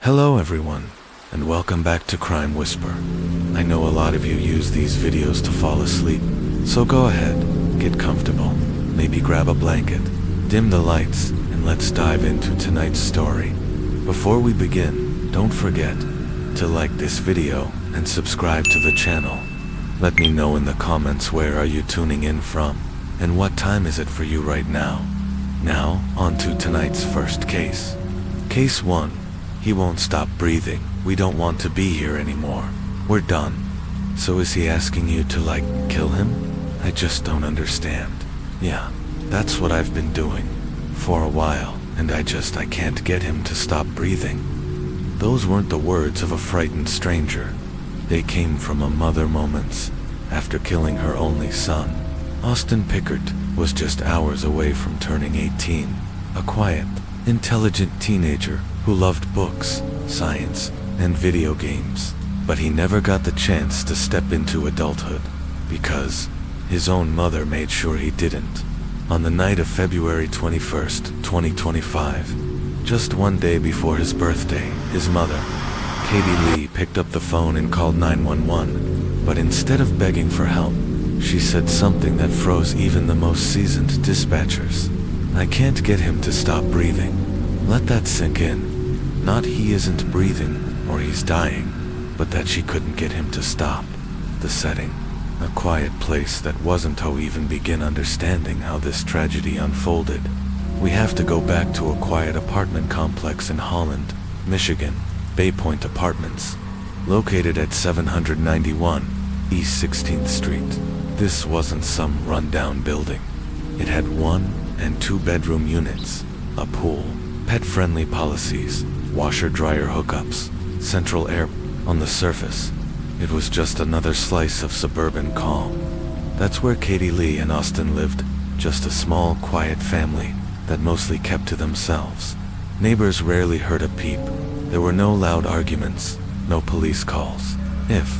Hello everyone, and welcome back to Crime Whisper. I know a lot of you use these videos to fall asleep, so go ahead, get comfortable, maybe grab a blanket, dim the lights, and let's dive into tonight's story. Before we begin, don't forget to like this video and subscribe to the channel. Let me know in the comments where are you tuning in from, and what time is it for you right now. Now, on to tonight's first case. Case 1. He won't stop breathing. We don't want to be here anymore. We're done. So is he asking you to kill him? I just don't understand. Yeah, that's what I've been doing for a while, and I can't get him to stop breathing. Those weren't the words of a frightened stranger. They came from a mother moments after killing her only son. Austin Pickert was just hours away from turning 18, a quiet, intelligent teenager who loved books, science, and video games. But he never got the chance to step into adulthood, because his own mother made sure he didn't. On the night of February 21st, 2025, just one day before his birthday, his mother, Katie Lee, picked up the phone and called 911, but instead of begging for help, she said something that froze even the most seasoned dispatchers. "I can't get him to stop breathing." Let that sink in. Not he isn't breathing, or he's dying, but that she couldn't get him to stop. The setting, a quiet place that wasn't to even begin understanding how this tragedy unfolded. We have to go back to a quiet apartment complex in Holland, Michigan, Bay Point Apartments, located at 791 East 16th Street. This wasn't some rundown building. It had 1 and 2 bedroom units, a pool, pet-friendly policies, washer-dryer hookups, central air. On the surface, it was just another slice of suburban calm. That's where Katie Lee and Austin lived, just a small, quiet family that mostly kept to themselves. Neighbors rarely heard a peep. There were no loud arguments, no police calls. If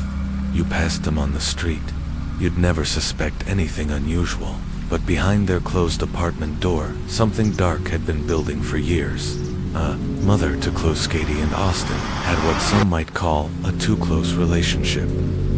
you passed them on the street, you'd never suspect anything unusual. But behind their closed apartment door, something dark had been building for years. A mother to close Katie and Austin had what some might call a too-close relationship.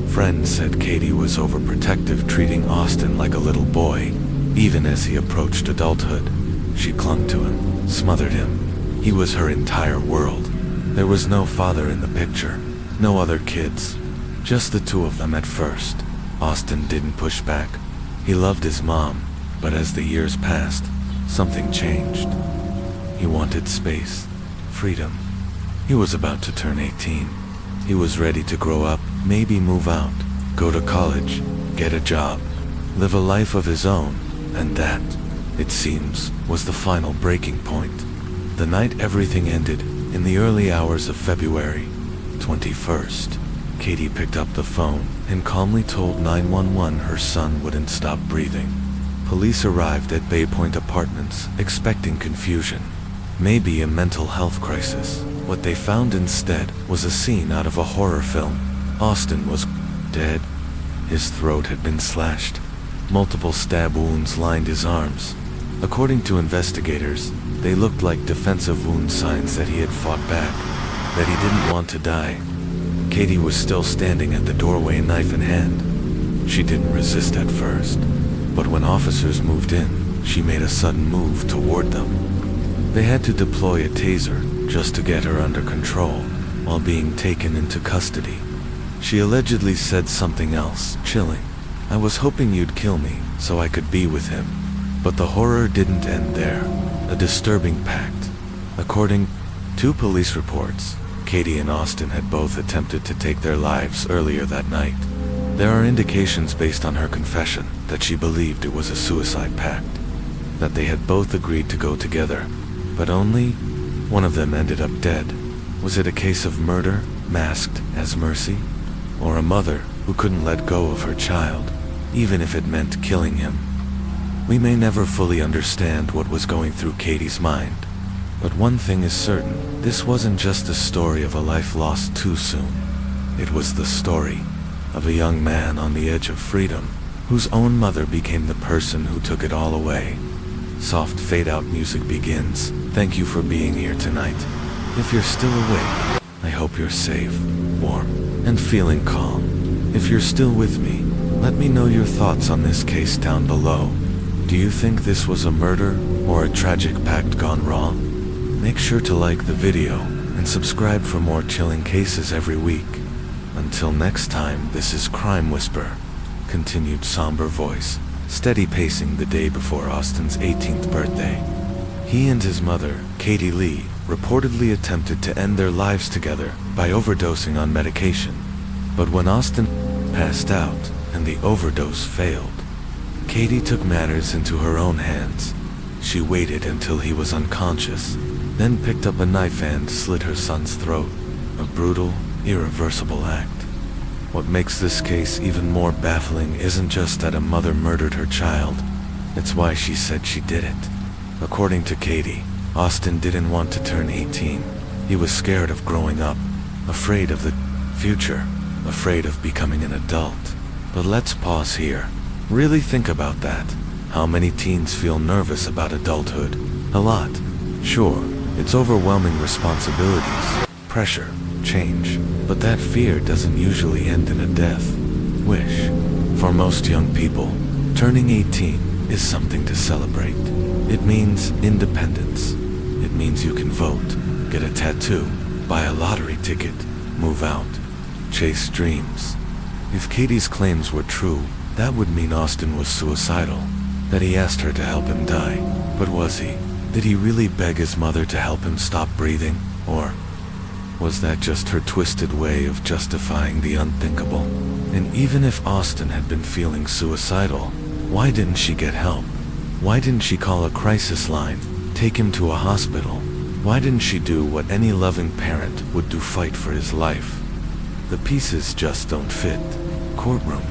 Friends said Katie was overprotective, treating Austin like a little boy. Even as he approached adulthood, she clung to him, smothered him. He was her entire world. There was no father in the picture, no other kids, just the two of them at first. Austin didn't push back. He loved his mom, but as the years passed, something changed. He wanted space, freedom. He was about to turn 18. He was ready to grow up, maybe move out, go to college, get a job, live a life of his own, and that, it seems, was the final breaking point. The night everything ended, in the early hours of February 21st, Katie picked up the phone and calmly told 911 her son wouldn't stop breathing. Police arrived at Bay Point Apartments, expecting confusion. Maybe a mental health crisis. What they found instead was a scene out of a horror film. Austin was dead. His throat had been slashed. Multiple stab wounds lined his arms. According to investigators, they looked like defensive wound signs that he had fought back, that he didn't want to die. Katie was still standing at the doorway, knife in hand. She didn't resist at first, but when officers moved in, she made a sudden move toward them. They had to deploy a taser just to get her under control while being taken into custody. She allegedly said something else, chilling. "I was hoping you'd kill me so I could be with him." But the horror didn't end there. A disturbing pact. According to police reports, Katie and Austin had both attempted to take their lives earlier that night. There are indications based on her confession that she believed it was a suicide pact, that they had both agreed to go together, but only one of them ended up dead. Was it a case of murder masked as mercy? Or a mother who couldn't let go of her child, even if it meant killing him? We may never fully understand what was going through Katie's mind. But one thing is certain, this wasn't just a story of a life lost too soon. It was the story of a young man on the edge of freedom, whose own mother became the person who took it all away. Soft fade-out music begins. Thank you for being here tonight. If you're still awake, I hope you're safe, warm, and feeling calm. If you're still with me, let me know your thoughts on this case down below. Do you think this was a murder or a tragic pact gone wrong? Make sure to like the video and subscribe for more chilling cases every week. Until next time, this is Crime Whisper. Continued somber voice, steady pacing the day before Austin's 18th birthday. He and his mother, Katie Lee, reportedly attempted to end their lives together by overdosing on medication. But when Austin passed out and the overdose failed, Katie took matters into her own hands. She waited until he was unconscious, then picked up a knife and slit her son's throat. A brutal, irreversible act. What makes this case even more baffling isn't just that a mother murdered her child, it's why she said she did it. According to Katie, Austin didn't want to turn 18. He was scared of growing up, afraid of the future, afraid of becoming an adult. But let's pause here. Really think about that. How many teens feel nervous about adulthood? A lot. Sure, it's overwhelming responsibilities, pressure, change, but that fear doesn't usually end in a death wish. For most young people, turning 18 is something to celebrate. It means independence. It means you can vote, get a tattoo, buy a lottery ticket, move out, chase dreams. If Katie's claims were true, that would mean Austin was suicidal, that he asked her to help him die. But was he? Did he really beg his mother to help him stop breathing? Or was that just her twisted way of justifying the unthinkable? And even if Austin had been feeling suicidal, why didn't she get help? Why didn't she call a crisis line, take him to a hospital? Why didn't she do what any loving parent would do, fight for his life? The pieces just don't fit. Courtroom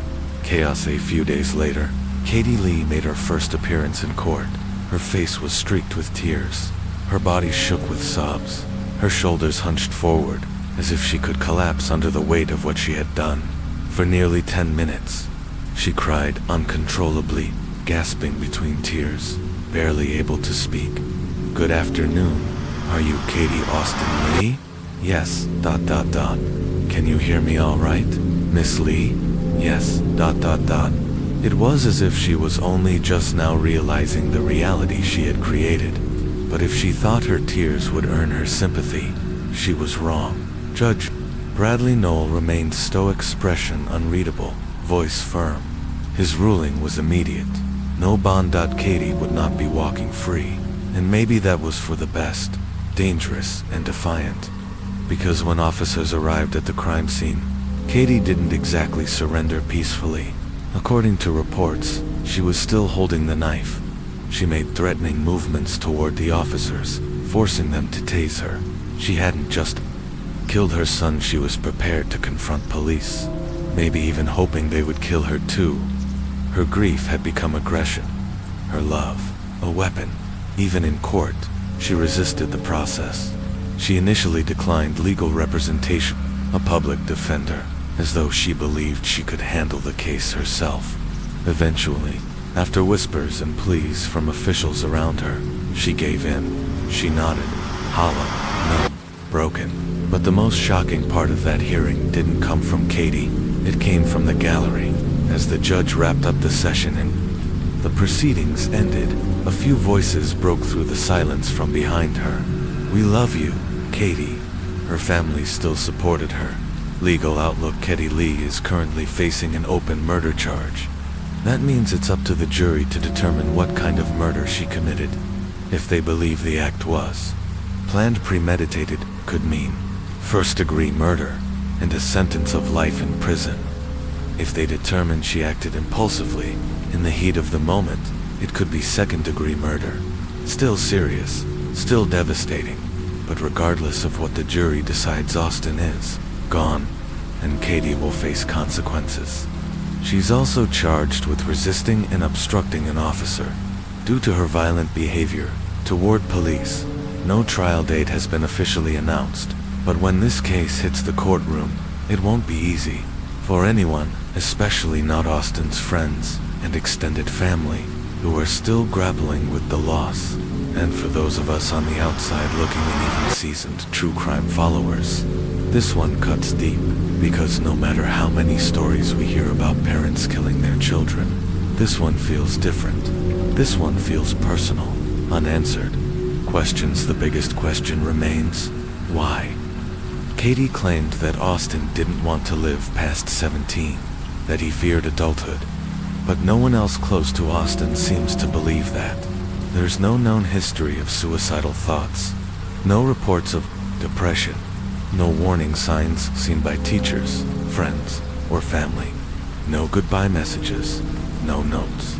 chaos. A few days later, Katie Lee made her first appearance in court. Her face was streaked with tears. Her body shook with sobs. Her shoulders hunched forward, as if she could collapse under the weight of what she had done. For nearly 10 minutes, she cried uncontrollably, gasping between tears, barely able to speak. Good afternoon. Are you Katie Austin Lee? Yes, ... Can you hear me all right, Miss Lee? Yes, ... It was as if she was only just now realizing the reality she had created. But if she thought her tears would earn her sympathy, she was wrong. Judge Bradley Knoll remained stoic, expression unreadable, voice firm. His ruling was immediate. No bond. Katie would not be walking free. And maybe that was for the best. Dangerous and defiant. Because when officers arrived at the crime scene, Katie didn't exactly surrender peacefully. According to reports, she was still holding the knife. She made threatening movements toward the officers, forcing them to tase her. She hadn't just killed her son, she was prepared to confront police, maybe even hoping they would kill her too. Her grief had become aggression, her love, a weapon. Even in court, she resisted the process. She initially declined legal representation, a public defender, as though she believed she could handle the case herself. Eventually, after whispers and pleas from officials around her, she gave in. She nodded, hollow, numb, broken. But the most shocking part of that hearing didn't come from Katie. It came from the gallery. As the judge wrapped up the session and the proceedings ended, a few voices broke through the silence from behind her. We love you, Katie. Her family still supported her. Legal outlook. Katie Lee is currently facing an open murder charge. That means it's up to the jury to determine what kind of murder she committed. If they believe the act was planned, premeditated, could mean first-degree murder and a sentence of life in prison. If they determine she acted impulsively, in the heat of the moment, it could be second-degree murder. Still serious, still devastating, but regardless of what the jury decides, Austin is gone, and Katie will face consequences. She's also charged with resisting and obstructing an officer due to her violent behavior toward police. No trial date has been officially announced, but when this case hits the courtroom, it won't be easy for anyone, especially not Austin's friends and extended family, who are still grappling with the loss. And for those of us on the outside looking in, even seasoned true crime followers, this one cuts deep, because no matter how many stories we hear about parents killing their children, this one feels different. This one feels personal, unanswered. Questions. The biggest question remains, why? Katie claimed that Austin didn't want to live past 17, that he feared adulthood. But no one else close to Austin seems to believe that. There's no known history of suicidal thoughts, no reports of depression, no warning signs seen by teachers, friends, or family, no goodbye messages, no notes,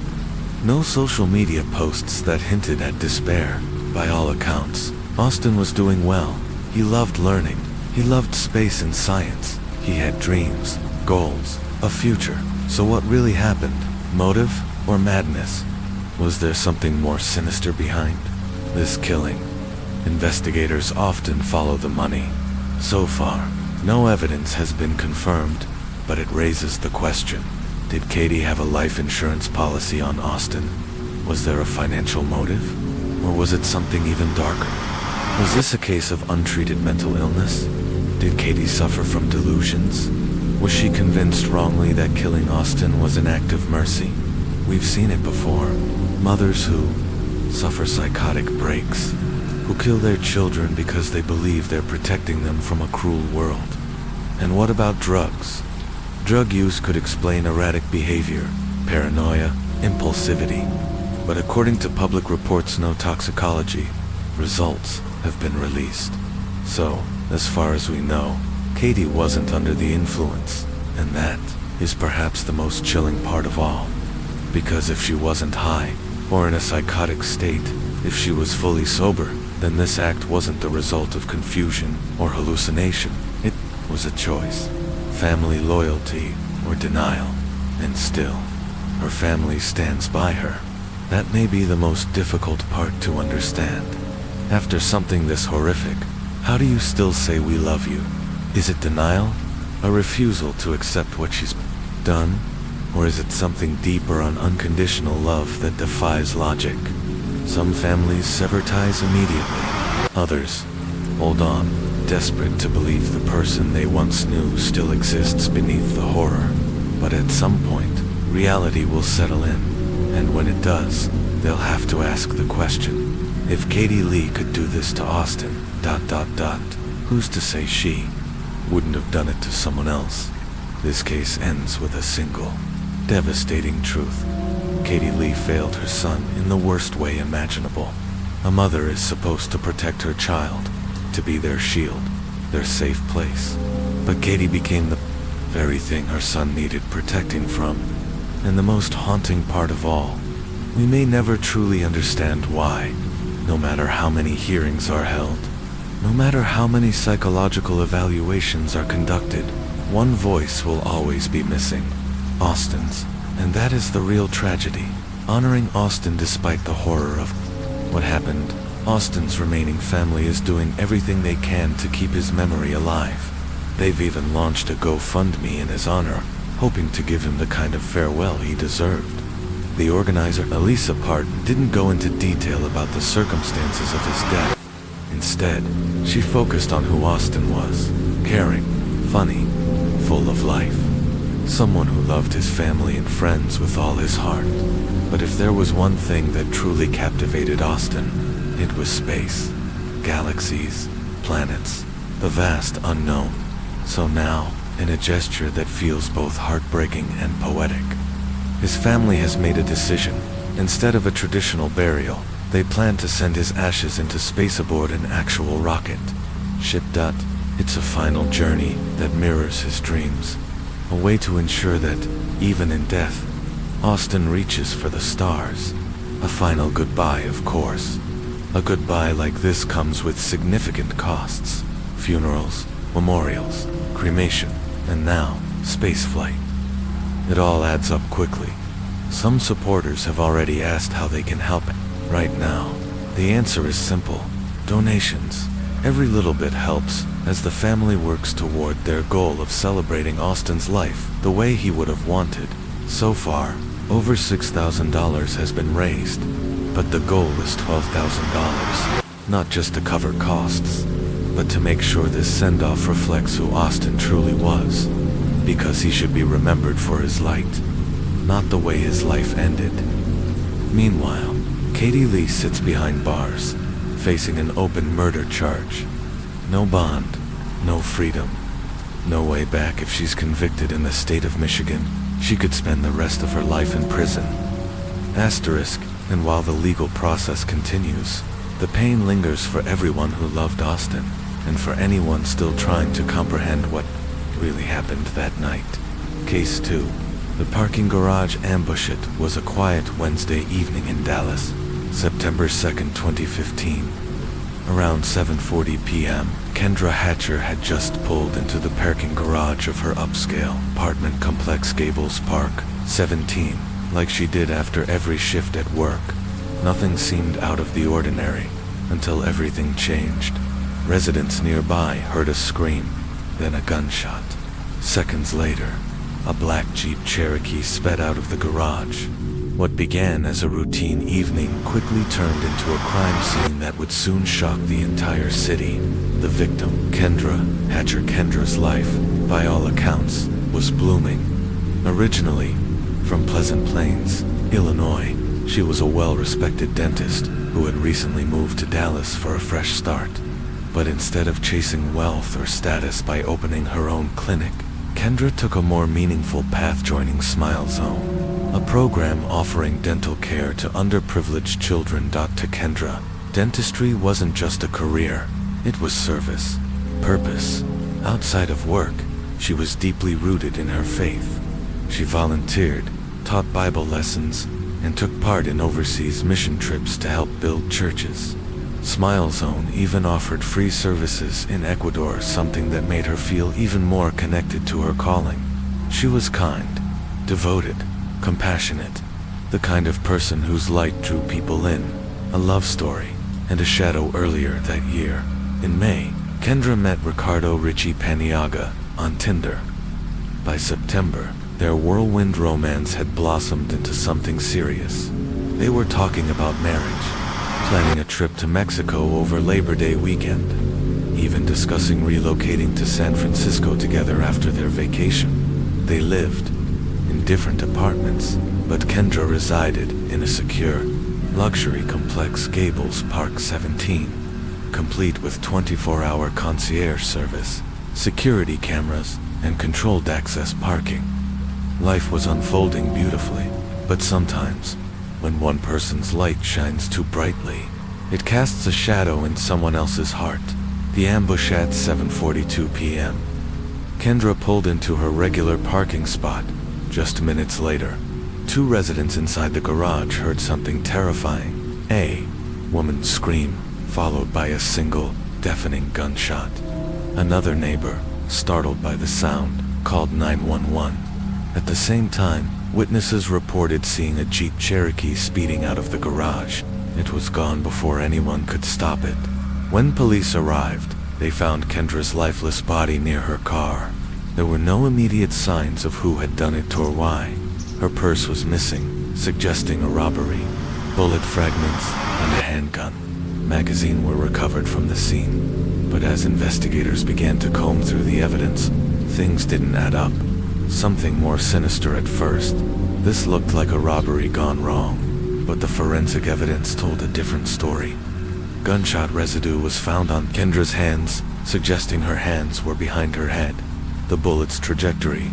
no social media posts that hinted at despair. By all accounts, Austin was doing well. He loved learning. He loved space and science. He had dreams, goals, a future. So what really happened? Motive or madness? Was there something more sinister behind this killing? Investigators often follow the money. So far, no evidence has been confirmed, but it raises the question. Did Katie have a life insurance policy on Austin? Was there a financial motive? Or was it something even darker? Was this a case of untreated mental illness? Did Katie suffer from delusions? Was she convinced wrongly that killing Austin was an act of mercy? We've seen it before. Mothers who suffer psychotic breaks, who kill their children because they believe they're protecting them from a cruel world. And what about drugs? Drug use could explain erratic behavior, paranoia, impulsivity. But according to public reports, no toxicology results have been released. So, as far as we know, Katie wasn't under the influence, and that is perhaps the most chilling part of all. Because if she wasn't high, or in a psychotic state, if she was fully sober, then this act wasn't the result of confusion or hallucination. It was a choice. Family loyalty or denial. And still, her family stands by her. That may be the most difficult part to understand. After something this horrific, how do you still say we love you? Is it denial? A refusal to accept what she's done? Or is it something deeper, an unconditional love that defies logic? Some families sever ties immediately. Others hold on, desperate to believe the person they once knew still exists beneath the horror. But at some point, reality will settle in. And when it does, they'll have to ask the question. If Katie Lee could do this to Austin, who's to say she wouldn't have done it to someone else? This case ends with a single, devastating truth. Katie Lee failed her son in the worst way imaginable. A mother is supposed to protect her child, to be their shield, their safe place. But Katie became the very thing her son needed protecting from. And the most haunting part of all, we may never truly understand why. No matter how many hearings are held, no matter how many psychological evaluations are conducted, one voice will always be missing. Austin's. And that is the real tragedy. Honoring Austin despite the horror of what happened. Austin's remaining family is doing everything they can to keep his memory alive. They've even launched a GoFundMe in his honor, hoping to give him the kind of farewell he deserved. The organizer, Elisa Part, didn't go into detail about the circumstances of his death. Instead, she focused on who Austin was. Caring, funny, full of life. Someone who loved his family and friends with all his heart. But if there was one thing that truly captivated Austin, it was space. Galaxies, planets, the vast unknown. So now, in a gesture that feels both heartbreaking and poetic, his family has made a decision. Instead of a traditional burial, they plan to send his ashes into space aboard an actual rocket. Ship. It's a final journey that mirrors his dreams. A way to ensure that, even in death, Austin reaches for the stars. A final goodbye, of course. A goodbye like this comes with significant costs. Funerals, memorials, cremation, and now, spaceflight. It all adds up quickly. Some supporters have already asked how they can help. Right now, the answer is simple. Donations. Every little bit helps, as the family works toward their goal of celebrating Austin's life the way he would have wanted. So far, over $6,000 has been raised. But the goal was $12,000, not just to cover costs, but to make sure this send-off reflects who Austin truly was, because he should be remembered for his light, not the way his life ended. Meanwhile, Katie Lee sits behind bars, facing an open murder charge. No bond, no freedom, no way back. If she's convicted in the state of Michigan, she could spend the rest of her life in prison. Asterisk, and while the legal process continues, the pain lingers for everyone who loved Austin, and for anyone still trying to comprehend what really happened that night. Case 2. The parking garage ambush. It was a quiet Wednesday evening in Dallas, September 2nd, 2015. Around 7:40 p.m., Kendra Hatcher had just pulled into the parking garage of her upscale apartment complex Gables Park, 17, like she did after every shift at work. Nothing seemed out of the ordinary, until everything changed. Residents nearby heard a scream, then a gunshot. Seconds later, a black Jeep Cherokee sped out of the garage. What began as a routine evening quickly turned into a crime scene that would soon shock the entire city. The victim, Kendra Hatcher. Kendra's life, by all accounts, was blooming. Originally from Pleasant Plains, Illinois, she was a well-respected dentist who had recently moved to Dallas for a fresh start. But instead of chasing wealth or status by opening her own clinic, Kendra took a more meaningful path, joining Smile Zone, a program offering dental care to underprivileged children. To Kendra, dentistry wasn't just a career, it was service, purpose. Outside of work, she was deeply rooted in her faith. She volunteered, taught Bible lessons, and took part in overseas mission trips to help build churches. Smile Zone even offered free services in Ecuador, something that made her feel even more connected to her calling. She was kind, devoted, compassionate, the kind of person whose light drew people in. A love story and a shadow. Earlier that year, in May, Kendra met Ricardo Richie Paniaga on Tinder. By September, their whirlwind romance had blossomed into something serious. They were talking about marriage, planning a trip to Mexico over Labor Day weekend, even discussing relocating to San Francisco together after their vacation. They lived in different apartments, but Kendra resided in a secure, luxury complex Gables Park, 17, complete with 24-hour concierge service, security cameras, and controlled access parking. Life was unfolding beautifully, but sometimes, when one person's light shines too brightly, it casts a shadow in someone else's heart. The ambush at 7:42 p.m. Kendra pulled into her regular parking spot. Just minutes later, two residents inside the garage heard something terrifying. A woman's scream, followed by a single, deafening gunshot. Another neighbor, startled by the sound, called 911. At the same time, witnesses reported seeing a Jeep Cherokee speeding out of the garage. It was gone before anyone could stop it. When police arrived, they found Kendra's lifeless body near her car. There were no immediate signs of who had done it or why. Her purse was missing, suggesting a robbery. Bullet fragments and a handgun magazine were recovered from the scene. But as investigators began to comb through the evidence, things didn't add up. Something more sinister at first. This looked like a robbery gone wrong, but the forensic evidence told a different story. Gunshot residue was found on Kendra's hands, suggesting her hands were behind her head. The bullet's trajectory,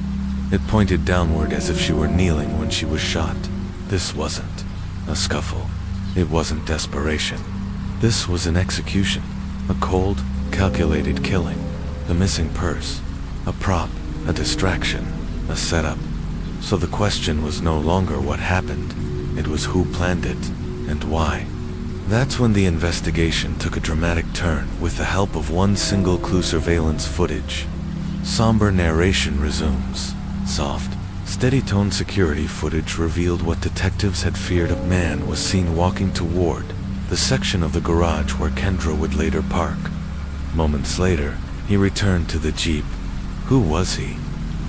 it pointed downward as if she were kneeling when she was shot. This wasn't a scuffle. It wasn't desperation. This was an execution, a cold, calculated killing. The missing purse, a prop, a distraction, a setup. So the question was no longer what happened, it was who planned it, and why. That's when the investigation took a dramatic turn with the help of one single clue: surveillance footage. Somber narration resumes. Soft, steady-tone security footage revealed what detectives had feared. A man was seen walking toward the section of the garage where Kendra would later park. Moments later, he returned to the Jeep. Who was he?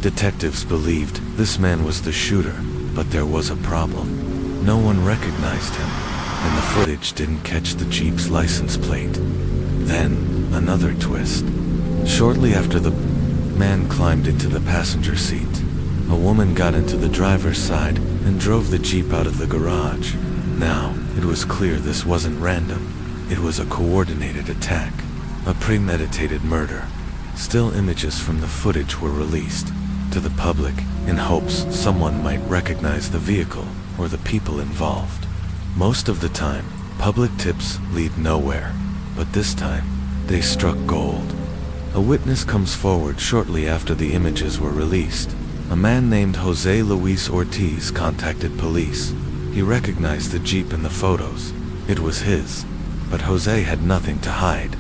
Detectives believed this man was the shooter, but there was a problem. No one recognized him. and the footage didn't catch the Jeep's license plate. Then, another twist. Shortly after the man climbed into the passenger seat, a woman got into the driver's side and drove the Jeep out of the garage. Now, it was clear this wasn't random. It was a coordinated attack, a premeditated murder. Still images from the footage were released to the public in hopes someone might recognize the vehicle or the people involved. Most of the time, public tips lead nowhere, but this time, they struck gold. A witness comes forward shortly after the images were released. A man named Jose Luis Ortiz contacted police. He recognized the Jeep in the photos. It was his, but Jose had nothing to hide.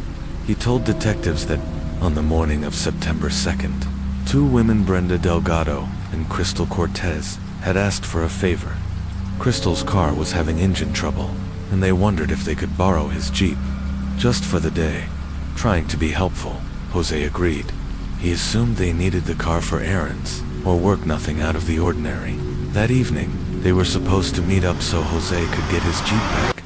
He told detectives that, on the morning of September 2nd, two women, Brenda Delgado and Crystal Cortez, had asked for a favor. Crystal's car was having engine trouble, and they wondered if they could borrow his Jeep, just for the day. Trying to be helpful, Jose agreed. He assumed they needed the car for errands, or work nothing out of the ordinary. That evening, they were supposed to meet up so Jose could get his Jeep back.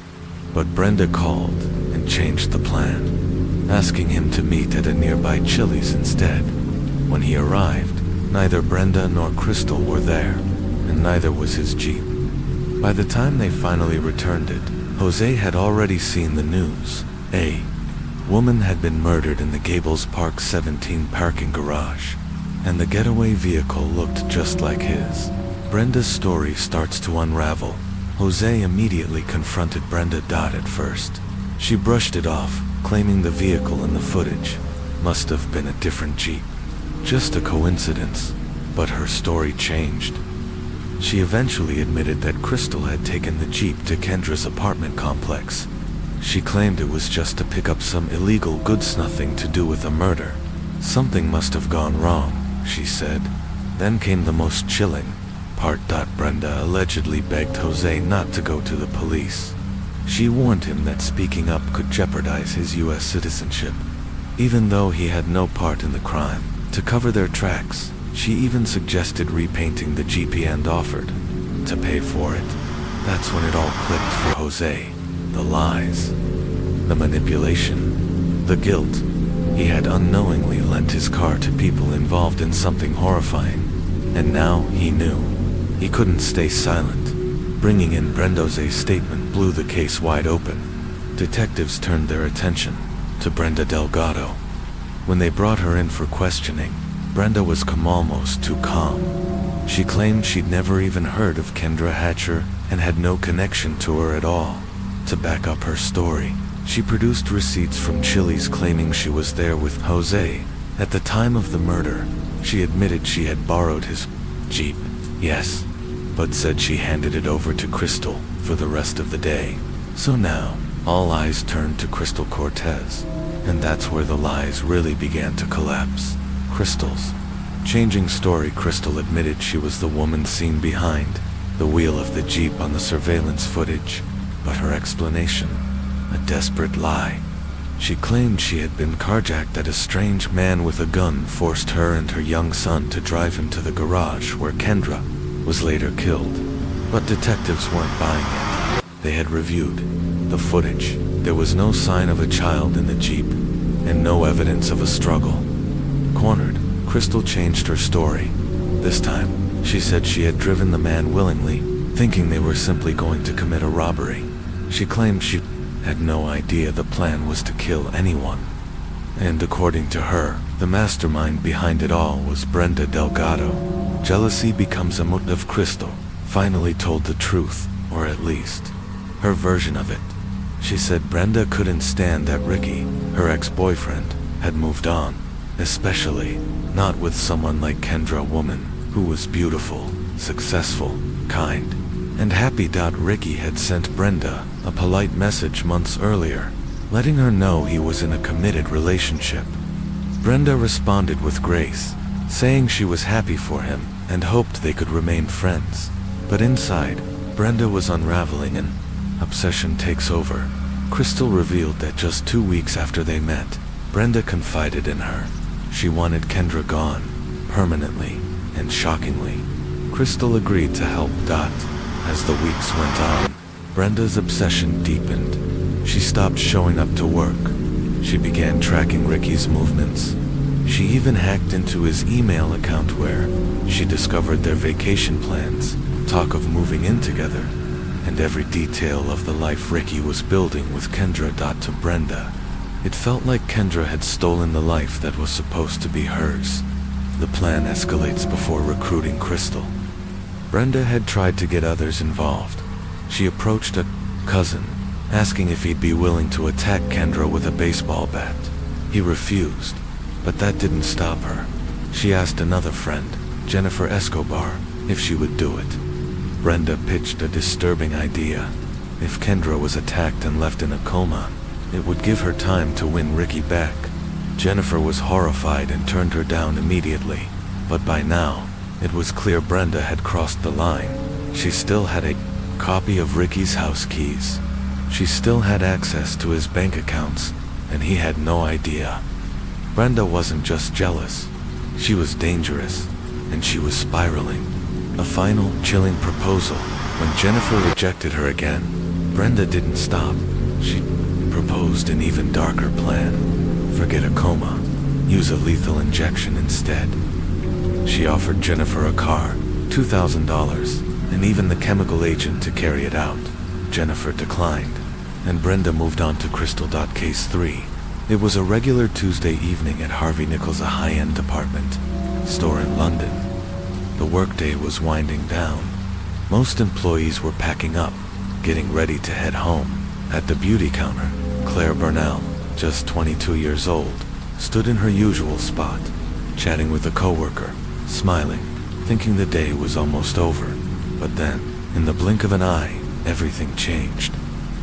But Brenda called and changed the plan, asking him to meet at a nearby Chili's instead. When he arrived, neither Brenda nor Crystal were there, and neither was his Jeep. By the time they finally returned it, Jose had already seen the news. A woman had been murdered in the Gables Park 17 parking garage, and the getaway vehicle looked just like his. Brenda's story starts to unravel. Jose immediately confronted Brenda. At first, she brushed it off, claiming the vehicle in the footage must have been a different Jeep. Just a coincidence, but her story changed. She eventually admitted that Crystal had taken the Jeep to Kendra's apartment complex. She claimed it was just to pick up some illegal goods, nothing to do with a murder. Something must have gone wrong, she said. Then came the most chilling part. Brenda allegedly begged Jose not to go to the police. She warned him that speaking up could jeopardize his U.S. citizenship, even though he had no part in the crime. To cover their tracks, she even suggested repainting the Jeep and offered to pay for it. That's when it all clicked for Jose. The lies, the manipulation, the guilt. He had unknowingly lent his car to people involved in something horrifying, and now he knew. He couldn't stay silent. Bringing in Brenda's statement blew the case wide open. Detectives turned their attention to Brenda Delgado. When they brought her in for questioning, Brenda was almost too calm. She claimed she'd never even heard of Kendra Hatcher and had no connection to her at all. To back up her story, she produced receipts from Chili's claiming she was there with Jose. At the time of the murder, she admitted she had borrowed his Jeep, yes, but said she handed it over to Crystal for the rest of the day. So now, all eyes turned to Crystal Cortez, and that's where the lies really began to collapse. Crystal's changing story. Crystal admitted she was the woman seen behind the wheel of the Jeep on the surveillance footage, but her explanation, a desperate lie. She claimed she had been carjacked, that a strange man with a gun forced her and her young son to drive him to the garage where Kendra was later killed. But detectives weren't buying it. They had reviewed the footage. There was no sign of a child in the Jeep, and no evidence of a struggle. Cornered, Crystal changed her story. This time, she said she had driven the man willingly, thinking they were simply going to commit a robbery. She claimed she had no idea the plan was to kill anyone. And according to her, the mastermind behind it all was Brenda Delgado. Jealousy becomes a motive. Crystal finally told the truth, or at least her version of it. She said Brenda couldn't stand that Ricky, her ex-boyfriend, had moved on, especially not with someone like Kendra, a woman who was beautiful, successful, kind, and happy. Ricky had sent Brenda a polite message months earlier, letting her know he was in a committed relationship. Brenda responded with grace, saying she was happy for him and hoped they could remain friends. But inside, Brenda was unraveling, and obsession takes over. Crystal revealed that just 2 weeks after they met, Brenda confided in her. She wanted Kendra gone, permanently, and shockingly, Crystal agreed to help. As the weeks went on, Brenda's obsession deepened. She stopped showing up to work. She began tracking Ricky's movements. She even hacked into his email account where she discovered their vacation plans, talk of moving in together, and every detail of the life Ricky was building with Kendra. To Brenda, it felt like Kendra had stolen the life that was supposed to be hers. The plan escalates before recruiting Crystal. Brenda had tried to get others involved. She approached a cousin, asking if he'd be willing to attack Kendra with a baseball bat. He refused, but that didn't stop her. She asked another friend, Jennifer Escobar, if she would do it. Brenda pitched a disturbing idea. If Kendra was attacked and left in a coma, it would give her time to win Ricky back. Jennifer was horrified and turned her down immediately, but by now, it was clear Brenda had crossed the line. She still had a copy of Ricky's house keys. She still had access to his bank accounts, and he had no idea. Brenda wasn't just jealous. She was dangerous, and she was spiraling. A final, chilling proposal. When Jennifer rejected her again, Brenda didn't stop. She proposed an even darker plan. Forget a coma. Use a lethal injection instead. She offered Jennifer a car, $2,000, and even the chemical agent to carry it out. Jennifer declined, and Brenda moved on to Crystal. Case 3. It was a regular Tuesday evening at Harvey Nichols, a high-end department store in London. The workday was winding down. Most employees were packing up, getting ready to head home. At the beauty counter, Claire Burnell, just 22 years old, stood in her usual spot, chatting with a coworker, smiling, thinking the day was almost over. But then, in the blink of an eye, everything changed.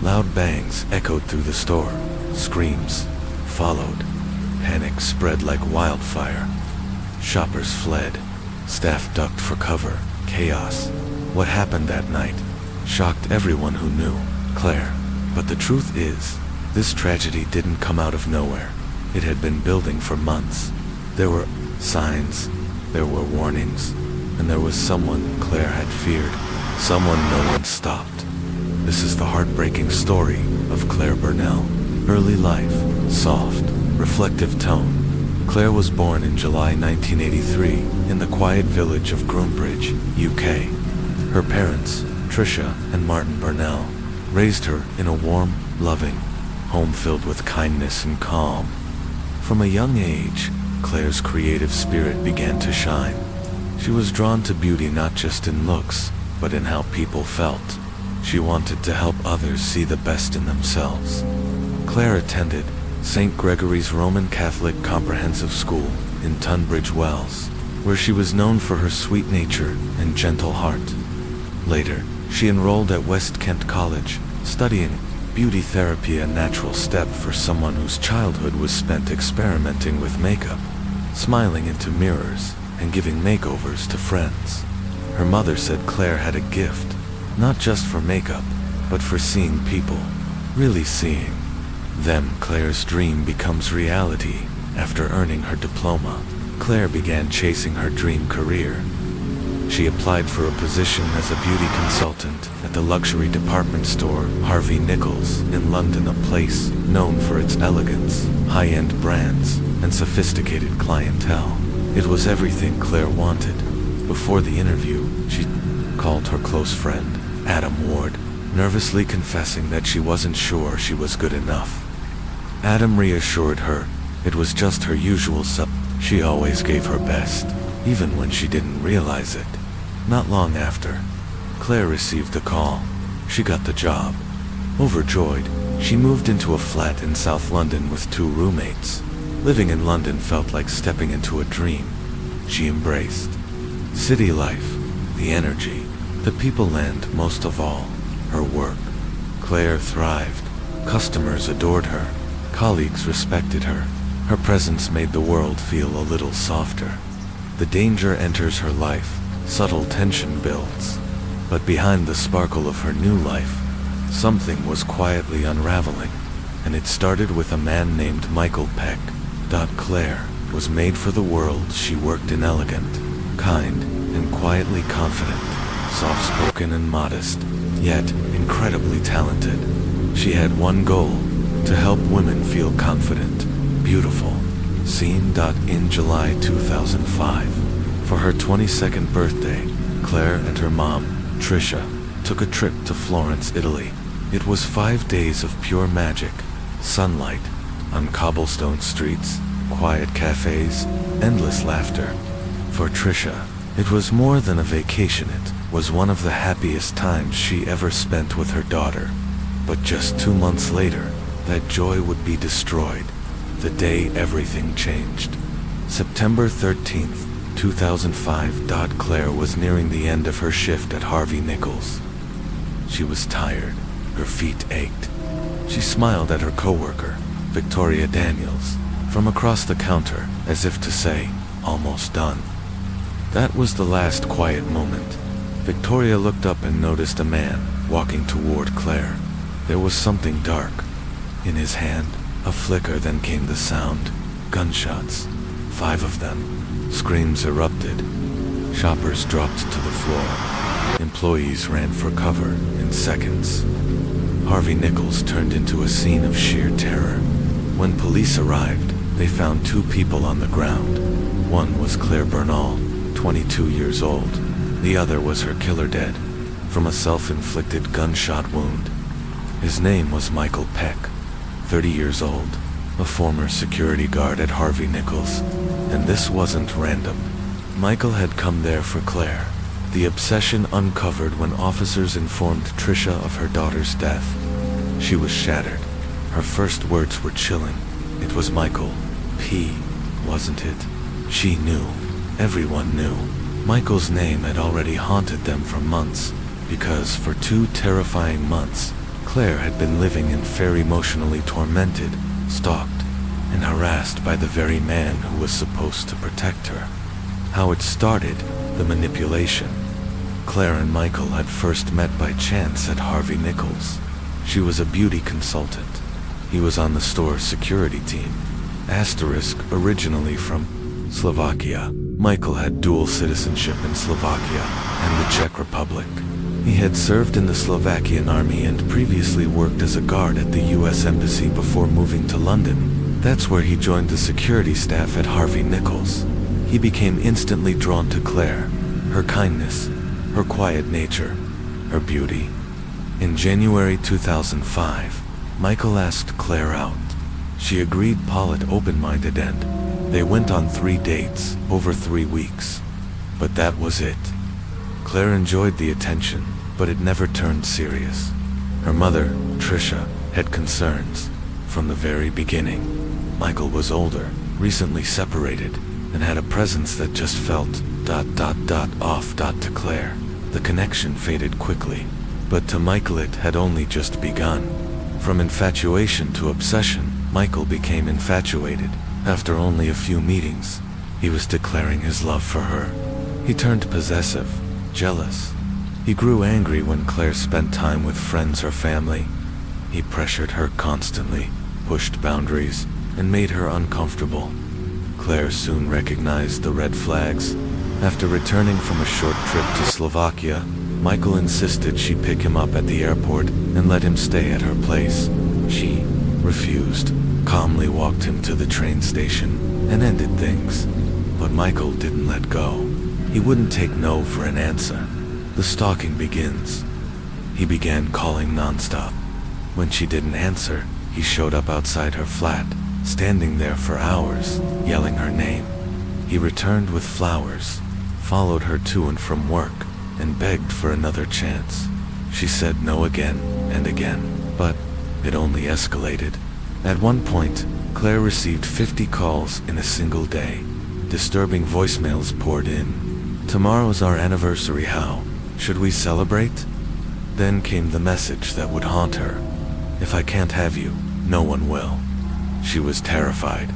Loud bangs echoed through the store. Screams followed. Panic spread like wildfire. Shoppers fled. Staff ducked for cover. Chaos. What happened that night shocked everyone who knew Claire. But the truth is, this tragedy didn't come out of nowhere. It had been building for months. There were signs, there were warnings, and there was someone Claire had feared. Someone no one stopped. This is the heartbreaking story of Claire Burnell. Early life, soft, reflective tone. Claire was born in July 1983 in the quiet village of Groombridge, UK. Her parents, Tricia and Martin Burnell, raised her in a warm, loving home filled with kindness and calm. From a young age, Claire's creative spirit began to shine. She was drawn to beauty not just in looks, but in how people felt. She wanted to help others see the best in themselves. Claire attended St. Gregory's Roman Catholic Comprehensive School in Tunbridge Wells, where she was known for her sweet nature and gentle heart. Later, she enrolled at West Kent College, studying beauty therapy, a natural step for someone whose childhood was spent experimenting with makeup, smiling into mirrors, and giving makeovers to friends. Her mother said Claire had a gift, not just for makeup, but for seeing people, really seeing them. Claire's dream becomes reality. After earning her diploma, Claire began chasing her dream career. She applied for a position as a beauty consultant at the luxury department store Harvey Nichols in London, a place known for its elegance, high-end brands, and sophisticated clientele. It was everything Claire wanted. Before the interview, she called her close friend, Adam Ward, nervously confessing that she wasn't sure she was good enough. Adam reassured her it was just her usual self. She always gave her best, even when she didn't realize it. Not long after, Claire received a call. She got the job. Overjoyed, she moved into a flat in South London with 2 roommates. Living in London felt like stepping into a dream. She embraced city life, the energy, the people, and most of all, her work. Claire thrived. Customers adored her. Colleagues respected her. Her presence made the world feel a little softer. The danger enters her life. Subtle tension builds. But behind the sparkle of her new life, something was quietly unraveling. And it started with a man named Michael Peck. Claire was made for the world. She worked in elegant, kind, and quietly confident, soft-spoken and modest, yet incredibly talented. She had one goal: to help women feel confident, beautiful. Scene. In July 2005, for her 22nd birthday, Claire and her mom, Trisha, took a trip to Florence, Italy. It was 5 days of pure magic, sunlight, on cobblestone streets, quiet cafes, endless laughter. For Trisha, it was more than a vacation. It was one of the happiest times she ever spent with her daughter. But just 2 months later, that joy would be destroyed, the day everything changed. September 13th, 2005. Claire was nearing the end of her shift at Harvey Nichols. She was tired, her feet ached. She smiled at her coworker, Victoria Daniels, from across the counter, as if to say, "Almost done." That was the last quiet moment. Victoria looked up and noticed a man walking toward Claire. There was something dark in his hand, a flicker, then came the sound. Gunshots. 5 of them. Screams erupted. Shoppers dropped to the floor. Employees ran for cover in seconds. Harvey Nichols turned into a scene of sheer terror. When police arrived, they found 2 people on the ground. One was Claire Bernal, 22 years old. The other was her killer, dead from a self-inflicted gunshot wound. His name was Michael Peck, 30 years old, a former security guard at Harvey Nichols. And this wasn't random. Michael had come there for Claire. The obsession uncovered when officers informed Trisha of her daughter's death. She was shattered. Her first words were chilling. It was Michael P., wasn't it? She knew. Everyone knew. Michael's name had already haunted them for months, because for 2 terrifying months, Claire had been living in fear, emotionally tormented, stalked, and harassed by the very man who was supposed to protect her. How it started, the manipulation. Claire and Michael had first met by chance at Harvey Nichols. She was a beauty consultant. He was on the store's security team. Originally from Slovakia. Michael had dual citizenship in Slovakia and the Czech Republic. He had served in the Slovakian army and previously worked as a guard at the US Embassy before moving to London. That's where he joined the security staff at Harvey Nichols. He became instantly drawn to Claire, her kindness, her quiet nature, her beauty. In January 2005, Michael asked Claire out. She agreed, polite, open-minded, and they went on 3 dates over 3 weeks. But that was it. Claire enjoyed the attention, but it never turned serious. Her mother, Trisha, had concerns from the very beginning. Michael was older, recently separated, and had a presence that just felt off. To Claire, the connection faded quickly. But to Michael it had only just begun. From infatuation to obsession, Michael became infatuated. After only a few meetings, he was declaring his love for her. He turned possessive, jealous. He grew angry when Claire spent time with friends or family. He pressured her constantly, pushed boundaries, and made her uncomfortable. Claire soon recognized the red flags. After returning from a short trip to Slovakia, Michael insisted she pick him up at the airport and let him stay at her place. She refused, calmly walked him to the train station, and ended things. But Michael didn't let go. He wouldn't take no for an answer. The stalking begins. He began calling nonstop. When she didn't answer, he showed up outside her flat, standing there for hours, yelling her name. He returned with flowers, followed her to and from work, and begged for another chance. She said no again and again, but it only escalated. At one point, Claire received 50 calls in a single day. Disturbing voicemails poured in. "Tomorrow's our anniversary, how should we celebrate?" Then came the message that would haunt her. "If I can't have you, no one will." She was terrified.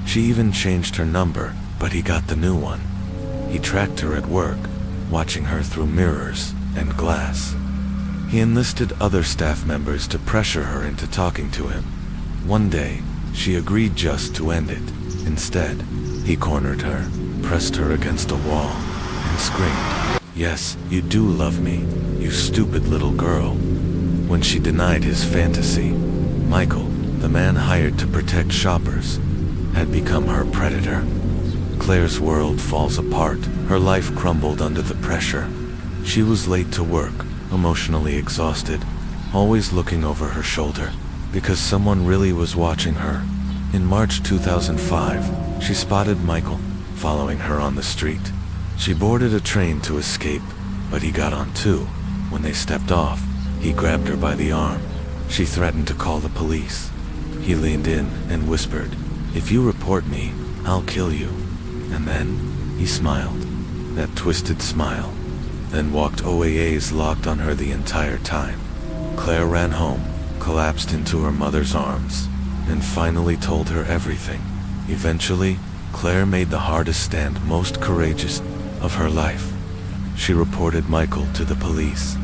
She even changed her number, but he got the new one. He tracked her at work, watching her through mirrors and glass. He enlisted other staff members to pressure her into talking to him. One day, she agreed just to end it. Instead, he cornered her, pressed her against a wall, and screamed, "Yes, you do love me, you stupid little girl." when she denied his fantasy. Michael, the man hired to protect shoppers, had become her predator. Claire's world falls apart, her life crumbled under the pressure. She was late to work, emotionally exhausted, always looking over her shoulder, because someone really was watching her. In March 2005, she spotted Michael, following her on the street. She boarded a train to escape, but he got on too. When they stepped off, he grabbed her by the arm. She threatened to call the police. He leaned in and whispered, "If you report me, I'll kill you." And then, he smiled. That twisted smile. Then walked OAAs locked on her the entire time. Claire ran home, collapsed into her mother's arms, and finally told her everything. Eventually, Claire made the hardest stand, most courageous of her life. She reported Michael to the police.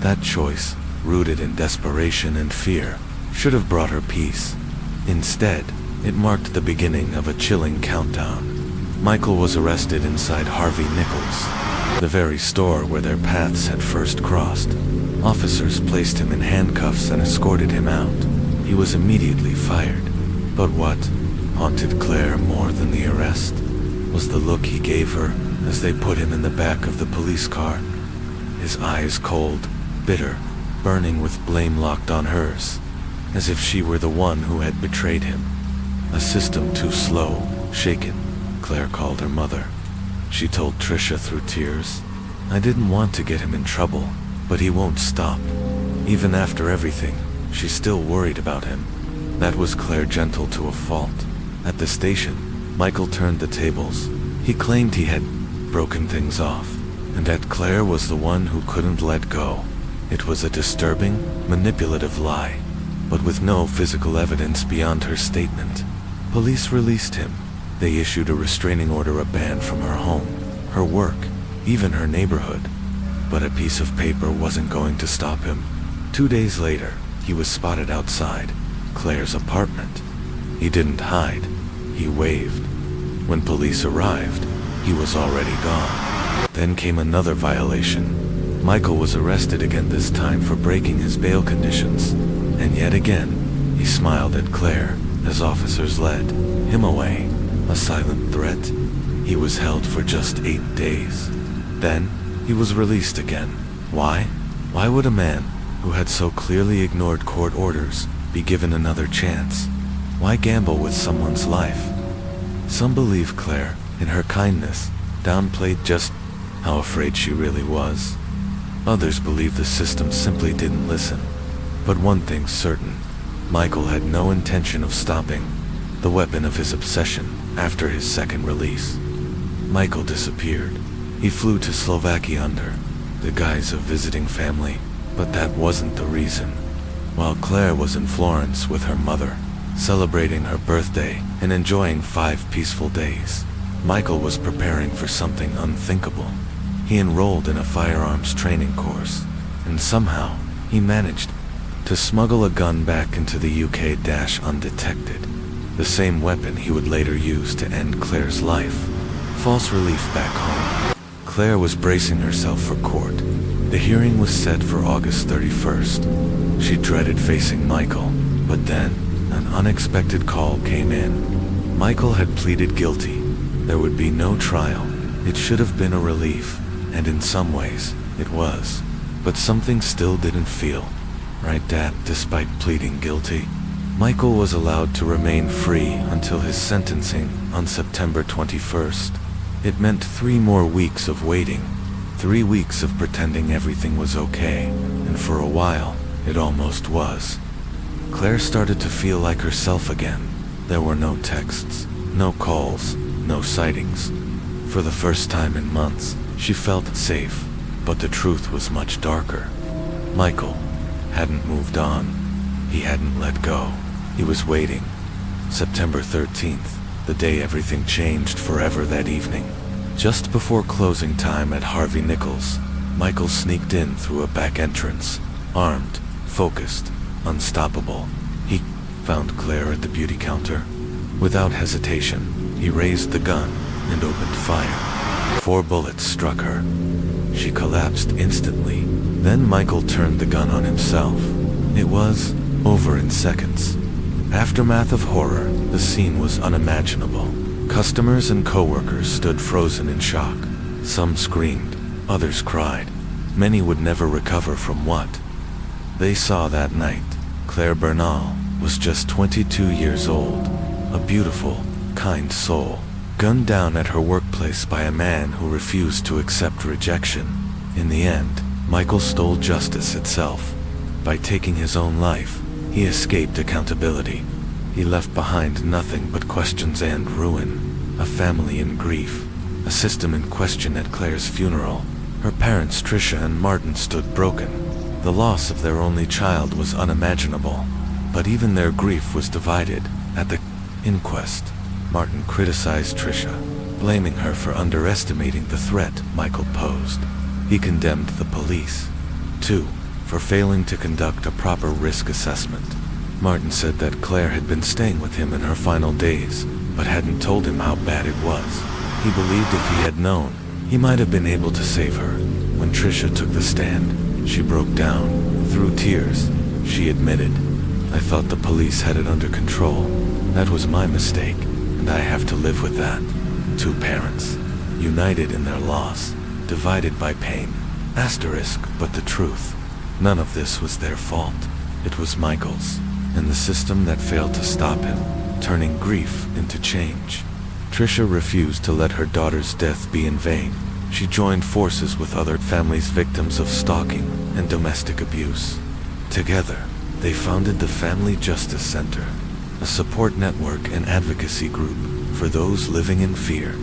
That choice, rooted in desperation and fear, should have brought her peace. Instead, it marked the beginning of a chilling countdown. Michael was arrested inside Harvey Nichols, the very store where their paths had first crossed. Officers placed him in handcuffs and escorted him out. He was immediately fired. But what haunted Claire more than the arrest was the look he gave her as they put him in the back of the police car. His eyes cold, bitter, burning with blame locked on hers, as if she were the one who had betrayed him. A system too slow, shaken, Claire called her mother. She told Trisha through tears, "I didn't want to get him in trouble, but he won't stop." Even after everything, she still worried about him. That was Claire gentle to a fault. At the station, Michael turned the tables. He claimed he had broken things off, and that Claire was the one who couldn't let go. It was a disturbing, manipulative lie, but with no physical evidence beyond her statement. Police released him. They issued a restraining order, a ban from her home, her work, even her neighborhood. But a piece of paper wasn't going to stop him. 2 days later, he was spotted outside Claire's apartment. He didn't hide, he waved. When police arrived, he was already gone. Then came another violation. Michael was arrested again, this time for breaking his bail conditions. And yet again, he smiled at Claire as officers led him away. A silent threat. He was held for just 8 days. Then, he was released again. Why? Why would a man who had so clearly ignored court orders be given another chance? Why gamble with someone's life? Some believe Claire, in her kindness, downplayed just how afraid she really was. Others believe the system simply didn't listen. But one thing's certain, Michael had no intention of stopping the weapon of his obsession after his second release. Michael disappeared. He flew to Slovakia under the guise of visiting family, but that wasn't the reason. While Claire was in Florence with her mother, celebrating her birthday and enjoying 5 peaceful days, Michael was preparing for something unthinkable. He enrolled in a firearms training course, and somehow he managed to smuggle a gun back into the UK undetected. The same weapon he would later use to end Claire's life. False relief back home. Claire was bracing herself for court. The hearing was set for August 31st. She dreaded facing Michael, but then an unexpected call came in. Michael had pleaded guilty. There would be no trial. It should have been a relief, and in some ways, it was. But something still didn't feel right. That, despite pleading guilty, Michael was allowed to remain free until his sentencing on September 21st. It meant 3 more weeks of waiting, 3 weeks of pretending everything was okay, and for a while, it almost was. Claire started to feel like herself again. There were no texts, no calls, no sightings. For the first time in months, she felt safe, but the truth was much darker. Michael hadn't moved on. He hadn't let go. He was waiting. September 13th, the day everything changed forever. That evening, just before closing time at Harvey Nichols, Michael sneaked in through a back entrance, armed, focused, unstoppable. He found Claire at the beauty counter. Without hesitation, he raised the gun and opened fire. 4 bullets struck her. She collapsed instantly. Then Michael turned the gun on himself. It was over in seconds. Aftermath of horror, the scene was unimaginable. Customers and coworkers stood frozen in shock. Some screamed, others cried. Many would never recover from what they saw that night. Claire Bernal was just 22 years old, a beautiful, kind soul, gunned down at her workplace by a man who refused to accept rejection. In the end, Michael stole justice itself. By taking his own life, he escaped accountability. He left behind nothing but questions and ruin, a family in grief, a system in question at Claire's funeral. Her parents, Tricia and Martin, stood broken. The loss of their only child was unimaginable, but even their grief was divided. At the inquest, Martin criticized Tricia, blaming her for underestimating the threat Michael posed. He condemned the police, too, for failing to conduct a proper risk assessment. Martin said that Claire had been staying with him in her final days, but hadn't told him how bad it was. He believed if he had known, he might have been able to save her. When Tricia took the stand, she broke down. Through tears, she admitted, "I thought the police had it under control. That was my mistake, and I have to live with that." Two parents, united in their loss, divided by pain. But the truth, none of this was their fault. It was Michael's, and the system that failed to stop him, turning grief into change. Tricia refused to let her daughter's death be in vain. She joined forces with other families victims of stalking and domestic abuse. Together, they founded the Family Justice Center, a support network and advocacy group for those living in fear.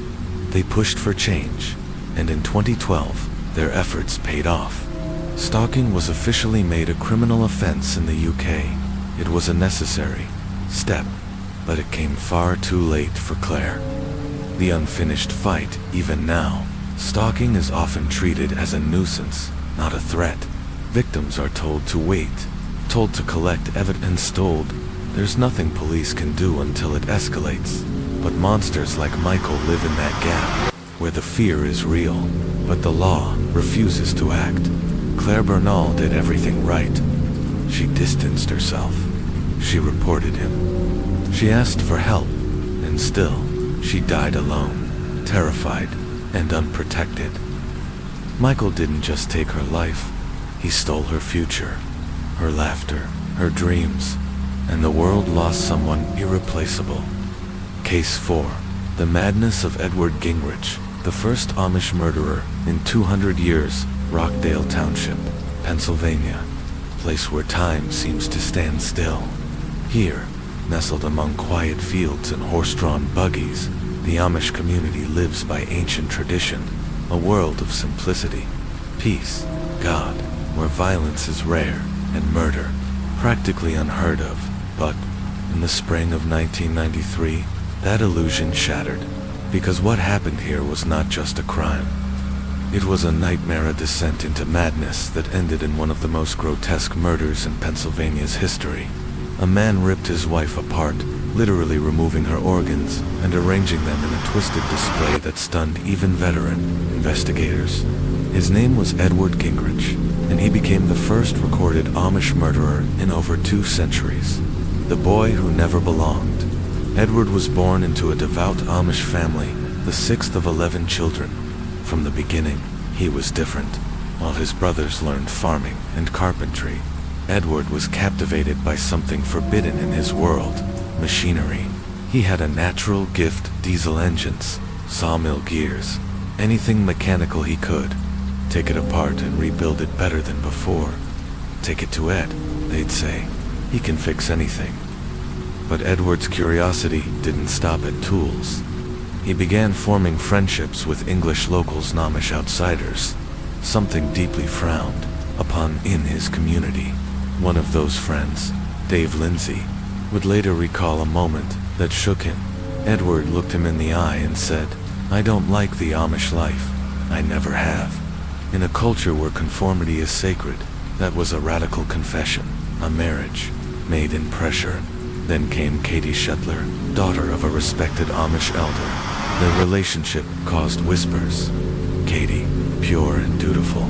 They pushed for change, and in 2012, their efforts paid off. Stalking was officially made a criminal offense in the UK. It was a necessary step, but it came far too late for Claire. The unfinished fight, even now. Stalking is often treated as a nuisance, not a threat. Victims are told to wait, told to collect evidence, told there's nothing police can do until it escalates. But monsters like Michael live in that gap, where the fear is real, but the law refuses to act. Claire Bernal did everything right. She distanced herself. She reported him. She asked for help, and still, she died alone, terrified, and unprotected. Michael didn't just take her life, he stole her future, her laughter, her dreams, and the world lost someone irreplaceable. Case 4. The Madness of Edward Gingrich, the first Amish murderer in 200 years, Rockdale Township, Pennsylvania, place where time seems to stand still. Here, nestled among quiet fields and horse-drawn buggies, the Amish community lives by ancient tradition, a world of simplicity, peace, God, where violence is rare and murder practically unheard of. But in the spring of 1993, that illusion shattered, because what happened here was not just a crime. It was a nightmare, a descent into madness that ended in one of the most grotesque murders in Pennsylvania's history. A man ripped his wife apart, literally removing her organs and arranging them in a twisted display that stunned even veteran investigators. His name was Edward Gingrich, and he became the first recorded Amish murderer in over 2 centuries. The boy who never belonged. Edward was born into a devout Amish family, the 6th of 11 children. From the beginning, he was different. While his brothers learned farming and carpentry, Edward was captivated by something forbidden in his world: machinery. He had a natural gift: diesel engines, sawmill gears, anything mechanical he could. Take it apart and rebuild it better than before. Take it to Ed, they'd say. He can fix anything. But Edward's curiosity didn't stop at tools. He began forming friendships with English locals and Amish outsiders, something deeply frowned upon in his community. One of those friends, Dave Lindsay, would later recall a moment that shook him. Edward looked him in the eye and said, "I don't like the Amish life. I never have." In a culture where conformity is sacred, that was a radical confession, a marriage made in pressure. Then came Katie Shetler, daughter of a respected Amish elder. Their relationship caused whispers. Katie, pure and dutiful.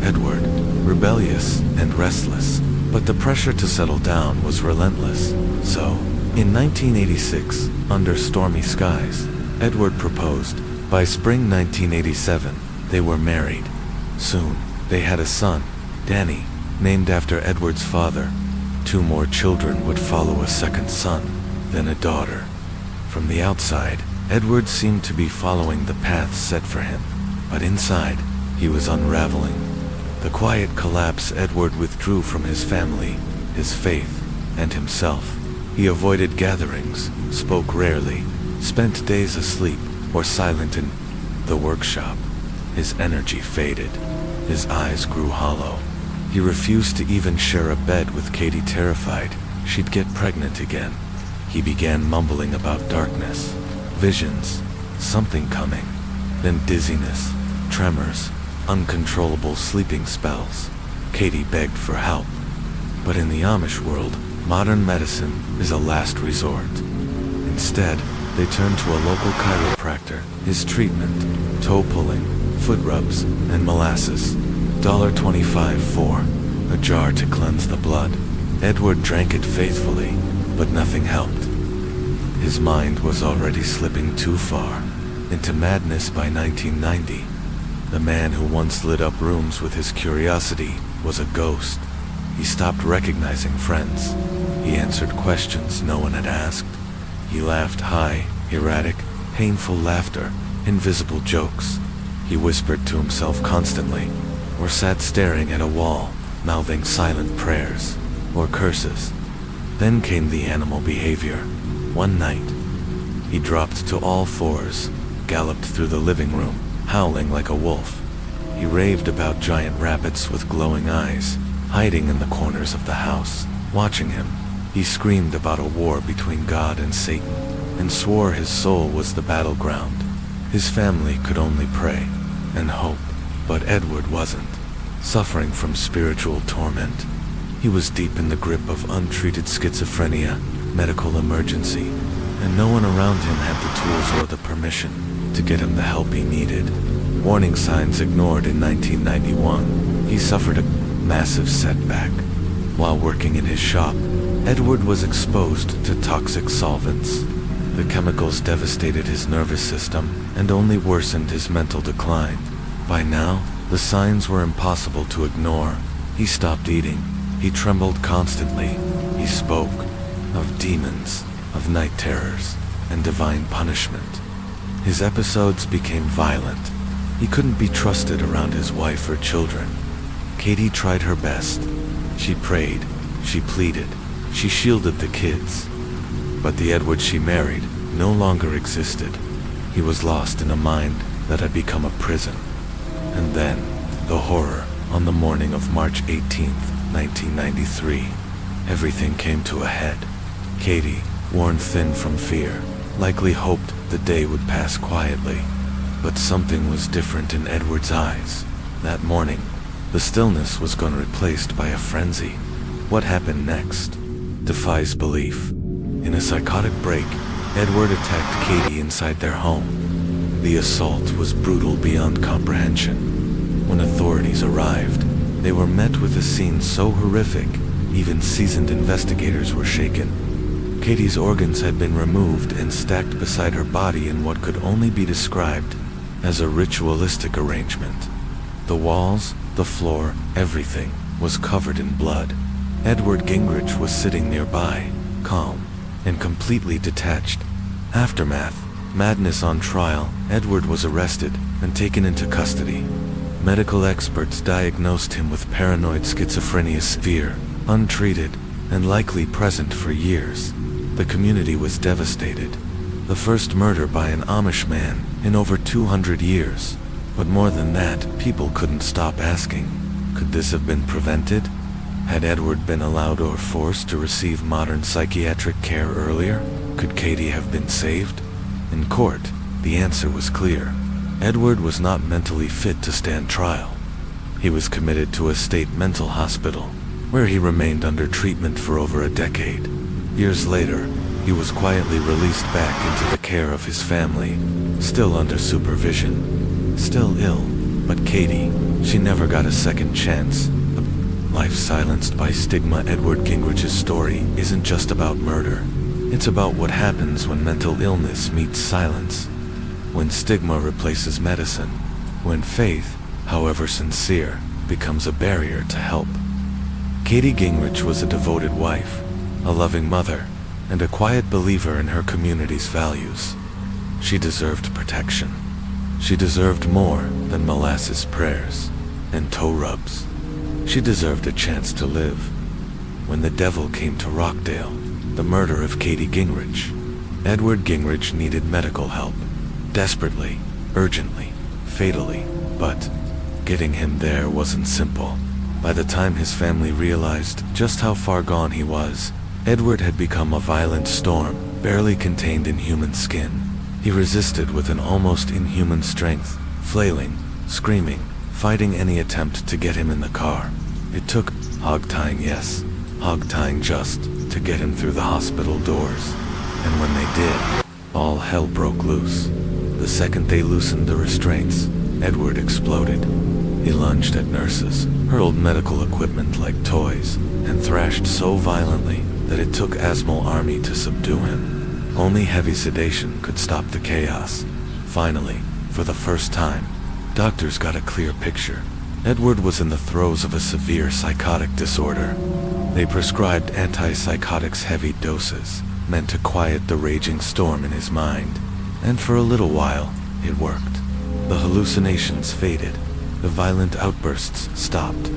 Edward, rebellious and restless. But the pressure to settle down was relentless. So, in 1986, under stormy skies, Edward proposed. By spring 1987, they were married. Soon, they had a son, Danny, named after Edward's father. 2 more children would follow, a second son, then a daughter. From the outside, Edward seemed to be following the path set for him, but inside, he was unraveling. The quiet collapse, Edward withdrew from his family, his faith, and himself. He avoided gatherings, spoke rarely, spent days asleep or silent in the workshop. His energy faded. His eyes grew hollow. He refused to even share a bed with Katie, terrified she'd get pregnant again. He began mumbling about darkness, visions, something coming, then dizziness, tremors, uncontrollable sleeping spells. Katie begged for help. But in the Amish world, modern medicine is a last resort. Instead, they turned to a local chiropractor. His treatment: toe pulling, foot rubs, and molasses. $25 for a jar to cleanse the blood. Edward drank it faithfully, but nothing helped. His mind was already slipping too far into madness. By 1990, the man who once lit up rooms with his curiosity was a ghost. He stopped recognizing friends. He answered questions no one had asked. He laughed high, erratic, painful laughter, invisible jokes. He whispered to himself constantly, or sat staring at a wall, mouthing silent prayers or curses. Then came the animal behavior. One night, he dropped to all fours, galloped through the living room, howling like a wolf. He raved about giant rabbits with glowing eyes, hiding in the corners of the house, watching him. He screamed about a war between God and Satan, and swore his soul was the battleground. His family could only pray and hope, but Edward wasn't. Suffering from spiritual torment, he was deep in the grip of untreated schizophrenia, medical emergency, and no one around him had the tools or the permission to get him the help he needed. Warning signs ignored. In 1991, he suffered a massive setback. While working in his shop, Edward was exposed to toxic solvents. The chemicals devastated his nervous system and only worsened his mental decline. By now, the signs were impossible to ignore. He stopped eating. He trembled constantly. He spoke of demons, of night terrors, and divine punishment. His episodes became violent. He couldn't be trusted around his wife or children. Katie tried her best. She prayed. She pleaded. She shielded the kids. But the Edward she married no longer existed. He was lost in a mind that had become a prison. And then, the horror. On the morning of March 18th, 1993, everything came to a head. Katie, worn thin from fear, likely hoped the day would pass quietly. But something was different in Edward's eyes. That morning, the stillness was gone, replaced by a frenzy. What happened next defies belief. In a psychotic break, Edward attacked Katie inside their home. The assault was brutal beyond comprehension. When authorities arrived, they were met with a scene so horrific, even seasoned investigators were shaken. Katie's organs had been removed and stacked beside her body in what could only be described as a ritualistic arrangement. The walls, the floor, everything was covered in blood. Edward Gingrich was sitting nearby, calm and completely detached. Aftermath: madness on trial. Edward was arrested and taken into custody. Medical experts diagnosed him with paranoid schizophrenia, severe, untreated, and likely present for years. The community was devastated. The first murder by an Amish man in over 200 years. But more than that, people couldn't stop asking, could this have been prevented? Had Edward been allowed or forced to receive modern psychiatric care earlier? Could Katie have been saved? In court, the answer was clear. Edward was not mentally fit to stand trial. He was committed to a state mental hospital, where he remained under treatment for over a decade. Years later, he was quietly released back into the care of his family, still under supervision, still ill. But Katie, she never got a second chance. life silenced by stigma. Edward Gingrich's story isn't just about murder. It's about what happens when mental illness meets silence, when stigma replaces medicine, when faith, however sincere, becomes a barrier to help. Katie Gingrich was a devoted wife, a loving mother, and a quiet believer in her community's values. She deserved protection. She deserved more than molasses prayers and toe rubs. She deserved a chance to live. When the devil came to Rockdale, the murder of Katie Gingrich, Edward Gingrich needed medical help. Desperately, urgently, fatally, but getting him there wasn't simple. By the time his family realized just how far gone he was, Edward had become a violent storm, barely contained in human skin. He resisted with an almost inhuman strength, flailing, screaming, fighting any attempt to get him in the car. It took hog-tying, yes, hog-tying just to get him through the hospital doors. And when they did, all hell broke loose. The second they loosened the restraints, Edward exploded. He lunged at nurses, hurled medical equipment like toys, and thrashed so violently that it took Asmal army to subdue him. Only heavy sedation could stop the chaos. Finally, for the first time, doctors got a clear picture. Edward was in the throes of a severe psychotic disorder. They prescribed antipsychotics, heavy doses, meant to quiet the raging storm in his mind. And for a little while, it worked. The hallucinations faded. The violent outbursts stopped.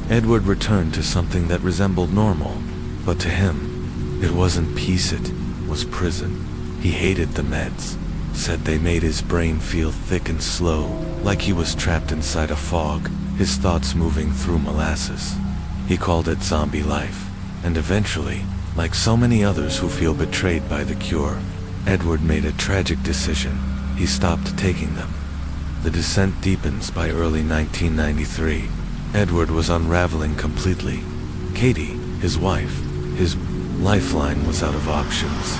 Edward returned to something that resembled normal. But to him, it wasn't peace, it was prison. He hated the meds, said they made his brain feel thick and slow, like he was trapped inside a fog, his thoughts moving through molasses. He called it zombie life, and eventually, like so many others who feel betrayed by the cure, Edward made a tragic decision. He stopped taking them. The descent deepens. By early 1993. Edward was unraveling completely. Katie, his wife, his lifeline, was out of options.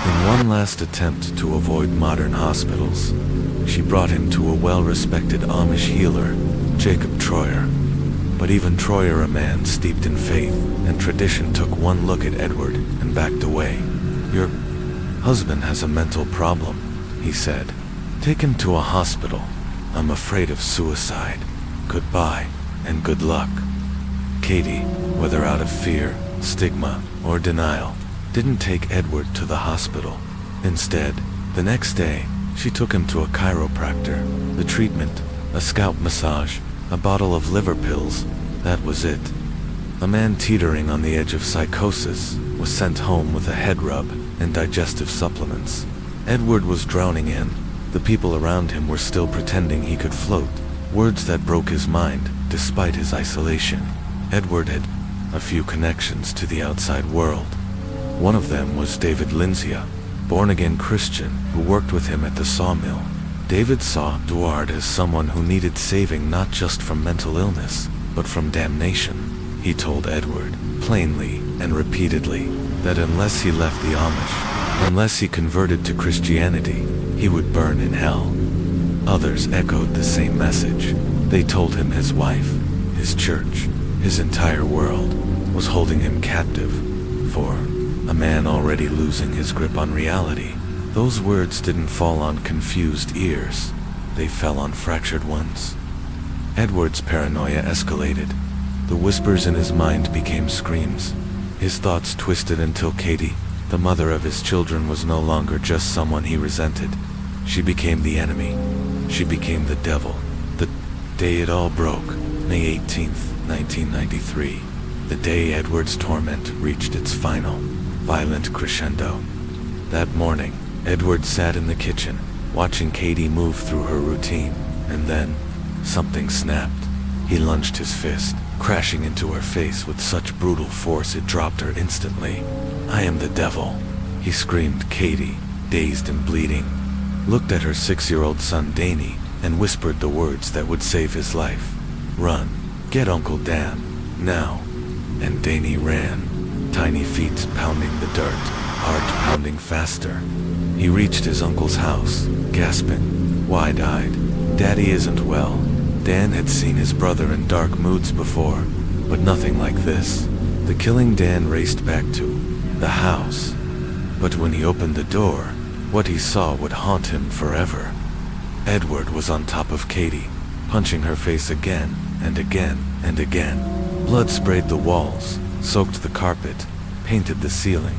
In one last attempt to avoid modern hospitals, she brought him to a well-respected Amish healer, Jacob Troyer. But even Troyer, a man steeped in faith and tradition, took one look at Edward and backed away. "Your husband has a mental problem," he said. "Take him to a hospital. I'm afraid of suicide. Goodbye, and good luck." Katie, whether out of fear, stigma, or denial, didn't take Edward to the hospital. Instead, the next day, she took him to a chiropractor. The treatment, a scalp massage, a bottle of liver pills, that was it. A man teetering on the edge of psychosis was sent home with a head rub and digestive supplements. Edward was drowning in. The people around him were still pretending he could float, words that broke his mind despite his isolation. Edward had a few connections to the outside world. One of them was David Lindsay, born-again Christian who worked with him at the sawmill. David saw Duard as someone who needed saving, not just from mental illness, but from damnation. He told Edward, plainly and repeatedly, that unless he left the Amish, unless he converted to Christianity, he would burn in hell. Others echoed the same message. They told him his wife, his church, his entire world was holding him captive. For a man already losing his grip on reality, those words didn't fall on confused ears. They fell on fractured ones. Edward's paranoia escalated. The whispers in his mind became screams. His thoughts twisted until Katie, the mother of his children, was no longer just someone he resented. She became the enemy. She became the devil. The day it all broke, May 18th, 1993. The day Edward's torment reached its final, violent crescendo. That morning, Edward sat in the kitchen, watching Katie move through her routine, and then, something snapped. He lunged his fist, crashing into her face with such brutal force it dropped her instantly. "I am the devil," he screamed. Katie, dazed and bleeding, looked at her 6-year-old son Danny and whispered the words that would save his life. "Run, get Uncle Dan, now." And Danny ran, tiny feet pounding the dirt, heart pounding faster. He reached his uncle's house, gasping, wide-eyed. Daddy isn't well. Dan had seen his brother in dark moods before. but nothing like this. The killing Dan raced back to the house. But when he opened the door, what he saw would haunt him forever. Edward was on top of Katie, punching her face again and again and again. Blood sprayed the walls, soaked the carpet, painted the ceiling.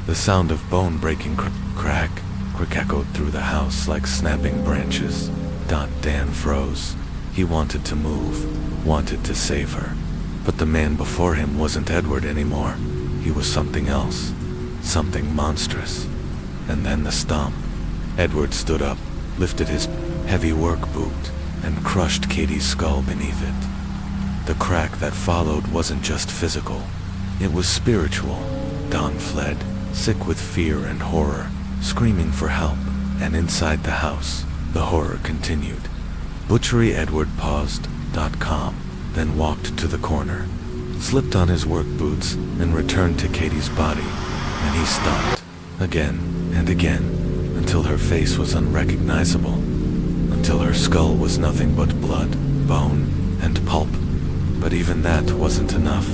The sound of bone-breaking crack echoed through the house like snapping branches. Dan froze. He wanted to move, wanted to save her. But the man before him wasn't Edward anymore. He was something else, something monstrous. And then the stomp. Edward stood up, lifted his heavy work boot, and crushed Katie's skull beneath it. The crack that followed wasn't just physical, it was spiritual. Dawn fled, sick with fear and horror, screaming for help, and inside the house, the horror continued. Butchery Edward paused, calm, then walked to the corner, slipped on his work boots, and returned to Katie's body, and he stopped, again and again, until her face was unrecognizable, until her skull was nothing but blood, bone, and pulp. But even that wasn't enough.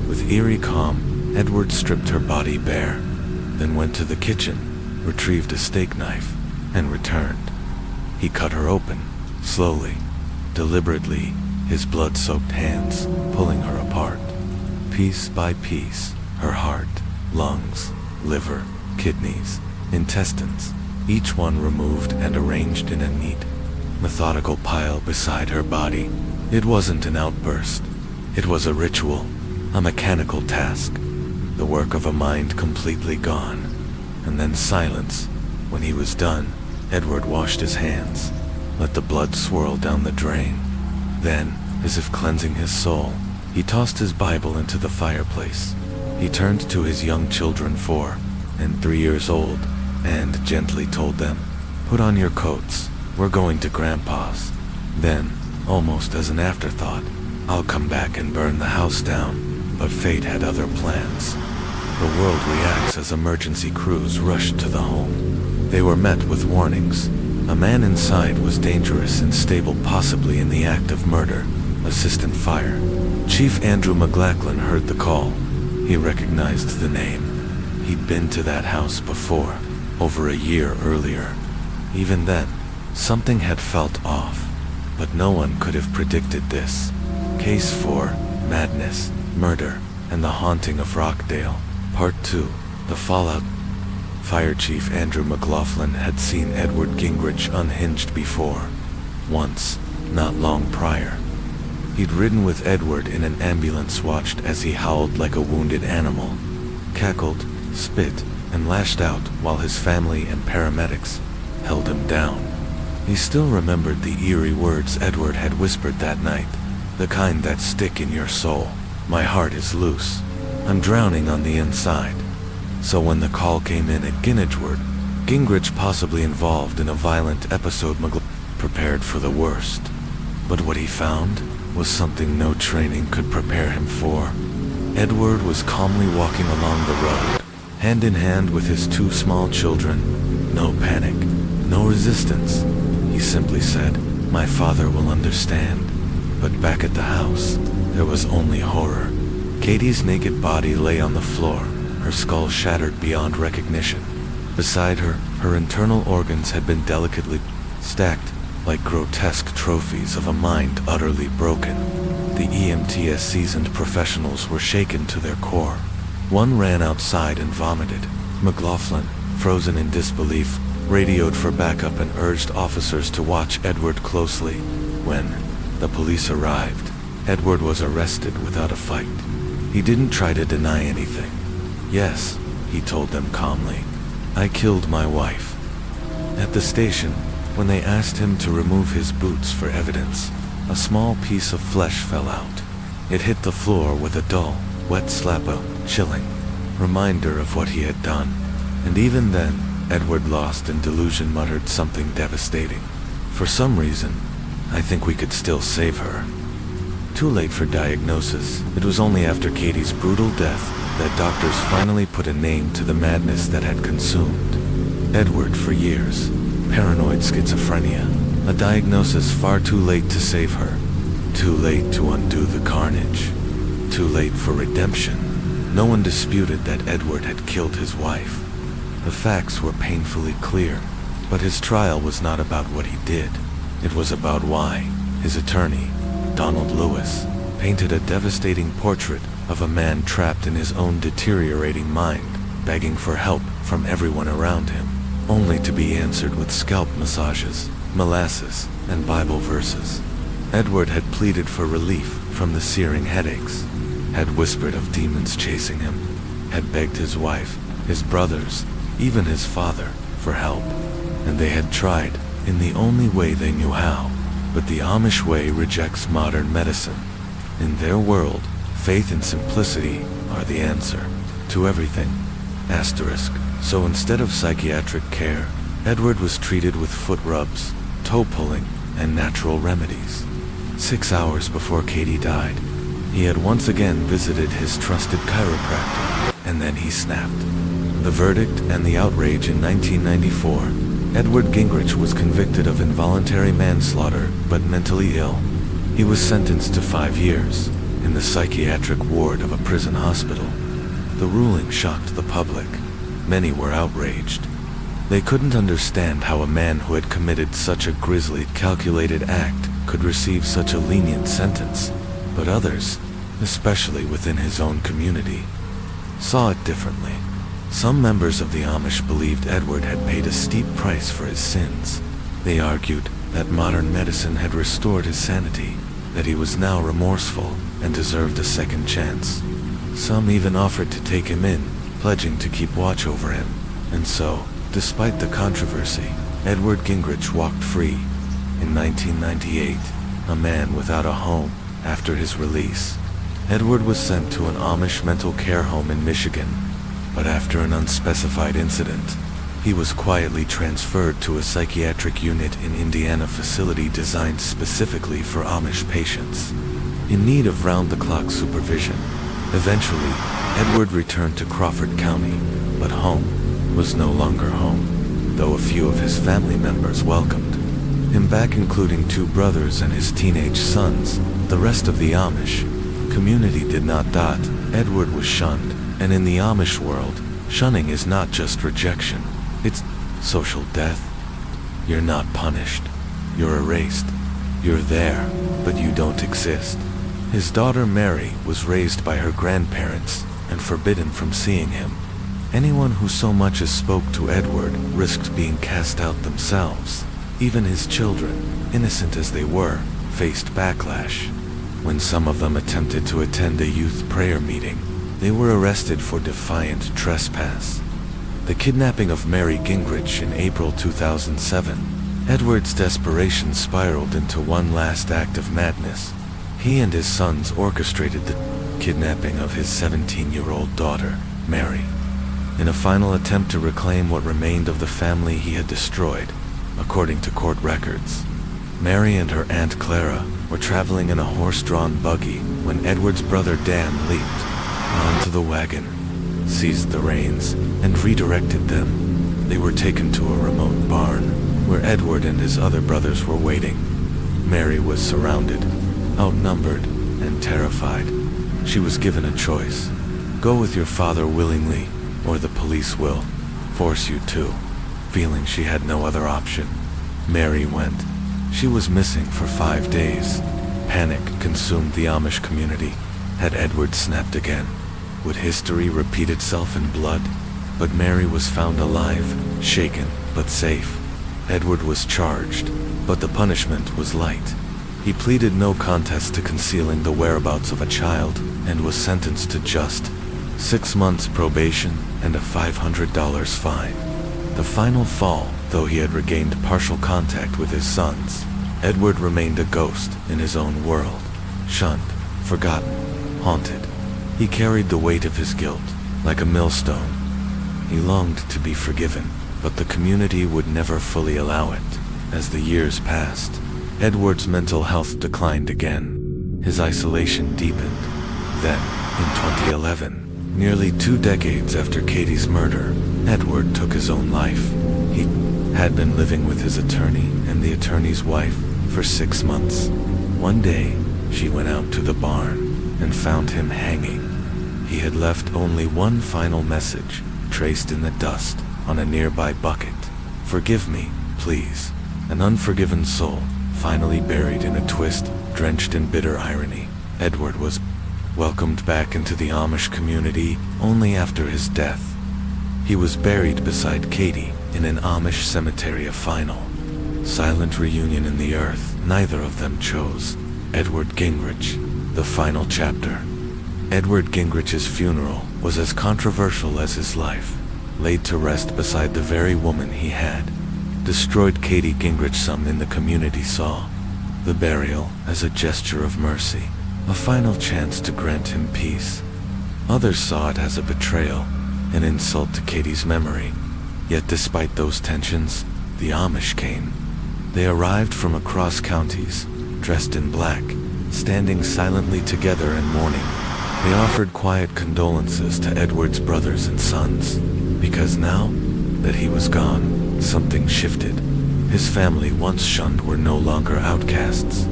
With eerie calm, Edward stripped her body bare, then went to the kitchen, retrieved a steak knife, and returned. He cut her open, slowly, deliberately, his blood-soaked hands pulling her apart. Piece by piece, her heart, lungs, liver, kidneys, intestines, each one removed and arranged in a neat, methodical pile beside her body. It wasn't an outburst. It was a ritual, a mechanical task, the work of a mind completely gone. And then silence. When he was done, Edward washed his hands, let the blood swirl down the drain. Then, as if cleansing his soul, he tossed his Bible into the fireplace. He turned to his young children, 4 and 3 years old, and gently told them, "Put on your coats, we're going to Grandpa's." Then, almost as an afterthought, "I'll come back and burn the house down." But fate had other plans. The world reacts as emergency crews rushed to the home. They were met with warnings. A man inside was dangerous and stable, possibly in the act of murder. Assistant Fire Chief Andrew McLachlan heard the call. He recognized the name. He'd been to that house before, over a year earlier. Even then, something had felt off, but no one could have predicted this. Case 4, Madness, Murder, and the Haunting of Rockdale, Part 2, The Fallout. Fire Chief Andrew McLachlan had seen Edward Gingrich unhinged before. Once, not long prior. He'd ridden with Edward in an ambulance, watched as he howled like a wounded animal, cackled, spit, and lashed out while his family and paramedics held him down. He still remembered the eerie words Edward had whispered that night, the kind that stick in your soul. "My heart is loose. I'm drowning on the inside." So when the call came in at Gingrich possibly involved in a violent episode, prepared for the worst. But what he found was something no training could prepare him for. Edward was calmly walking along the road, hand in hand with his 2 small children. No panic, no resistance. He simply said, "My father will understand." But back at the house, there was only horror. Katie's naked body lay on the floor, her skull shattered beyond recognition. Beside her, her internal organs had been delicately stacked, like grotesque trophies of a mind utterly broken. The EMT's seasoned professionals were shaken to their core. One ran outside and vomited. McLachlan, frozen in disbelief, radioed for backup and urged officers to watch Edward closely. When the police arrived, Edward was arrested without a fight. He didn't try to deny anything. "Yes," he told them calmly, "I killed my wife." At the station, when they asked him to remove his boots for evidence, a small piece of flesh fell out. It hit the floor with a dull, wet slap, a chilling reminder of what he had done. And even then, Edward, lost in delusion, muttered something devastating. "For some reason, I think we could still save her." Too late for diagnosis. It was only after Katie's brutal death that doctors finally put a name to the madness that had consumed Edward for years. Paranoid schizophrenia. A diagnosis far too late to save her. Too late to undo the carnage. too late for redemption. No one disputed that Edward had killed his wife. The facts were painfully clear, but his trial was not about what he did. It was about why. His attorney, Donald Lewis, painted a devastating portrait of a man trapped in his own deteriorating mind, begging for help from everyone around him, only to be answered with scalp massages, molasses, and Bible verses. Edward had pleaded for relief from the searing headaches, had whispered of demons chasing him, had begged his wife, his brothers, even his father, for help, and they had tried in the only way they knew how. But the Amish way rejects modern medicine. In their world, faith and simplicity are the answer to everything. Asterisk. So instead of psychiatric care, Edward was treated with foot rubs, toe pulling, and natural remedies. 6 hours before Katie died, he had once again visited his trusted chiropractor, and then he snapped. The verdict and the outrage in 1994. Edward Gingrich was convicted of involuntary manslaughter, but mentally ill. He was sentenced to 5 years in the psychiatric ward of a prison hospital. The ruling shocked the public. Many were outraged. They couldn't understand how a man who had committed such a grisly, calculated act could receive such a lenient sentence, but others, especially within his own community, saw it differently. Some members of the Amish believed Edward had paid a steep price for his sins. They argued that modern medicine had restored his sanity, that he was now remorseful and deserved a second chance. Some even offered to take him in, pledging to keep watch over him. And so, despite the controversy, Edward Gingrich walked free. In 1998, a man without a home after his release. Edward was sent to an Amish mental care home in Michigan, but after an unspecified incident, he was quietly transferred to a psychiatric unit in Indiana facility designed specifically for Amish patients, in need of round-the-clock supervision. Eventually, Edward returned to Crawford County, but home was no longer home, though a few of his family members welcomed him back, including 2 brothers and his teenage sons. The rest of the Amish community did not. Edward was shunned, and in the Amish world, shunning is not just rejection, it's social death. You're not punished, you're erased. You're there, but you don't exist. His daughter Mary was raised by her grandparents and forbidden from seeing him. Anyone who so much as spoke to Edward risked being cast out themselves. Even his children, innocent as they were, faced backlash. When some of them attempted to attend a youth prayer meeting, they were arrested for defiant trespass. The kidnapping of Mary Gingrich in April 2007, Edward's desperation spiraled into one last act of madness. He and his sons orchestrated the kidnapping of his 17-year-old daughter, Mary, in a final attempt to reclaim what remained of the family he had destroyed. According to court records, Mary and her Aunt Clara were traveling in a horse-drawn buggy when Edward's brother Dan leaped onto the wagon, seized the reins, and redirected them. They were taken to a remote barn, where Edward and his other brothers were waiting. Mary was surrounded, outnumbered, and terrified. She was given a choice. Go with your father willingly, or the police will force you to. Feeling she had no other option, Mary went. She was missing for 5 days. Panic consumed the Amish community. Had Edward snapped again? Would history repeat itself in blood? But Mary was found alive, shaken, but safe. Edward was charged, but the punishment was light. He pleaded no contest to concealing the whereabouts of a child, and was sentenced to just 6 months probation and a $500 fine. The final fall, though he had regained partial contact with his sons, Edward remained a ghost in his own world, shunned, forgotten, haunted. He carried the weight of his guilt like a millstone. He longed to be forgiven, but the community would never fully allow it. As the years passed, Edward's mental health declined again. His isolation deepened. Then, in 2011, nearly 2 decades after Katie's murder, Edward took his own life. He had been living with his attorney and the attorney's wife for 6 months. One day, she went out to the barn. and found him hanging. He had left only one final message, traced in the dust, on a nearby bucket. "Forgive me, please." An unforgiven soul, finally buried in a twist, drenched in bitter irony. Edward was welcomed back into the Amish community only after his death. He was buried beside Katie in an Amish cemetery. A final, silent reunion in the earth neither of them chose. Edward Gingrich, the final chapter. Edward Gingrich's funeral was as controversial as his life. Laid to rest beside the very woman he had destroyed. Katie Gingrich, some in the community saw the burial as a gesture of mercy, a final chance to grant him peace. Others saw it as a betrayal, an insult to Katie's memory. Yet despite those tensions, the Amish came. They arrived from across counties, dressed in black, standing silently together in mourning. They offered quiet condolences to Edward's brothers and sons, because now that he was gone, something shifted. His family, once shunned, were no longer outcasts.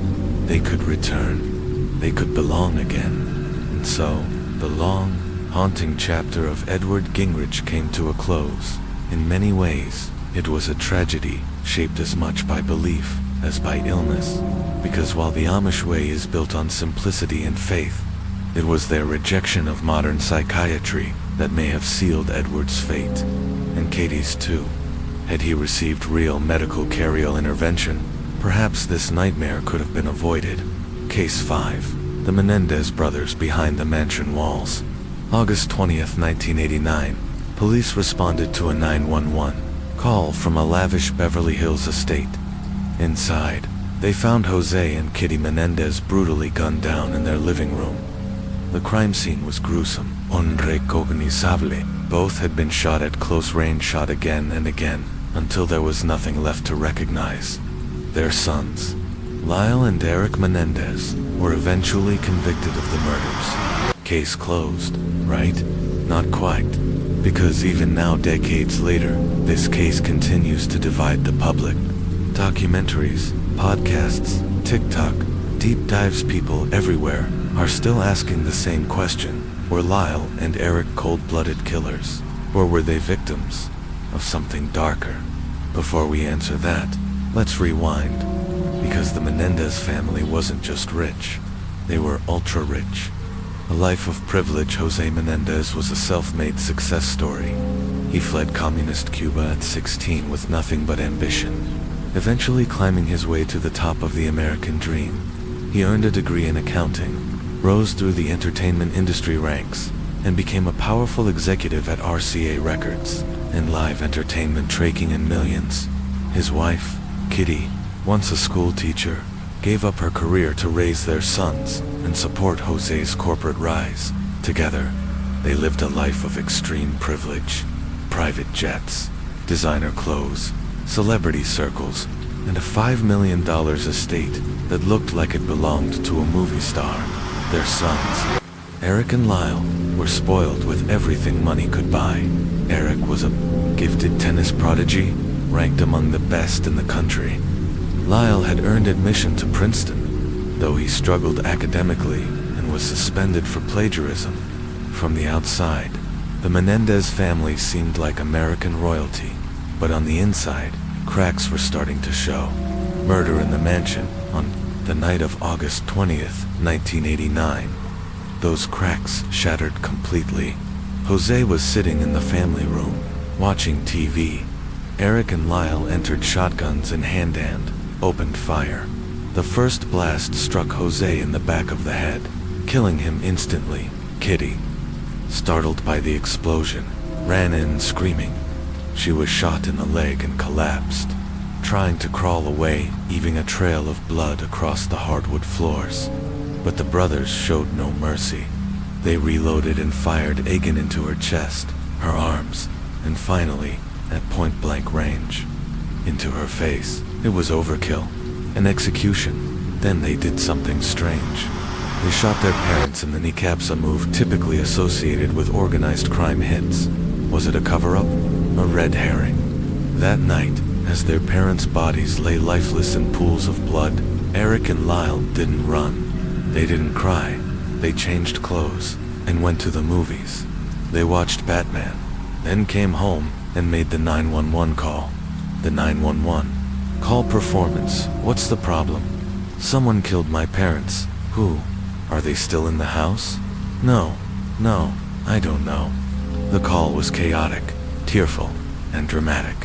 They could return. They could belong again. And so, the long, haunting chapter of Edward Gingrich came to a close. In many ways, it was a tragedy, shaped as much by belief as by illness. Because while the Amish way is built on simplicity and faith, it was their rejection of modern psychiatry that may have sealed Edward's fate, and Katie's too. Had he received real medical care, real intervention, perhaps this nightmare could have been avoided. Case 5. The Menendez brothers behind the mansion walls. August 20th, 1989. Police responded to a 911 call from a lavish Beverly Hills estate. Inside, they found Jose and Kitty Menendez brutally gunned down in their living room. The crime scene was gruesome, unrecognizable. Both had been shot at close range, shot again and again, until there was nothing left to recognize. Their sons, Lyle and Eric Menendez, were eventually convicted of the murders. Case closed, right? Not quite. Because even now, decades later, this case continues to divide the public. Documentaries, podcasts, TikTok, deep dives, people everywhere are still asking the same question. Were Lyle and Eric cold-blooded killers? Or were they victims of something darker? Before we answer that, let's rewind. Because the Menendez family wasn't just rich, they were ultra-rich. A life of privilege. Jose Menendez was a self-made success story. He fled communist Cuba at 16 with nothing but ambition, eventually climbing his way to the top of the American dream. He earned a degree in accounting, rose through the entertainment industry ranks, and became a powerful executive at RCA Records and live entertainment, raking in millions. His wife, Kitty, once a school teacher, gave up her career to raise their sons and support Jose's corporate rise. Together, they lived a life of extreme privilege. Private jets, designer clothes, celebrity circles, and a $5 million estate that looked like it belonged to a movie star. Their sons, Eric and Lyle, were spoiled with everything money could buy. Eric was a gifted tennis prodigy, ranked among the best in the country. Lyle had earned admission to Princeton, though he struggled academically and was suspended for plagiarism. From the outside, the Menendez family seemed like American royalty, but on the inside, cracks were starting to show. Murder in the mansion on the night of August 20th, 1989. Those cracks shattered completely. Jose was sitting in the family room, watching TV. Eric and Lyle entered, shotguns in hand, opened fire. The first blast struck Jose in the back of the head, killing him instantly. Kitty, startled by the explosion, ran in screaming. She was shot in the leg and collapsed, trying to crawl away, leaving a trail of blood across the hardwood floors. But the brothers showed no mercy. They reloaded and fired again into her chest, her arms, and finally, at point-blank range, into her face. It was overkill, an execution. Then they did something strange. They shot their parents in the kneecaps, a move typically associated with organized crime hits. Was it a cover-up? A red herring? That night, as their parents' bodies lay lifeless in pools of blood, Eric and Lyle didn't run. They didn't cry. They changed clothes and went to the movies. They watched Batman, then came home and made the 911 call. The 911 call performance. What's the problem? Someone killed my parents. Who? Are they still in the house? No, I don't know. The call was chaotic, tearful, and dramatic.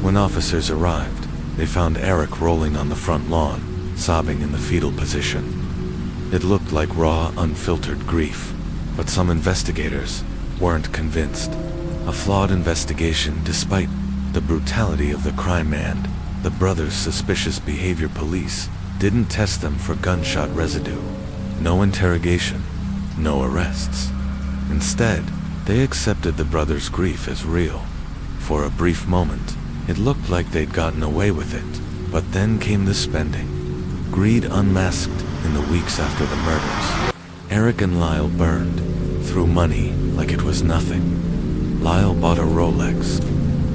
When officers arrived, they found Eric rolling on the front lawn, sobbing in the fetal position. It looked like raw, unfiltered grief, but some investigators weren't convinced. A flawed investigation despite the brutality of the crime, and the brothers' suspicious behavior. Police didn't test them for gunshot residue. No interrogation, no arrests. Instead, they accepted the brothers' grief as real. For a brief moment, it looked like they'd gotten away with it, but then came the spending. Greed unmasked in the weeks after the murders. Eric and Lyle burned through money like it was nothing. Lyle bought a Rolex,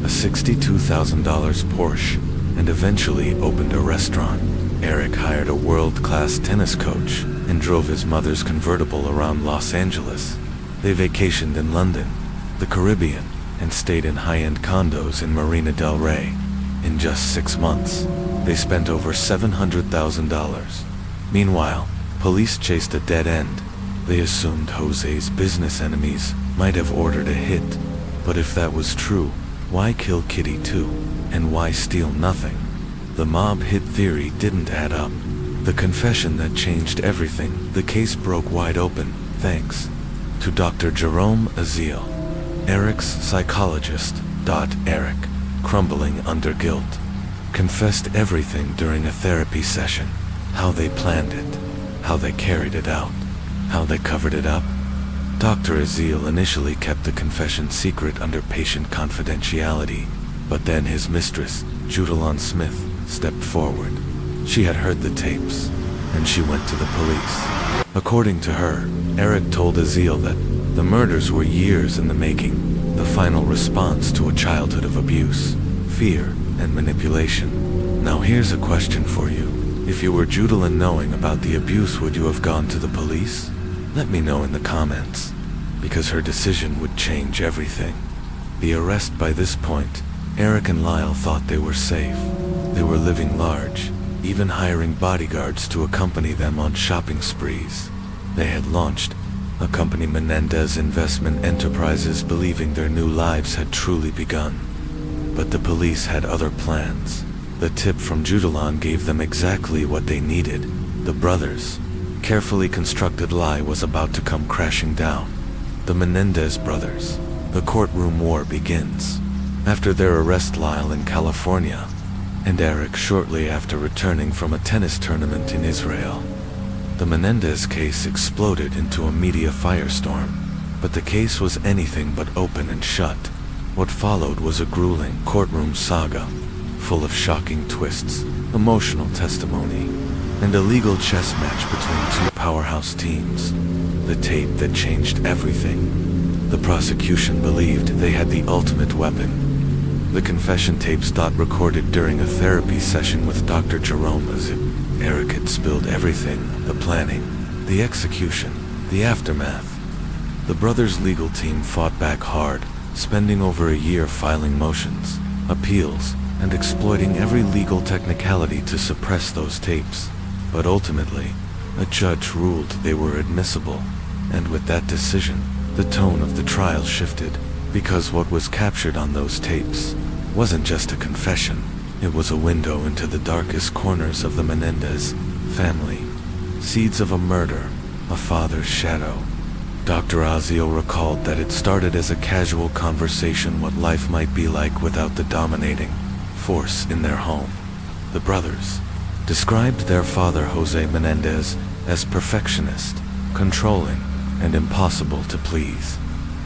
a $62,000 Porsche, and eventually opened a restaurant. Eric hired a world-class tennis coach and drove his mother's convertible around Los Angeles. They vacationed in London, the Caribbean, and stayed in high-end condos in Marina del Rey. In just 6 months, they spent over $700,000. Meanwhile, police chased a dead end. They assumed Jose's business enemies might have ordered a hit. But if that was true, why kill Kitty too? And why steal nothing? The mob hit theory didn't add up. The confession that changed everything. The case broke wide open, thanks to Dr. Jerome Aziel, Eric's psychologist. Eric, crumbling under guilt, confessed everything during a therapy session. How they planned it, how they carried it out, how they covered it up. Dr. Aziel initially kept the confession secret under patient confidentiality, but then his mistress, Judalon Smith, stepped forward. She had heard the tapes, and she went to the police. According to her, Eric told Aziel that the murders were years in the making, the final response to a childhood of abuse, fear, and manipulation. Now here's a question for you. If you were Judalon knowing about the abuse, would you have gone to the police? Let me know in the comments, because her decision would change everything. The arrest. By this point, Eric and Lyle thought they were safe. They were living large, even hiring bodyguards to accompany them on shopping sprees. They had launched a company, Menendez Investment Enterprises, believing their new lives had truly begun. But the police had other plans. The tip from Judalon gave them exactly what they needed. The brothers' carefully constructed lie was about to come crashing down. The Menendez brothers. The courtroom war begins. After their arrest, Lyle in California, and Eric shortly after returning from a tennis tournament in Israel. The Menendez case exploded into a media firestorm, but the case was anything but open and shut. What followed was a grueling courtroom saga, full of shocking twists, emotional testimony, and a legal chess match between two powerhouse teams. The tape that changed everything. The prosecution believed they had the ultimate weapon. The confession tapes. Recorded during a therapy session with Dr. Jerome Aziel. Eric had spilled everything, the planning, the execution, the aftermath. The brothers' legal team fought back hard, spending over a year filing motions, appeals, and exploiting every legal technicality to suppress those tapes. But ultimately, a judge ruled they were admissible, and with that decision, the tone of the trial shifted, because what was captured on those tapes wasn't just a confession. It was a window into the darkest corners of the Menendez family. Seeds of a murder, a father's shadow. Dr. Aziel recalled that it started as a casual conversation, what life might be like without the dominating force in their home. The brothers described their father, Jose Menendez, as perfectionist, controlling, and impossible to please.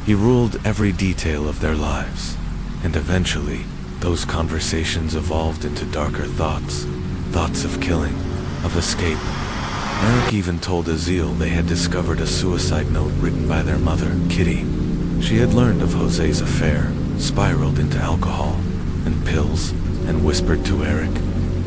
He ruled every detail of their lives, and eventually, those conversations evolved into darker thoughts. Thoughts of killing, of escape. Eric even told Aziel they had discovered a suicide note written by their mother, Kitty. She had learned of Jose's affair, spiraled into alcohol and pills, and whispered to Eric,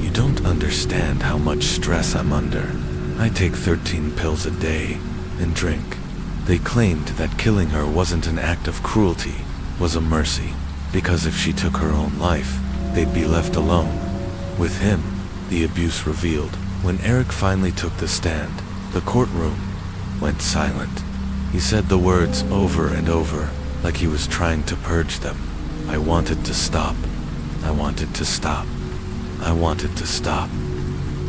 "You don't understand how much stress I'm under. I take 13 pills a day. and drink. They claimed that killing her wasn't an act of cruelty, was a mercy, because if she took her own life, they'd be left alone. With him, the abuse revealed. When Eric finally took the stand, the courtroom went silent. He said the words over and over, like he was trying to purge them. I wanted to stop. I wanted to stop. I wanted to stop.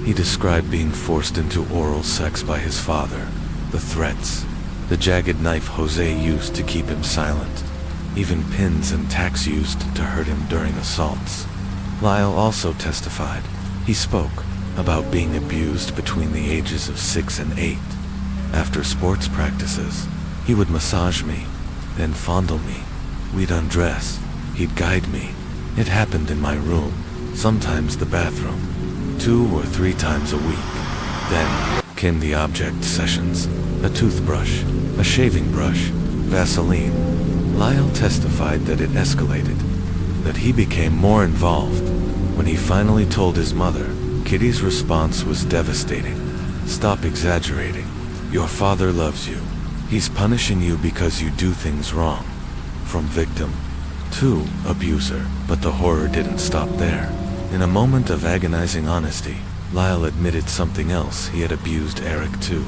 He described being forced into oral sex by his father, the threats, the jagged knife Jose used to keep him silent, even pins and tacks used to hurt him during assaults. Lyle also testified. He spoke about being abused between the ages of 6 and 8. After sports practices, he would massage me, then fondle me. We'd undress. He'd guide me. It happened in my room, sometimes the bathroom, 2 or 3 times a week. Then came the object sessions, a toothbrush, a shaving brush, Vaseline. Lyle testified that it escalated, that he became more involved. When he finally told his mother, Kitty's response was devastating. Stop exaggerating. Your father loves you. He's punishing you because you do things wrong. From victim to abuser. But the horror didn't stop there. In a moment of agonizing honesty, Lyle admitted something else. He had abused Eric too.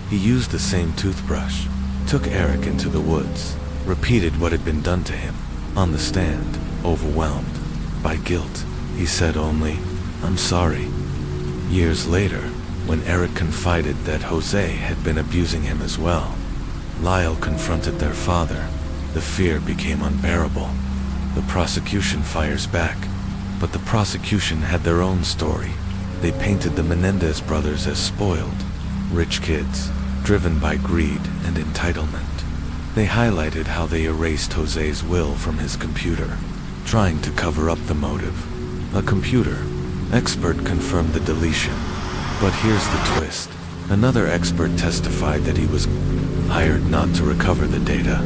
He used the same toothbrush, took Eric into the woods, repeated what had been done to him. On the stand, overwhelmed by guilt, he said only, I'm sorry. Years later, when Eric confided that Jose had been abusing him as well, Lyle confronted their father. The fear became unbearable. The prosecution fires back, but the prosecution had their own story. They painted the Menendez brothers as spoiled, rich kids, driven by greed and entitlement. They highlighted how they erased Jose's will from his computer, trying to cover up the motive. A computer expert confirmed the deletion. But here's the twist. Another expert testified that he was hired not to recover the data,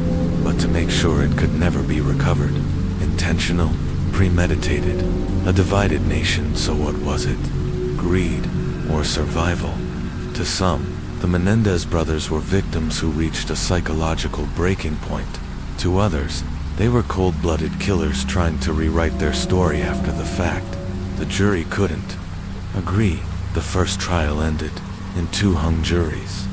but to make sure it could never be recovered. Intentional, premeditated, a divided nation, so what was it? Greed or survival? To some, the Menendez brothers were victims who reached a psychological breaking point. To others, they were cold-blooded killers trying to rewrite their story after the fact. The jury couldn't agree. The first trial ended in 2 hung juries.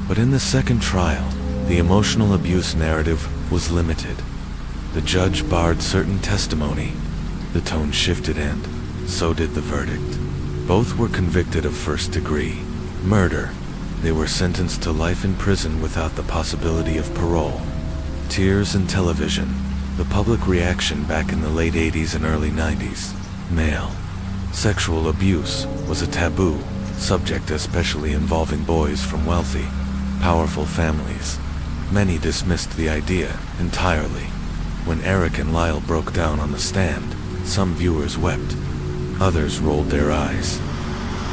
But in the second trial, the emotional abuse narrative was limited. The judge barred certain testimony. The tone shifted and so did the verdict. Both were convicted of first-degree murder. They were sentenced to life in prison without the possibility of parole. Tears and television. The public reaction back in the late 80s and early 90s. Male sexual abuse was a taboo subject, especially involving boys from wealthy, powerful families. Many dismissed the idea entirely. When Eric and Lyle broke down on the stand, some viewers wept. Others rolled their eyes.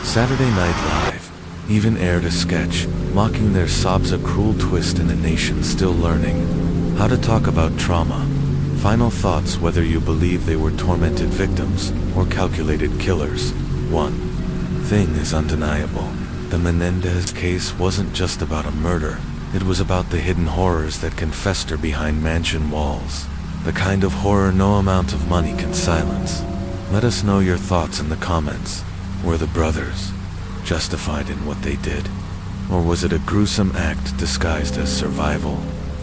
Saturday Night Live even aired a sketch mocking their sobs, a cruel twist in a nation still learning how to talk about trauma. Final thoughts: whether you believe they were tormented victims or calculated killers. One thing is undeniable. The Menendez case wasn't just about a murder. It was about the hidden horrors that can fester behind mansion walls. The kind of horror no amount of money can silence. Let us know your thoughts in the comments. Were the brothers justified in what they did? Or was it a gruesome act disguised as survival?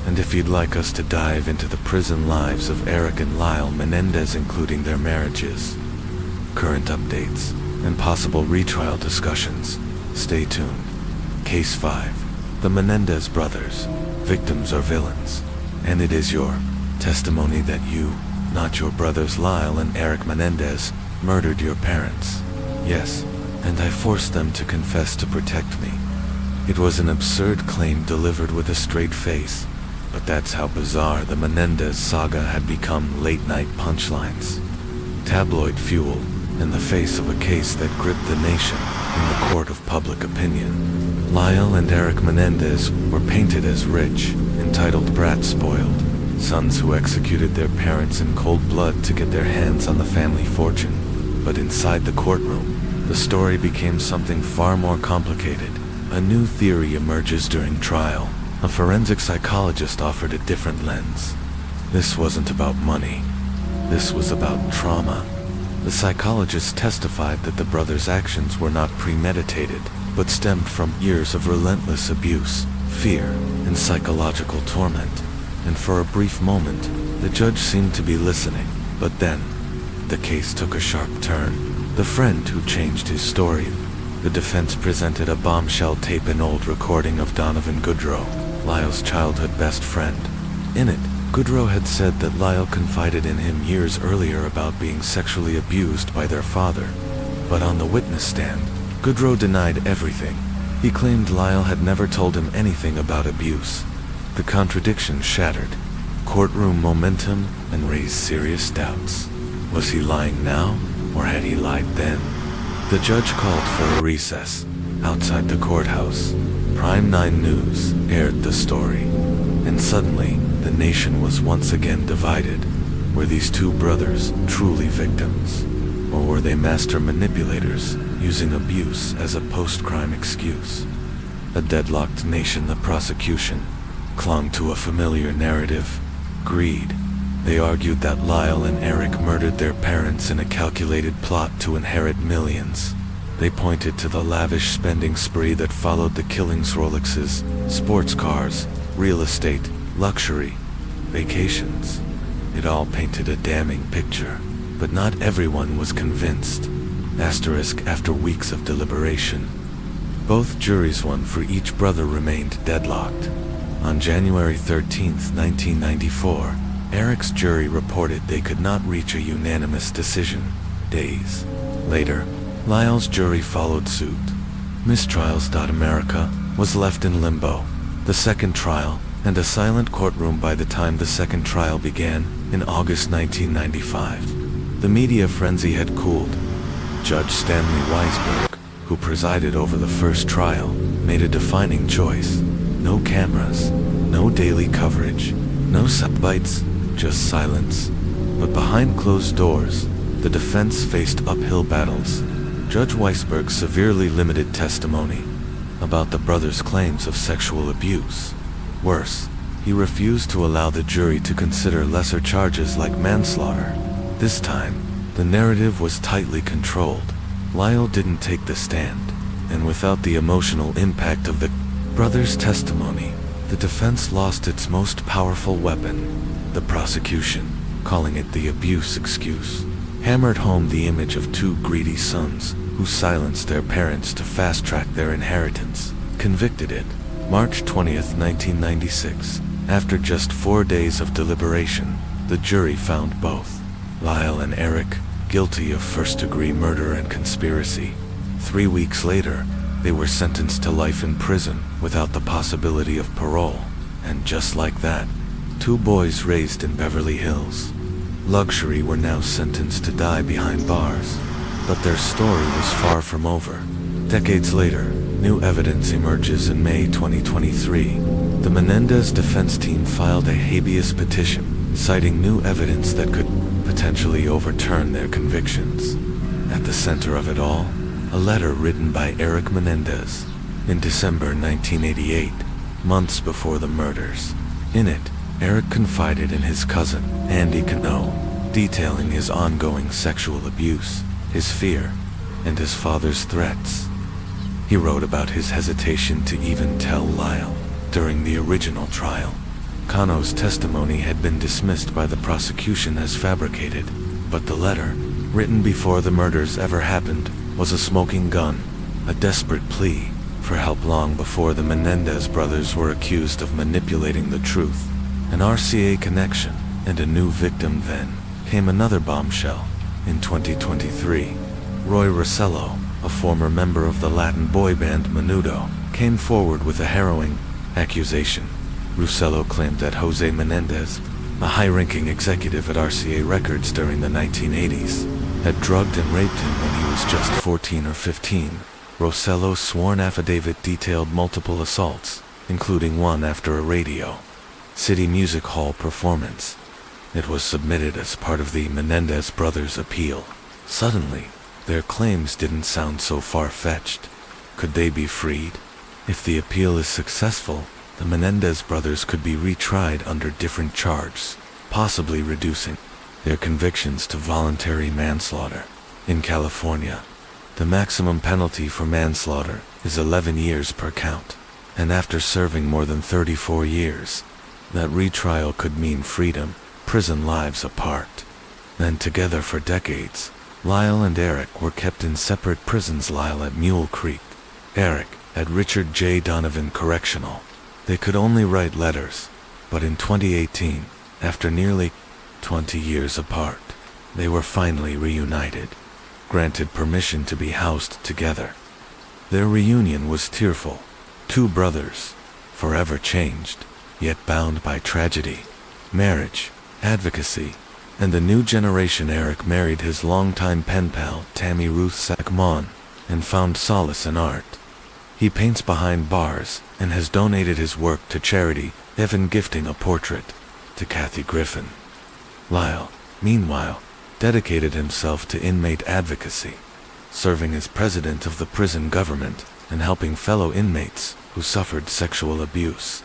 And if you'd like us to dive into the prison lives of Eric and Lyle Menendez, including their marriages, current updates, and possible retrial discussions, stay tuned. Case 5. The Menendez brothers, victims or villains. And it is your testimony that you, not your brothers Lyle and Eric Menendez, murdered your parents. Yes, and I forced them to confess to protect me. It was an absurd claim delivered with a straight face. But that's how bizarre the Menendez saga had become. Late-night punchlines, tabloid fuel, in the face of a case that gripped the nation in the court of public opinion. Lyle and Eric Menendez were painted as rich, entitled brats, spoiled sons who executed their parents in cold blood to get their hands on the family fortune. But inside the courtroom, the story became something far more complicated. A new theory emerges during trial. A forensic psychologist offered a different lens. This wasn't about money. This was about trauma. The psychologist testified that the brothers' actions were not premeditated, but stemmed from years of relentless abuse, fear, and psychological torment. And for a brief moment, the judge seemed to be listening. But then, the case took a sharp turn. The friend who changed his story. The defense presented a bombshell tape, an old recording of Donovan Goodrow, Lyle's childhood best friend. In it, Goodrow had said that Lyle confided in him years earlier about being sexually abused by their father. But on the witness stand, Goodrow denied everything. He claimed Lyle had never told him anything about abuse. The contradiction shattered courtroom momentum and raised serious doubts. Was he lying now, or had he lied then? The judge called for a recess. Outside the courthouse, Prime 9 News aired the story. And suddenly, the nation was once again divided. Were these two brothers truly victims? Or were they master manipulators, using abuse as a post-crime excuse? A deadlocked nation, the prosecution clung to a familiar narrative: greed. They argued that Lyle and Eric murdered their parents in a calculated plot to inherit millions. They pointed to the lavish spending spree that followed the killings: Rolexes, sports cars, real estate, luxury, vacations. It all painted a damning picture, but not everyone was convinced. Asterisk, after weeks of deliberation, both juries, one for each brother, remained deadlocked. On January 13, 1994, Eric's jury reported they could not reach a unanimous decision. Days later, Lyle's jury followed suit. Mistrials.America was left in limbo. The second trial, and a silent courtroom by the time the second trial began, in August 1995. The media frenzy had cooled. Judge Stanley Weisberg, who presided over the first trial, made a defining choice. No cameras, no daily coverage, no soundbites, just silence. But behind closed doors, the defense faced uphill battles. Judge Weisberg severely limited testimony about the brothers' claims of sexual abuse. Worse, he refused to allow the jury to consider lesser charges like manslaughter. This time, the narrative was tightly controlled. Lyle didn't take the stand, and without the emotional impact of the brothers' testimony, the defense lost its most powerful weapon. The prosecution, calling it the abuse excuse, hammered home the image of two greedy sons who silenced their parents to fast-track their inheritance. Convicted it, March 20th, 1996. After just 4 days of deliberation, the jury found both Lyle and Eric guilty of first-degree murder and conspiracy. 3 weeks later, they were sentenced to life in prison without the possibility of parole. And just like that, two boys raised in Beverly Hills luxury were now sentenced to die behind bars. But their story was far from over. Decades later, new evidence emerges. In May 2023. The Menendez defense team filed a habeas petition, citing new evidence that could potentially overturn their convictions. At the center of it all, a letter written by Eric Menendez in December 1988, months before the murders. In it, Eric confided in his cousin, Andy Cano, detailing his ongoing sexual abuse, his fear, and his father's threats. He wrote about his hesitation to even tell Lyle. During the original trial, Cano's testimony had been dismissed by the prosecution as fabricated, but the letter, written before the murders ever happened, was a smoking gun, a desperate plea for help long before the Menendez brothers were accused of manipulating the truth. An RCA connection, and a new victim. Then came another bombshell. In 2023, Roy Rossello, a former member of the Latin boy band Menudo, came forward with a harrowing accusation. Rossello claimed that Jose Menendez, a high-ranking executive at RCA Records during the 1980s, had drugged and raped him when he was just 14 or 15. Rossello's sworn affidavit detailed multiple assaults, including one after a Radio City Music Hall performance. It was submitted as part of the Menendez brothers' appeal. Suddenly, their claims didn't sound so far-fetched. Could they be freed? If the appeal is successful, the Menendez brothers could be retried under different charges, possibly reducing their convictions to voluntary manslaughter. In California, the maximum penalty for manslaughter is 11 years per count, and after serving more than 34 years, that retrial could mean freedom, prison lives apart. Then together for decades, Lyle and Eric were kept in separate prisons, Lyle at Mule Creek, Eric at Richard J. Donovan Correctional. They could only write letters, but in 2018, after nearly 20 years apart, they were finally reunited, granted permission to be housed together. Their reunion was tearful. Two brothers, forever changed, yet bound by tragedy, marriage, advocacy, and the new generation. Eric married his longtime pen pal, Tammy Ruth Sackmon, and found solace in art. He paints behind bars and has donated his work to charity, even gifting a portrait to Kathy Griffin. Lyle, meanwhile, dedicated himself to inmate advocacy, serving as president of the prison government and helping fellow inmates who suffered sexual abuse.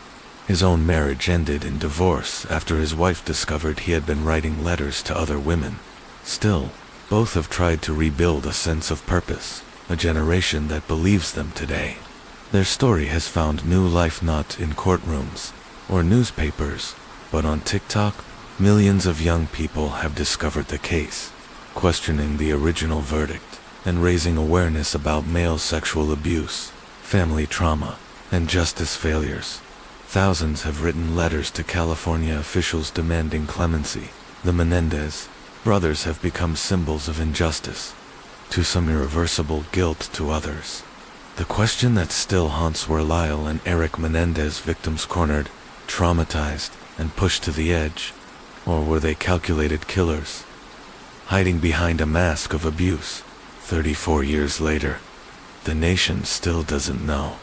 His own marriage ended in divorce after his wife discovered he had been writing letters to other women. Still, both have tried to rebuild a sense of purpose, a generation that believes them today. Their story has found new life not in courtrooms or newspapers, but on TikTok. Millions of young people have discovered the case, questioning the original verdict and raising awareness about male sexual abuse, family trauma, and justice failures. Thousands have written letters to California officials demanding clemency. The Menendez brothers have become symbols of injustice, to some irreversible guilt to others. The question that still haunts: were Lyle and Eric Menendez victims cornered, traumatized, and pushed to the edge? Or were they calculated killers, hiding behind a mask of abuse? 34 years later, the nation still doesn't know.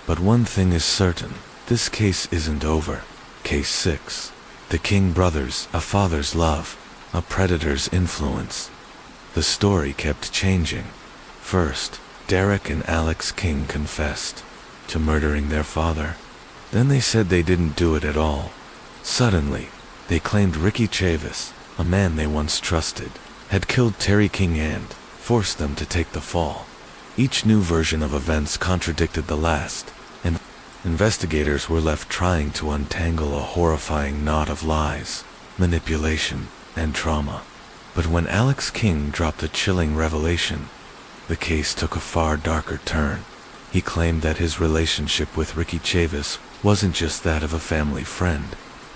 But one thing is certain, this case isn't over. Case 6. The King brothers, a father's love, a predator's influence. The story kept changing. First, Derek and Alex King confessed to murdering their father. Then they said they didn't do it at all. Suddenly, they claimed Ricky Chavis, a man they once trusted, had killed Terry King and forced them to take the fall. Each new version of events contradicted the last, and investigators were left trying to untangle a horrifying knot of lies, manipulation, and trauma. But when Alex King dropped a chilling revelation, the case took a far darker turn. He claimed that his relationship with Ricky Chavis wasn't just that of a family friend.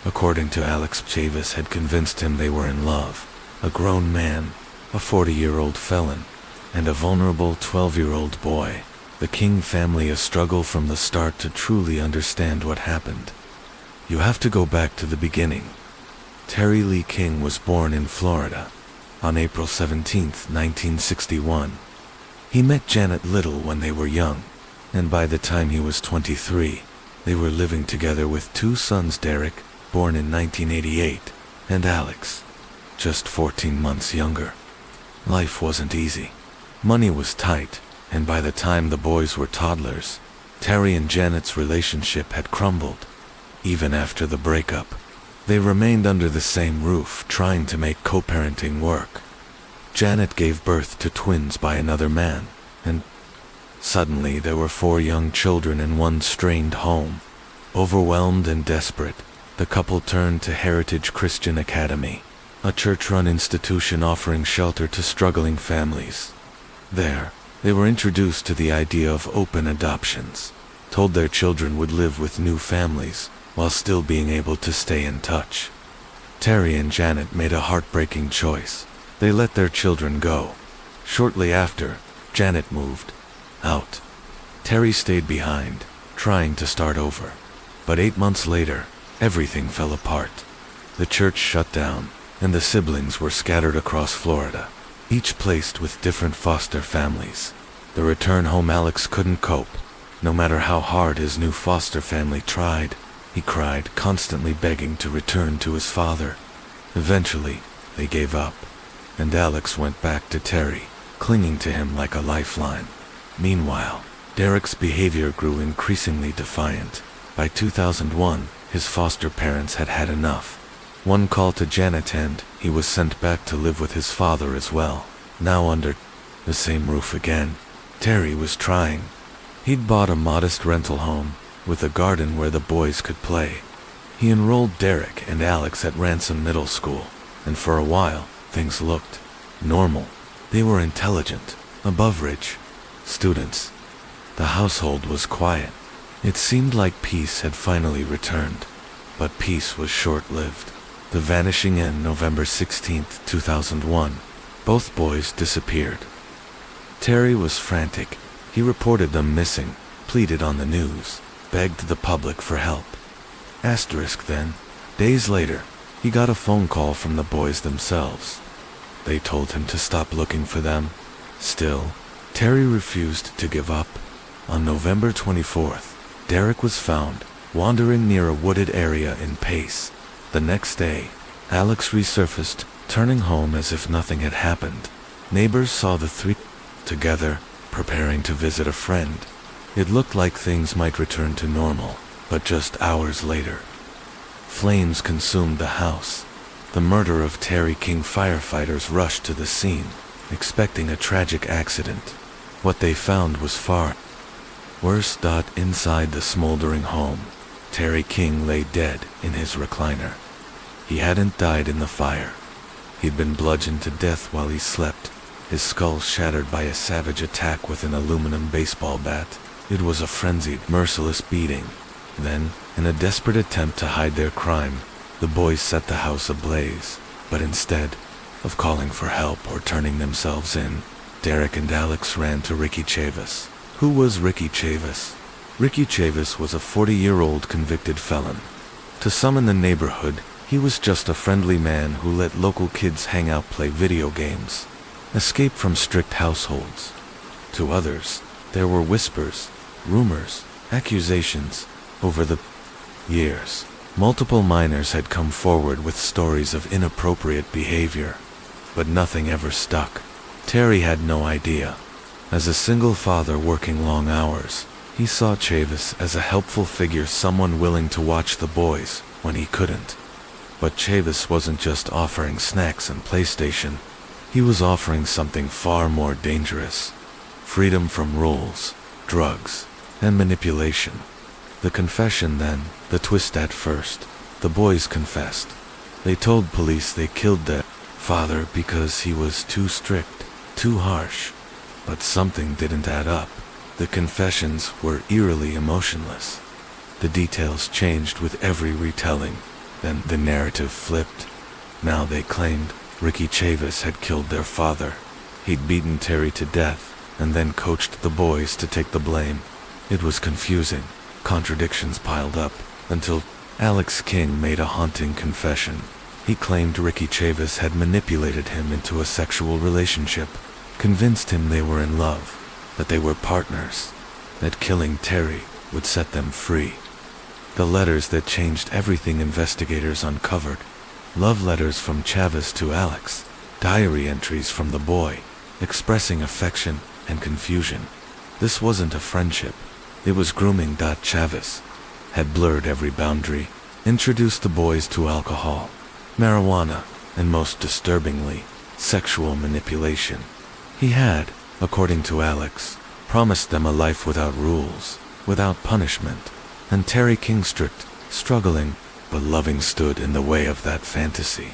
According to Alex, Chavis had convinced him they were in love. A grown man, a 40-year-old felon, and a vulnerable 12-year-old boy. The King family a struggle from the start to truly understand what happened. You have to go back to the beginning. Terry Lee King was born in Florida on April 17, 1961. He met Janet Little when they were young, and by the time he was 23, they were living together with two sons, Derek, born in 1988, and Alex, just 14 months younger. Life wasn't easy. Money was tight, and by the time the boys were toddlers, Terry and Janet's relationship had crumbled. Even after the breakup, they remained under the same roof, trying to make co-parenting work. Janet gave birth to twins by another man, and suddenly there were 4 young children in one strained home. Overwhelmed and desperate, the couple turned to Heritage Christian Academy, a church-run institution offering shelter to struggling families. There, they were introduced to the idea of open adoptions, told their children would live with new families while still being able to stay in touch. Terry and Janet made a heartbreaking choice. They let their children go. Shortly after, Janet moved out. Terry stayed behind, trying to start over. But 8 months later, everything fell apart. The church shut down, and the siblings were scattered across Florida, each placed with different foster families. The return home, Alex couldn't cope. No matter how hard his new foster family tried, he cried, constantly begging to return to his father. Eventually, they gave up, and Alex went back to Terry, clinging to him like a lifeline. Meanwhile, Derek's behavior grew increasingly defiant. By 2001, his foster parents had had enough. One call to Janet and he was sent back to live with his father as well. Now under the same roof again, Terry was trying. He'd bought a modest rental home with a garden where the boys could play. He enrolled Derek and Alex at Ransom Middle School, and for a while, things looked normal. They were intelligent, above-average students. The household was quiet. It seemed like peace had finally returned, but peace was short-lived. The vanishing in November 16, 2001. Both boys disappeared. Terry was frantic. He reported them missing, pleaded on the news, begged the public for help. Then, days later, he got a phone call from the boys themselves. They told him to stop looking for them. Still, Terry refused to give up. On November 24th, Derek was found, wandering near a wooded area in Pace. The next day, Alex resurfaced, turning home as if nothing had happened. Neighbors saw the three together, preparing to visit a friend. It looked like things might return to normal, but just hours later, flames consumed the house. The murder of Terry King. Firefighters rushed to the scene, expecting a tragic accident. What they found was far worse. Inside the smoldering home, Terry King lay dead in his recliner. He hadn't died in the fire. He'd been bludgeoned to death while he slept, his skull shattered by a savage attack with an aluminum baseball bat. It was a frenzied, merciless beating. Then, in a desperate attempt to hide their crime, the boys set the house ablaze. But instead of calling for help or turning themselves in, Derek and Alex ran to Ricky Chavis. Who was Ricky Chavis? Ricky Chavis was a 40-year-old convicted felon. To some in the neighborhood, he was just a friendly man who let local kids hang out, play video games, escape from strict households. To others, there were whispers, rumors, accusations. Over the years, multiple minors had come forward with stories of inappropriate behavior, but nothing ever stuck. Terry had no idea. As a single father working long hours, he saw Chavis as a helpful figure, someone willing to watch the boys when he couldn't. But Chavis wasn't just offering snacks and PlayStation. He was offering something far more dangerous: freedom from rules, drugs, and manipulation. The confession then, the twist at first. The boys confessed. They told police they killed their father because he was too strict, too harsh. But something didn't add up. The confessions were eerily emotionless. The details changed with every retelling. Then the narrative flipped. Now they claimed Ricky Chavis had killed their father. He'd beaten Terry to death, and then coached the boys to take the blame. It was confusing. Contradictions piled up, until Alex King made a haunting confession. He claimed Ricky Chavis had manipulated him into a sexual relationship, convinced him they were in love, that they were partners, that killing Terry would set them free. The letters that changed everything investigators uncovered. Love letters from Chavis to Alex, diary entries from the boy, expressing affection and confusion. This wasn't a friendship. It was grooming. Chavis had blurred every boundary, introduced the boys to alcohol, marijuana, and most disturbingly, sexual manipulation. He had, according to Alex, promised them a life without rules, without punishment, and Terry King, strict, struggling, but loving, stood in the way of that fantasy.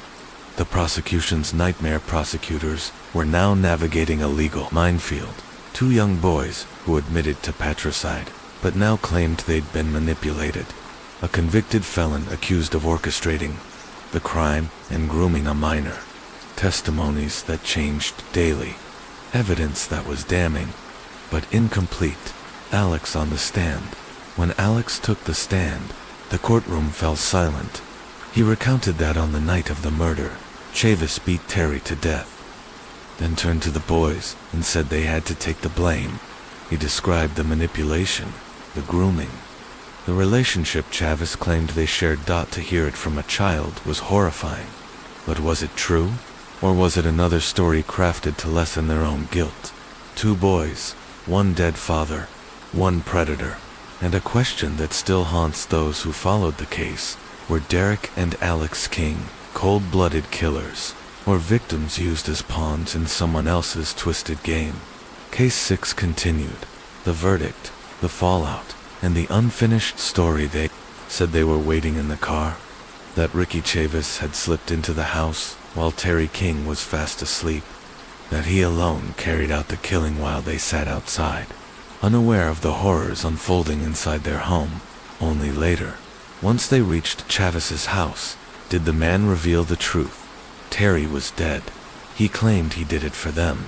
The prosecution's nightmare prosecutors were now navigating a legal minefield. Two young boys who admitted to patricide, but now claimed they'd been manipulated. A convicted felon accused of orchestrating the crime and grooming a minor. Testimonies that changed daily. Evidence that was damning, but incomplete. Alex on the stand. When Alex took the stand, the courtroom fell silent. He recounted that on the night of the murder, Chavis beat Terry to death, then turned to the boys and said they had to take the blame. He described the manipulation, the grooming, the relationship Chavis claimed they shared. To hear it from a child was horrifying. But was it true? Or was it another story crafted to lessen their own guilt? Two boys, one dead father, one predator, and a question that still haunts those who followed the case: were Derek and Alex King cold-blooded killers, or victims used as pawns in someone else's twisted game? Case 6 continued. The verdict, the fallout, and the unfinished story. They said they were waiting in the car, that Ricky Chavis had slipped into the house while Terry King was fast asleep, that he alone carried out the killing while they sat outside, unaware of the horrors unfolding inside their home. Only later, once they reached Chavis's house, did the man reveal the truth. Terry was dead. He claimed he did it for them,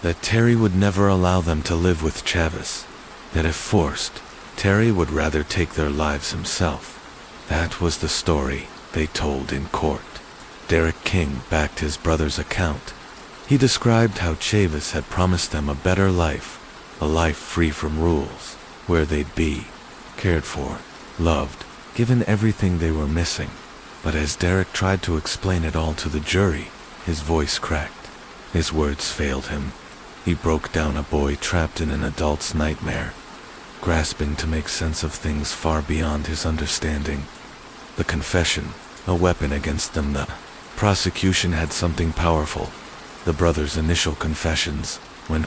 that Terry would never allow them to live with Chavis, that if forced, Terry would rather take their lives himself. That was the story they told in court. Derek King backed his brother's account. He described how Chavis had promised them a better life, a life free from rules, where they'd be cared for, loved, given everything they were missing. But as Derek tried to explain it all to the jury, his voice cracked. His words failed him. He broke down, a boy trapped in an adult's nightmare, grasping to make sense of things far beyond his understanding. The confession, a weapon against them. The prosecution had something powerful. The brothers' initial confessions, when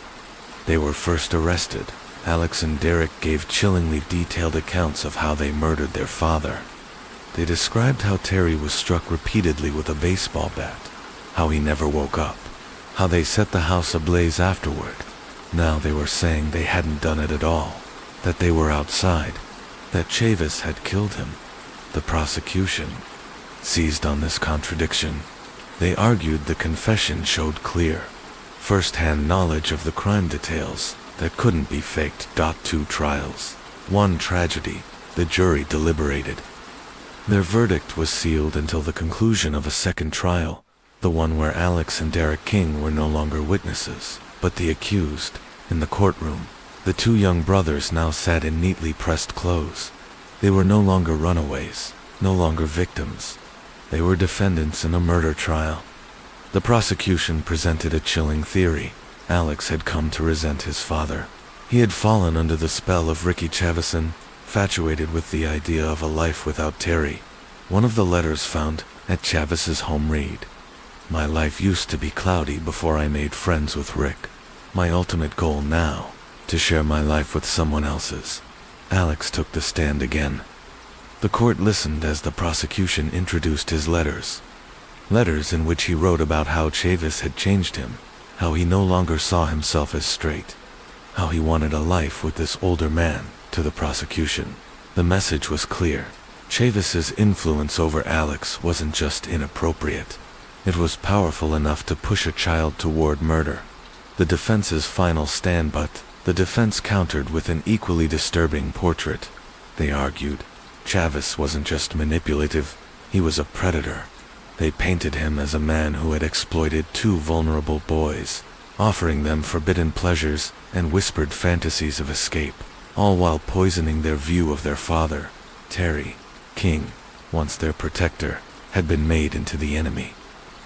they were first arrested, Alex and Derek gave chillingly detailed accounts of how they murdered their father. They described how Terry was struck repeatedly with a baseball bat, how he never woke up, how they set the house ablaze afterward. Now they were saying they hadn't done it at all, that they were outside, that Chavis had killed him. The prosecution seized on this contradiction. They argued the confession showed clear, first-hand knowledge of the crime details that couldn't be faked. 2 trials, 1 tragedy. The jury deliberated. Their verdict was sealed until the conclusion of a second trial, the one where Alex and Derek King were no longer witnesses, but the accused. In the courtroom, the 2 young brothers now sat in neatly pressed clothes. They were no longer runaways, no longer victims. They were defendants in a murder trial. The prosecution presented a chilling theory. Alex had come to resent his father. He had fallen under the spell of Ricky Chavis, infatuated with the idea of a life without Terry. One of the letters found at Chavis's home read, "My life used to be cloudy before I made friends with Rick. My ultimate goal now, to share my life with someone else's." Alex took the stand again. The court listened as the prosecution introduced his letters. Letters in which he wrote about how Chavis had changed him, how he no longer saw himself as straight, how he wanted a life with this older man. To the prosecution, the message was clear. Chavis's influence over Alex wasn't just inappropriate. It was powerful enough to push a child toward murder. The defense's final stand, but the defense countered with an equally disturbing portrait. They argued Chavis wasn't just manipulative, he was a predator. They painted him as a man who had exploited 2 vulnerable boys, offering them forbidden pleasures and whispered fantasies of escape, all while poisoning their view of their father. Terry King, once their protector, had been made into the enemy.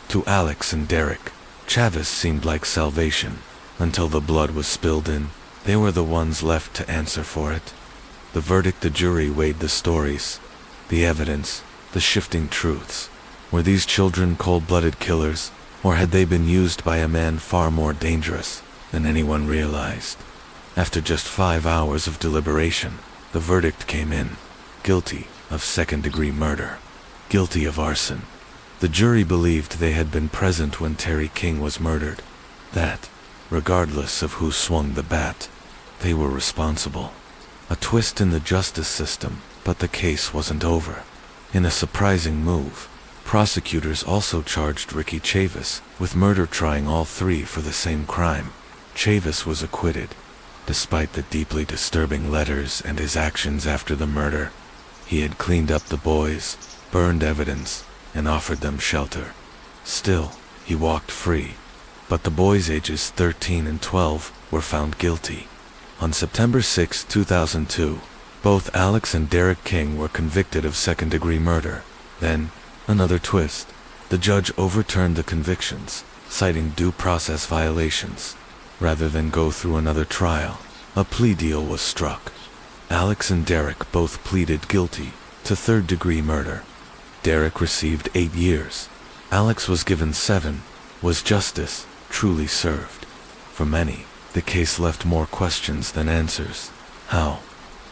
To Alex and Derek, Chavis seemed like salvation. Until the blood was spilled in, they were the ones left to answer for it. The verdict: the jury weighed the stories, the evidence, the shifting truths. Were these children cold-blooded killers, or had they been used by a man far more dangerous than anyone realized? After just 5 hours of deliberation, the verdict came in: guilty of second-degree murder, guilty of arson. The jury believed they had been present when Terry King was murdered, that, regardless of who swung the bat, they were responsible. A twist in the justice system, but the case wasn't over. In a surprising move, prosecutors also charged Ricky Chavis with murder, trying all 3 for the same crime. Chavis was acquitted. Despite the deeply disturbing letters and his actions after the murder, he had cleaned up the boys, burned evidence, and offered them shelter. Still, he walked free. But the boys ages 13 and 12 were found guilty. On September 6, 2002, both Alex and Derek King were convicted of second-degree murder. Then, another twist: the judge overturned the convictions, citing due process violations. Rather than go through another trial, A plea deal was struck. Alex and Derek both pleaded guilty to third-degree murder. Derek received 8 years. Alex was given 7. Was justice truly served? For many, the case left more questions than answers. How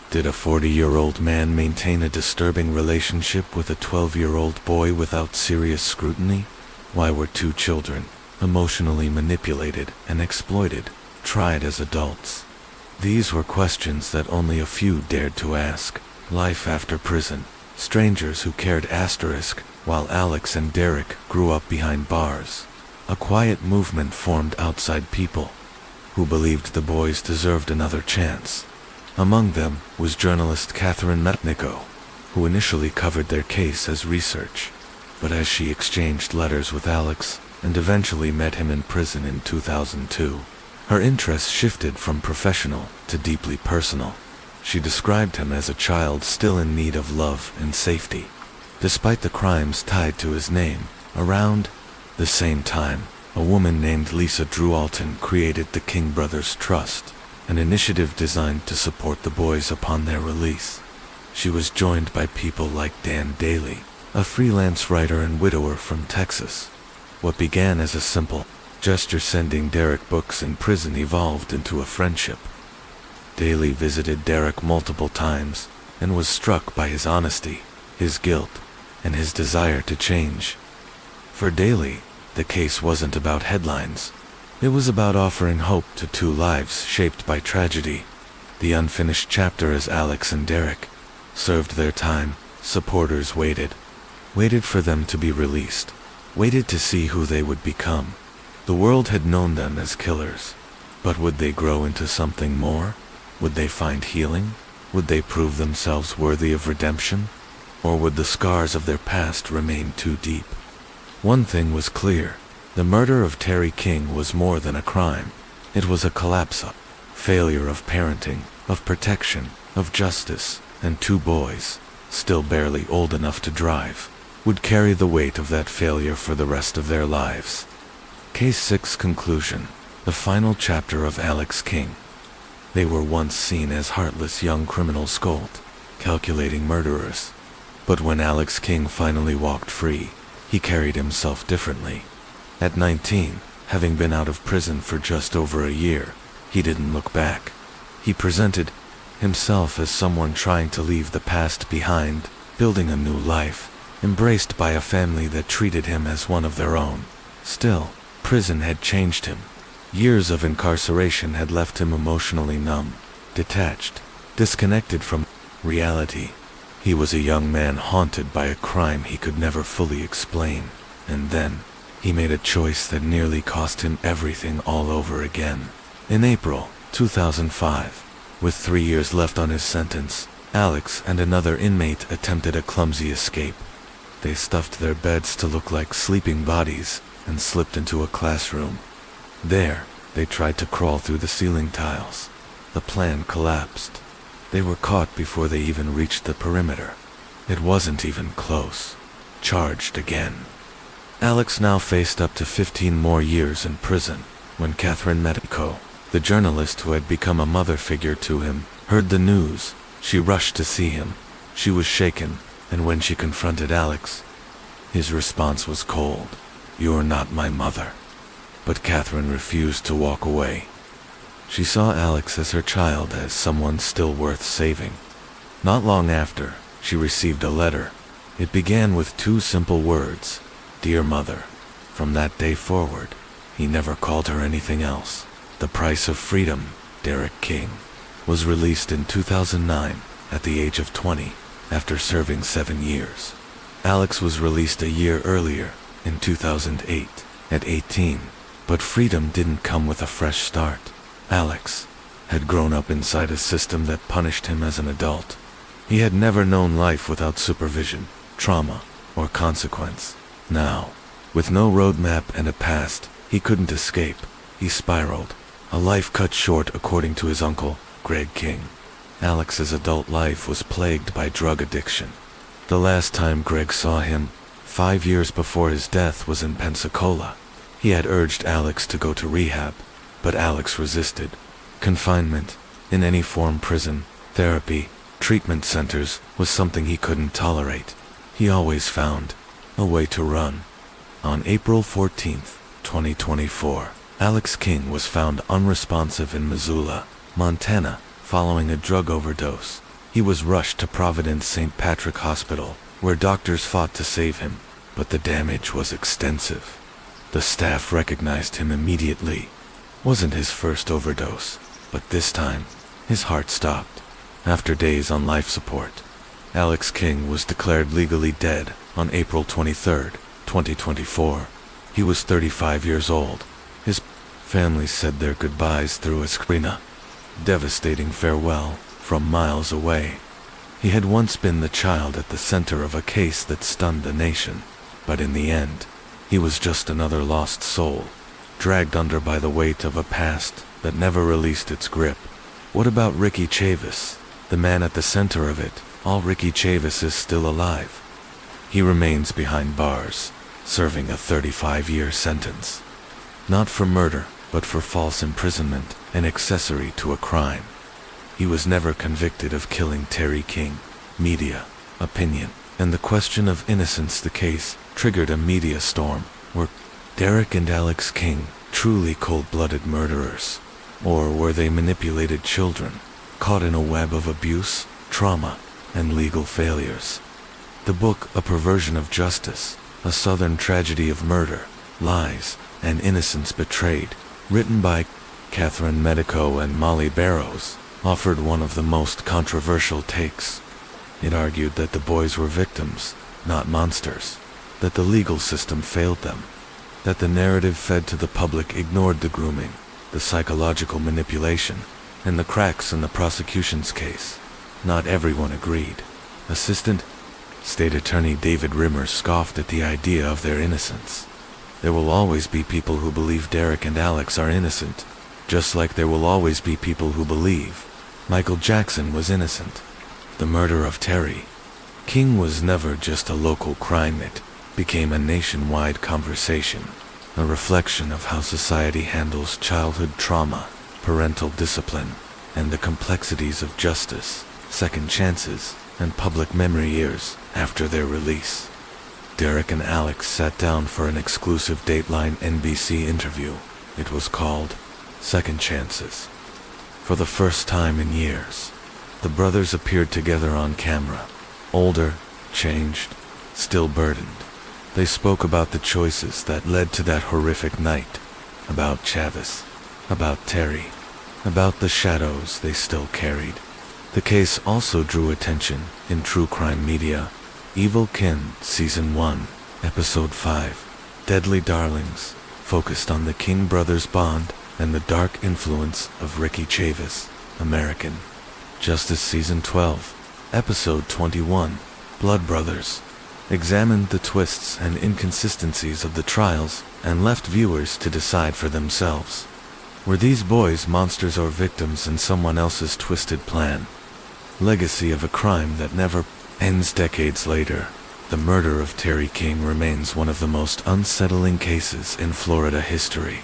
did a 40-year-old man maintain a disturbing relationship with a 12-year-old boy without serious scrutiny? Why were 2 children, emotionally manipulated and exploited, tried as adults? These were questions that only a few dared to ask. Life after prison. Strangers who cared *, while Alex and Derek grew up behind bars. A quiet movement formed outside people who believed the boys deserved another chance. Among them was journalist Catherine Metnico, who initially covered their case as research. But as she exchanged letters with Alex and eventually met him in prison in 2002, her interest shifted from professional to deeply personal. She described him as a child still in need of love and safety. Despite the crimes tied to his name, around the same time, a woman named Lisa Drewalton created the King Brothers Trust, an initiative designed to support the boys upon their release. She was joined by people like Dan Daly, a freelance writer and widower from Texas. What began as a simple gesture sending Derek books in prison evolved into a friendship. Daly visited Derek multiple times and was struck by his honesty, his guilt, and his desire to change. For Daly, the case wasn't about headlines. It was about offering hope to 2 lives shaped by tragedy. The unfinished chapter as Alex and Derek served their time, supporters waited for them to be released, waited to see who they would become. The world had known them as killers, but would they grow into something more? Would they find healing? Would they prove themselves worthy of redemption? Or would the scars of their past remain too deep? One thing was clear. The murder of Terry King was more than a crime. It was a collapse, failure of parenting, of protection, of justice, and 2 boys, still barely old enough to drive, would carry the weight of that failure for the rest of their lives. Case 6 Conclusion. The final chapter of Alex King. They were once seen as heartless young criminals, cold, calculating murderers. But when Alex King finally walked free, he carried himself differently. At 19, having been out of prison for just over a year, he didn't look back. He presented himself as someone trying to leave the past behind, building a new life, embraced by a family that treated him as one of their own. Still, prison had changed him. Years of incarceration had left him emotionally numb, detached, disconnected from reality. He was a young man haunted by a crime he could never fully explain, and then he made a choice that nearly cost him everything all over again. In April 2005, with 3 years left on his sentence, Alex and another inmate attempted a clumsy escape. They stuffed their beds to look like sleeping bodies and slipped into a classroom. There, they tried to crawl through the ceiling tiles. The plan collapsed. They were caught before they even reached the perimeter. It wasn't even close. Charged again. Alex now faced up to 15 more years in prison. When Catherine Metnico, the journalist who had become a mother figure to him, heard the news, she rushed to see him. She was shaken, and when she confronted Alex, his response was cold. "You're not my mother." But Catherine refused to walk away. She saw Alex as her child, as someone still worth saving. Not long after, she received a letter. It began with 2 simple words, "Dear Mother." From that day forward, he never called her anything else. The Price of Freedom, Derek King, was released in 2009 at the age of 20, after serving 7 years. Alex was released a year earlier, in 2008, at 18. But freedom didn't come with a fresh start. Alex had grown up inside a system that punished him as an adult. He had never known life without supervision, trauma, or consequence. Now, with no roadmap and a past he couldn't escape, he spiraled, a life cut short according to his uncle, Greg King. Alex's adult life was plagued by drug addiction. The last time Greg saw him, 5 years before his death, was in Pensacola. He had urged Alex to go to rehab, but Alex resisted. Confinement, In any form, prison, therapy, treatment centers was something he couldn't tolerate. He always found a way to run. On April 14th, 2024, Alex King was found unresponsive in Missoula, Montana, following a drug overdose. He was rushed to Providence St. Patrick Hospital, where doctors fought to save him, but the damage was extensive. The staff recognized him immediately. Wasn't his first overdose, but this time, his heart stopped. After days on life support, Alex King was declared legally dead on April 23, 2024. He was 35 years old. His family said their goodbyes through a screen, a devastating farewell from miles away. He had once been the child at the center of a case that stunned the nation, but in the end, he was just another lost soul, dragged under by the weight of a past that never released its grip. What about Ricky Chavis, the man at the center of it? All Ricky Chavis is still alive. He remains behind bars, serving a 35-year sentence. Not for murder, but for false imprisonment and accessory to a crime. He was never convicted of killing Terry King. Media, opinion, and the question of innocence. The case triggered a media storm. Were Derek and Alex King truly cold-blooded murderers? Or were they manipulated children, caught in a web of abuse, trauma, and legal failures? The book, A Perversion of Justice, A Southern Tragedy of Murder, Lies, and Innocence Betrayed, written by Catherine Medico and Molly Barrows, offered one of the most controversial takes. It argued that the boys were victims, not monsters, that the legal system failed them, that the narrative fed to the public ignored the grooming, the psychological manipulation, and the cracks in the prosecution's case. Not everyone agreed. Assistant State Attorney David Rimmer scoffed at the idea of their innocence. There will always be people who believe Derek and Alex are innocent, just like there will always be people who believe Michael Jackson was innocent. The murder of Terry King was never just a local crime. It became a nationwide conversation, a reflection of how society handles childhood trauma, parental discipline, and the complexities of justice, second chances, and public memory years after their release. Derek and Alex sat down for an exclusive Dateline NBC interview. It was called Second Chances. For the first time in years, the brothers appeared together on camera, older, changed, still burdened. They spoke about the choices that led to that horrific night, about Chavis, about Terry, about the shadows they still carried. The case also drew attention in true crime media. Evil Kin, Season 1, Episode 5, Deadly Darlings, focused on the King brothers' bond and the dark influence of Ricky Chavis, American. Justice Season 12, Episode 21, Blood Brothers, examined the twists and inconsistencies of the trials and left viewers to decide for themselves. Were these boys monsters or victims in someone else's twisted plan? Legacy of a crime that never ends. Decades later, the murder of Terry King remains one of the most unsettling cases in Florida history.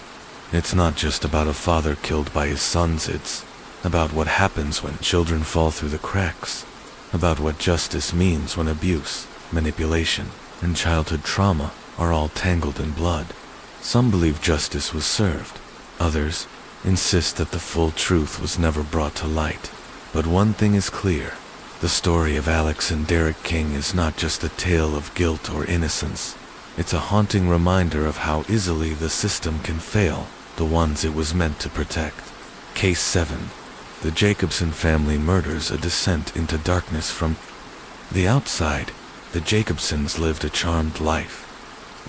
It's not just about a father killed by his sons, it's about what happens when children fall through the cracks, about what justice means when abuse, manipulation, and childhood trauma are all tangled in blood. Some believe justice was served. Others insist that the full truth was never brought to light. But one thing is clear. The story of Alex and Derek King is not just a tale of guilt or innocence. It's a haunting reminder of how easily the system can fail the ones it was meant to protect. Case 7. The Jacobson family murders. A descent into darkness. From the outside, the Jacobsons lived a charmed life.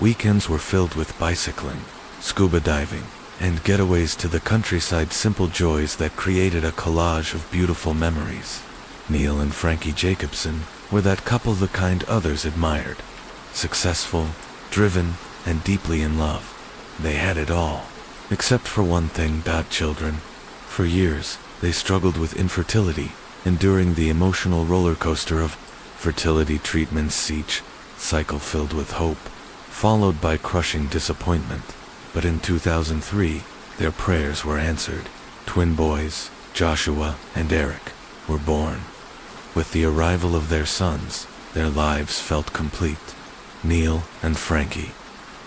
Weekends were filled with bicycling, scuba diving, and getaways to the countryside, simple joys that created a collage of beautiful memories. Neil and Frankie Jacobson were that couple, the kind others admired. Successful, driven, and deeply in love. They had it all, except for one thing: children. For years, they struggled with infertility, enduring the emotional roller coaster of fertility treatments, each cycle filled with hope, followed by crushing disappointment. But in 2003, their prayers were answered. Twin boys, Joshua and Eric, were born. With the arrival of their sons, their lives felt complete. Neil and Frankie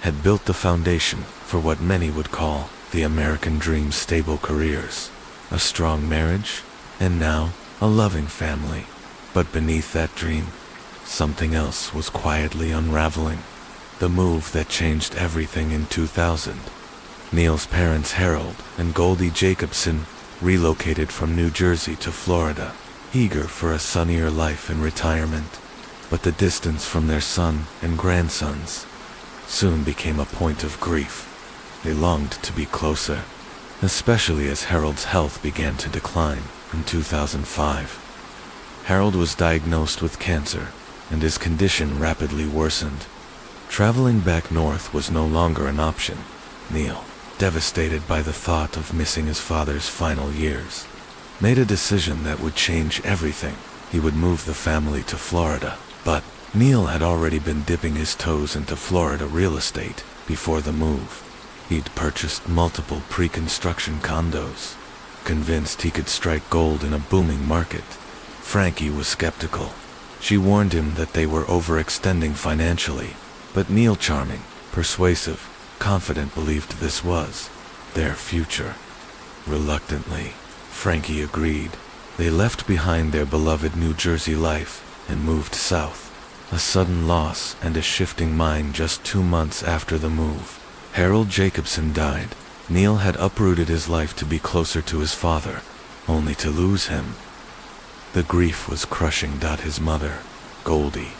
had built the foundation for what many would call the American dream's stable careers. A strong marriage, and now a loving family. But beneath that dream, something else was quietly unraveling. The move that changed everything in 2000. Neil's parents, Harold and Goldie Jacobson, relocated from New Jersey to Florida, eager for a sunnier life in retirement. But the distance from their son and grandsons soon became a point of grief. They longed to be closer, especially as Harold's health began to decline in 2005. Harold was diagnosed with cancer, and his condition rapidly worsened. Traveling back north was no longer an option. Neil, devastated by the thought of missing his father's final years, made a decision that would change everything. He would move the family to Florida. But Neil had already been dipping his toes into Florida real estate before the move. He'd purchased multiple pre-construction condos, convinced he could strike gold in a booming market. Frankie was skeptical. She warned him that they were overextending financially, but Neil, charming, persuasive, confident, believed this was their future. Reluctantly, Frankie agreed. They left behind their beloved New Jersey life and moved south. A sudden loss and a shifting mind just 2 months after the move. Harold Jacobson died. Neil had uprooted his life to be closer to his father, only to lose him. The grief was crushing. His mother, Goldie,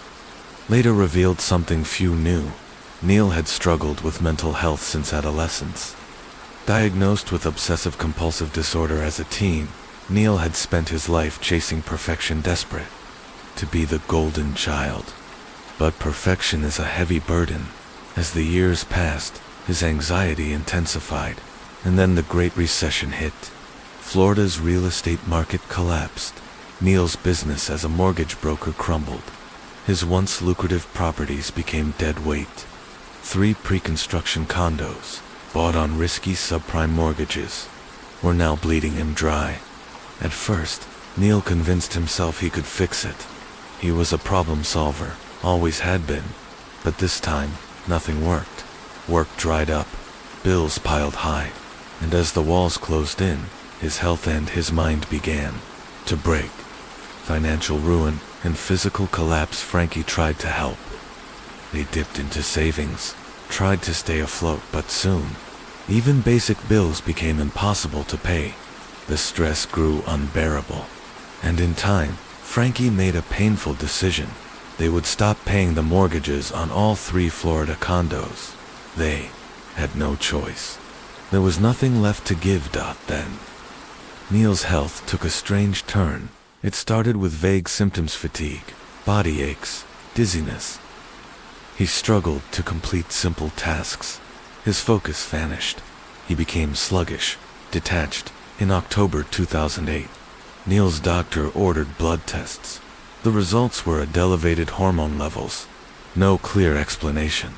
later revealed something few knew. Neil had struggled with mental health since adolescence. Diagnosed with obsessive-compulsive disorder as a teen, Neil had spent his life chasing perfection, desperate to be the golden child. But perfection is a heavy burden. As the years passed, his anxiety intensified, and then the Great Recession hit. Florida's real estate market collapsed. Neil's business as a mortgage broker crumbled. His once lucrative properties became dead weight. 3 pre-construction condos, bought on risky subprime mortgages, were now bleeding him dry. At first, Neil convinced himself he could fix it. He was a problem solver, always had been. But this time, nothing worked. Work dried up, bills piled high, and as the walls closed in, his health and his mind began to break. Financial ruin and physical collapse. Frankie tried to help. They dipped into savings, tried to stay afloat, but soon, even basic bills became impossible to pay. The stress grew unbearable, and in time, Frankie made a painful decision. They would stop paying the mortgages on all 3 Florida condos. They had no choice. There was nothing left to give. Then, Neil's health took a strange turn. It started with vague symptoms: fatigue, body aches, dizziness. He struggled to complete simple tasks. His focus vanished. He became sluggish, detached. In October 2008, Neil's doctor ordered blood tests. The results were elevated hormone levels. No clear explanation.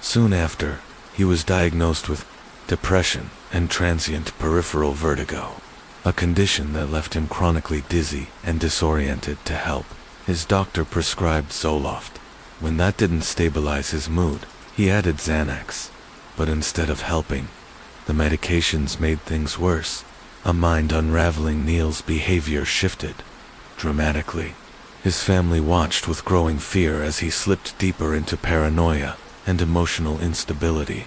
Soon after, he was diagnosed with depression and transient peripheral vertigo, a condition that left him chronically dizzy and disoriented. To help, his doctor prescribed Zoloft. When that didn't stabilize his mood, he added Xanax. But instead of helping, the medications made things worse. A mind unraveling. Neil's behavior shifted dramatically. His family watched with growing fear as he slipped deeper into paranoia and emotional instability.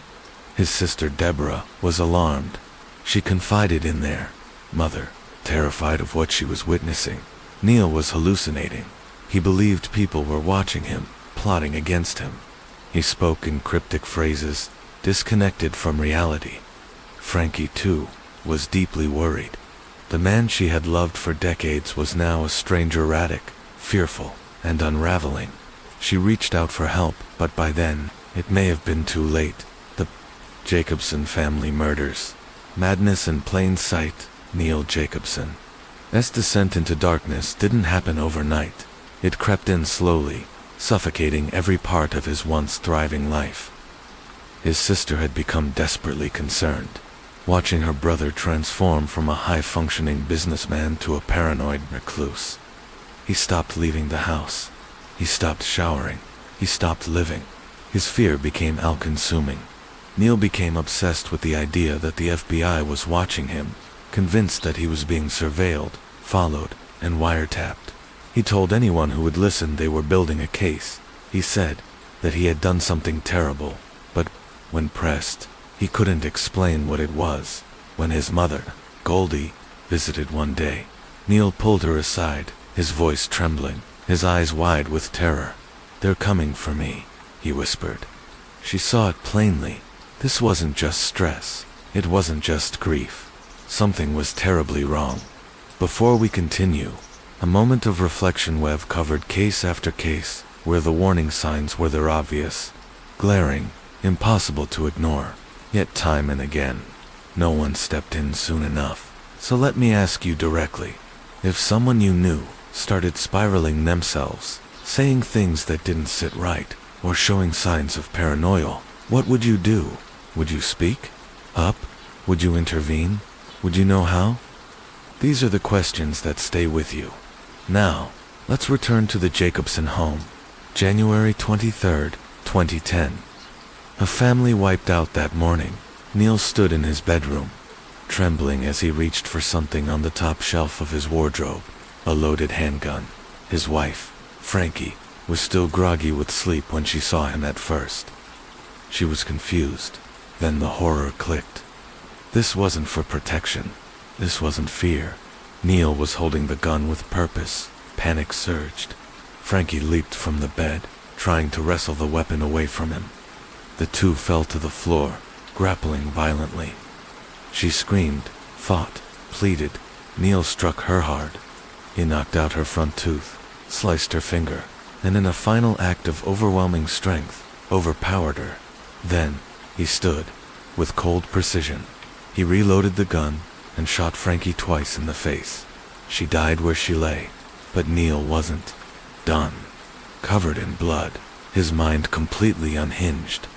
His sister Deborah was alarmed. She confided in their mother, terrified of what she was witnessing. Neil was hallucinating. He believed people were watching him, plotting against him. He spoke in cryptic phrases, disconnected from reality. Frankie, too, was deeply worried. The man she had loved for decades was now a stranger, erratic, fearful, and unraveling. She reached out for help, but by then, it may have been too late. The Jacobson family murders. Madness in plain sight. Neil Jacobson's descent into darkness didn't happen overnight. It crept in slowly, suffocating every part of his once thriving life. His sister had become desperately concerned. watching her brother transform from a high-functioning businessman to a paranoid recluse. He stopped leaving the house. He stopped showering. He stopped living. His fear became all-consuming. Neil became obsessed with the idea that the FBI was watching him, convinced that he was being surveilled, followed, and wiretapped. He told anyone who would listen they were building a case. He said that he had done something terrible, but when pressed, he couldn't explain what it was. When his mother, Goldie, visited one day, Neil pulled her aside, his voice trembling, his eyes wide with terror. "They're coming for me," he whispered. She saw it plainly. This wasn't just stress. It wasn't just grief. Something was terribly wrong. Before we continue, a moment of reflection. We've covered case after case, where the warning signs were obvious, glaring, impossible to ignore. Yet time and again, no one stepped in soon enough. So let me ask you directly, if someone you knew started spiraling themselves, saying things that didn't sit right, or showing signs of paranoia, what would you do? Would you speak up? Would you intervene? Would you know how? These are the questions that stay with you. Now, let's return to the Jacobson home. January 23rd, 2010. A family wiped out that morning. Neil stood in his bedroom, trembling as he reached for something on the top shelf of his wardrobe, a loaded handgun. His wife, Frankie, was still groggy with sleep when she saw him at first. She was confused. Then the horror clicked. This wasn't for protection. This wasn't fear. Neil was holding the gun with purpose. Panic surged. Frankie leaped from the bed, trying to wrestle the weapon away from him. The two fell to the floor, grappling violently. She screamed, fought, pleaded. Neil struck her hard. He knocked out her front tooth, sliced her finger, and in a final act of overwhelming strength, overpowered her. Then, he stood, with cold precision. He reloaded the gun and shot Frankie twice in the face. She died where she lay, but Neil wasn't done. Covered in blood, his mind completely unhinged.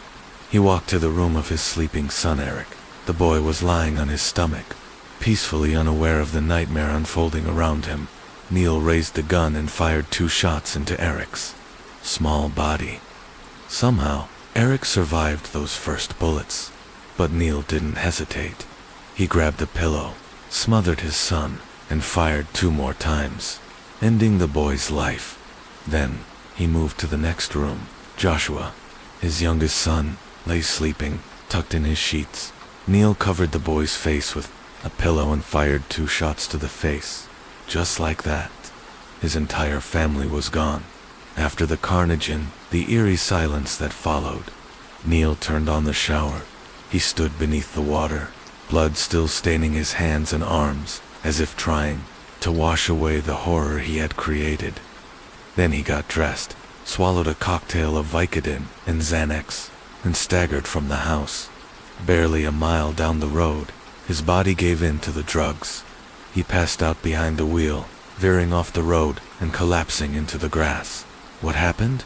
He walked to the room of his sleeping son Eric. The boy was lying on his stomach, peacefully unaware of the nightmare unfolding around him. Neil raised the gun and fired 2 shots into Eric's small body. Somehow, Eric survived those first bullets, but Neil didn't hesitate. He grabbed a pillow, smothered his son, and fired 2 more times, ending the boy's life. Then, he moved to the next room. Joshua, his youngest son, lay sleeping, tucked in his sheets. Neil covered the boy's face with a pillow and fired 2 shots to the face. Just like that, his entire family was gone. After the carnage and the eerie silence that followed, Neil turned on the shower. He stood beneath the water, blood still staining his hands and arms, as if trying to wash away the horror he had created. Then he got dressed, swallowed a cocktail of Vicodin and Xanax, and staggered from the house. Barely a mile down the road, his body gave in to the drugs. He passed out behind the wheel, veering off the road and collapsing into the grass. What happened?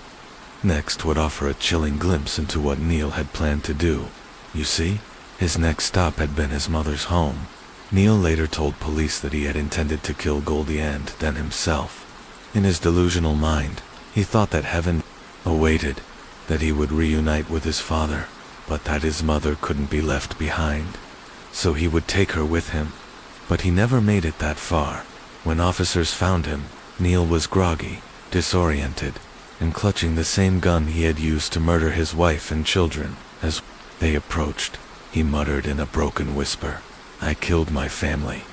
Next would offer a chilling glimpse into what Neil had planned to do. You see, his next stop had been his mother's home. Neil later told police that he had intended to kill Goldie and then himself. In his delusional mind, he thought that heaven awaited, that he would reunite with his father, but that his mother couldn't be left behind. So he would take her with him. But he never made it that far. When officers found him, Neil was groggy, disoriented, and clutching the same gun he had used to murder his wife and children. As they approached, he muttered in a broken whisper, "I killed my family."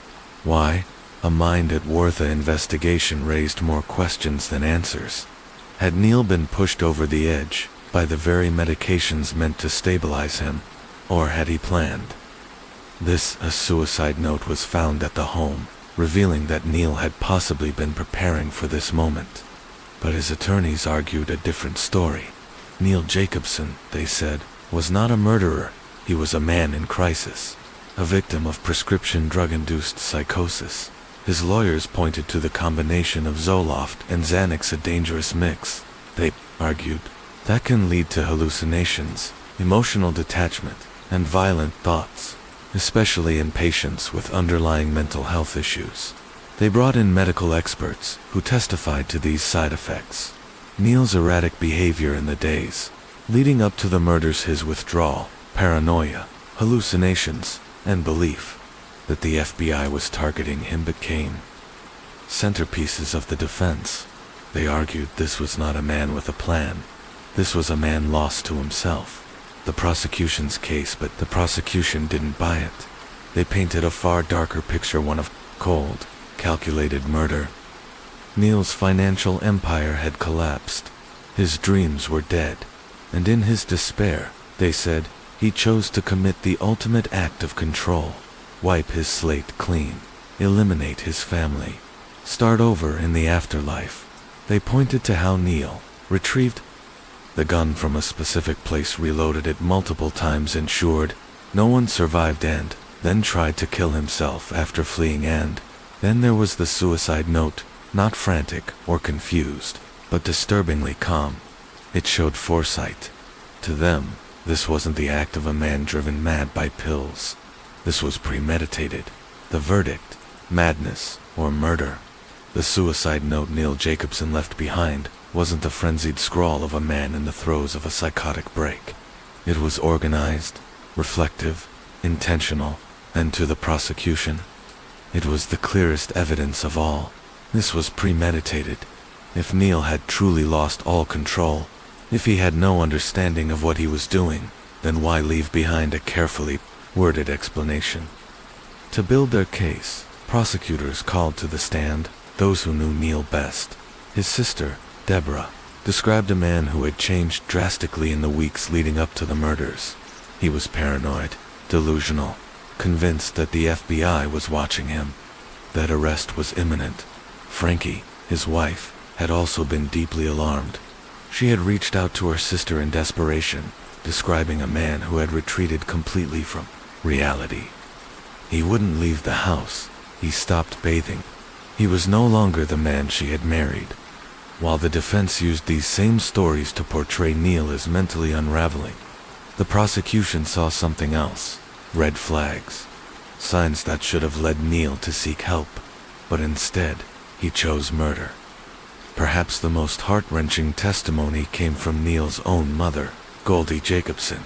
Why? A mind at worth an investigation raised more questions than answers. Had Neil been pushed over the edge by the very medications meant to stabilize him, or had he planned? A suicide note was found at the home, revealing that Neil had possibly been preparing for this moment. But his attorneys argued a different story. Neil Jacobson, they said, was not a murderer. He was a man in crisis, a victim of prescription drug-induced psychosis. His lawyers pointed to the combination of Zoloft and Xanax, a dangerous mix. They argued that can lead to hallucinations, emotional detachment, and violent thoughts. especially in patients with underlying mental health issues. They brought in medical experts who testified to these side effects. Neil's erratic behavior in the days leading up to the murders, his withdrawal, paranoia, hallucinations, and belief that the FBI was targeting him became centerpieces of the defense. They argued this was not a man with a plan. This was a man lost to himself. The prosecution's case, but the prosecution didn't buy it. They painted a far darker picture, one of cold, calculated murder. Neil's financial empire had collapsed. His dreams were dead. And in his despair, they said, he chose to commit the ultimate act of control. Wipe his slate clean. Eliminate his family. Start over in the afterlife. They pointed to how Neil retrieved the gun from a specific place, reloaded it multiple times, ensured no one survived, and then tried to kill himself after fleeing. And then there was the suicide note, not frantic or confused, but disturbingly calm. It showed foresight. To them, this wasn't the act of a man driven mad by pills. This was premeditated. The verdict, madness or murder. The suicide note Neil Jacobson left behind wasn't the frenzied scrawl of a man in the throes of a psychotic break. It was organized, reflective, intentional, and to the prosecution, it was the clearest evidence of all. This was premeditated. If Neil had truly lost all control, if he had no understanding of what he was doing, then why leave behind a carefully worded explanation? To build their case, prosecutors called to the stand those who knew Neil best. His sister, Deborah, described a man who had changed drastically in the weeks leading up to the murders. He was paranoid, delusional, convinced that the FBI was watching him, that arrest was imminent. Frankie, his wife, had also been deeply alarmed. She had reached out to her sister in desperation, describing a man who had retreated completely from reality. He wouldn't leave the house. He stopped bathing. He was no longer the man she had married. While the defense used these same stories to portray Neil as mentally unraveling, the prosecution saw something else. Red flags. Signs that should have led Neil to seek help. But instead, he chose murder. Perhaps the most heart-wrenching testimony came from Neil's own mother, Goldie Jacobson.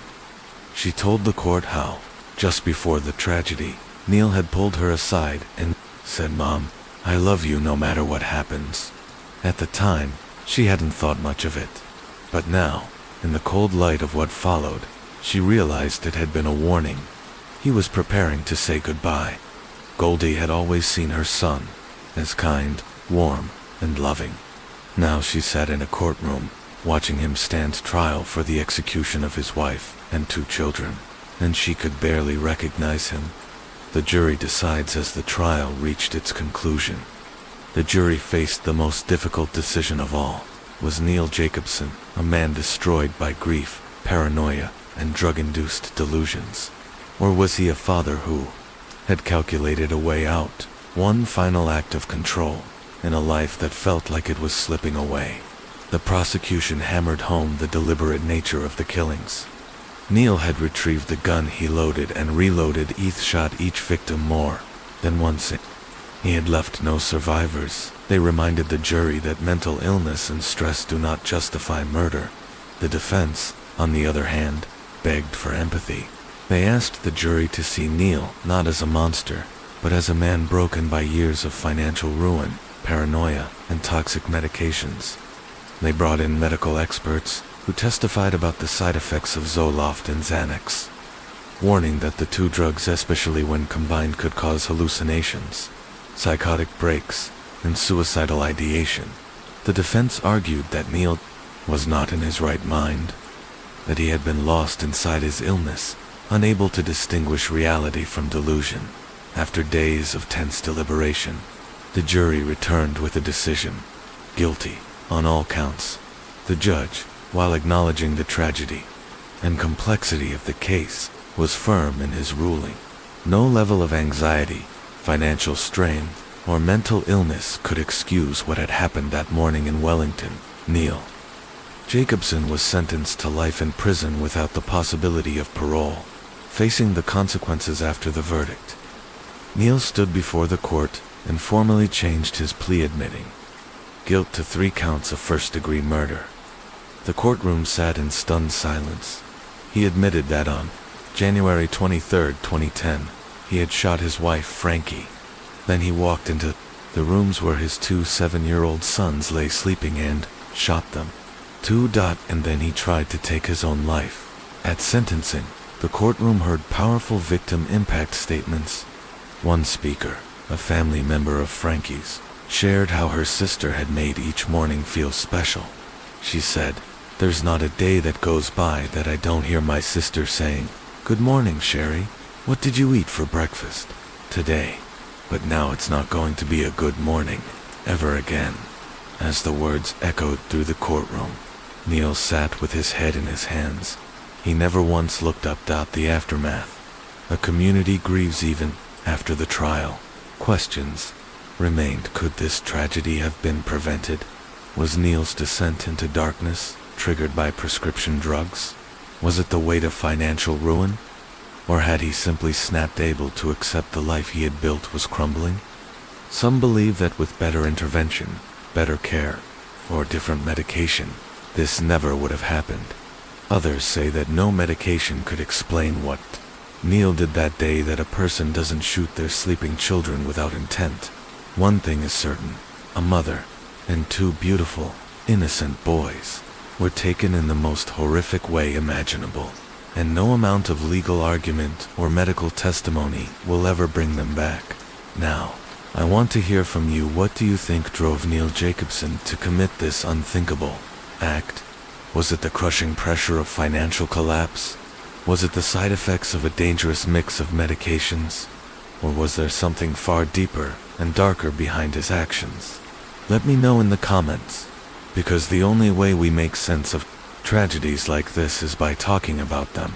She told the court how, just before the tragedy, Neil had pulled her aside and said, "Mom, I love you no matter what happens." At the time, she hadn't thought much of it. But now, in the cold light of what followed, she realized it had been a warning. He was preparing to say goodbye. Goldie had always seen her son as kind, warm, and loving. Now she sat in a courtroom, watching him stand trial for the execution of his wife and 2 children, and she could barely recognize him. The jury decides as the trial reached its conclusion. The jury faced the most difficult decision of all. Was Neil Jacobson a man destroyed by grief, paranoia, and drug-induced delusions? Or was he a father who had calculated a way out, one final act of control, in a life that felt like it was slipping away? The prosecution hammered home the deliberate nature of the killings. Neil had retrieved the gun he loaded and reloaded, shot each victim more than once. He had left no survivors. They reminded the jury that mental illness and stress do not justify murder. The defense, on the other hand, begged for empathy. They asked the jury to see Neil not as a monster, but as a man broken by years of financial ruin, paranoia, and toxic medications. They brought in medical experts who testified about the side effects of Zoloft and Xanax, warning that the 2 drugs, especially when combined, could cause hallucinations, psychotic breaks, and suicidal ideation. The defense argued that Neil was not in his right mind, that he had been lost inside his illness, unable to distinguish reality from delusion. After days of tense deliberation, the jury returned with a decision: guilty on all counts. The judge, while acknowledging the tragedy and complexity of the case, was firm in his ruling. No level of anxiety, financial strain, or mental illness could excuse what had happened that morning in Wellington. Neil Jacobson was sentenced to life in prison without the possibility of parole. facing the consequences after the verdict. Neil stood before the court and formally changed his plea, admitting guilt to 3 counts of first-degree murder. The courtroom sat in stunned silence. He admitted that on January 23, 2010, he had shot his wife, Frankie. Then he walked into the rooms where his 2 7-year-old sons lay sleeping and shot them. And then he tried to take his own life. At sentencing, the courtroom heard powerful victim impact statements. One speaker, a family member of Frankie's, shared how her sister had made each morning feel special. She said, "There's not a day that goes by that I don't hear my sister saying, 'Good morning, Sherry. What did you eat for breakfast today?' But now it's not going to be a good morning, ever again." As the words echoed through the courtroom, Neil sat with his head in his hands. He never once looked up. The aftermath. A community grieves even after the trial. Questions remained. Could this tragedy have been prevented? Was Neil's descent into darkness triggered by prescription drugs? Was it the weight of financial ruin? Or had he simply snapped, able to accept the life he had built was crumbling? Some believe that with better intervention, better care, or different medication, this never would have happened. Others say that no medication could explain what Neil did that day, that a person doesn't shoot their sleeping children without intent. One thing is certain: a mother and 2 beautiful, innocent boys were taken in the most horrific way imaginable, and no amount of legal argument or medical testimony will ever bring them back. Now, I want to hear from you. What do you think drove Neil Jacobson to commit this unthinkable act? Was it the crushing pressure of financial collapse? Was it the side effects of a dangerous mix of medications? Or was there something far deeper and darker behind his actions? Let me know in the comments, because the only way we make sense of tragedies like this is by talking about them.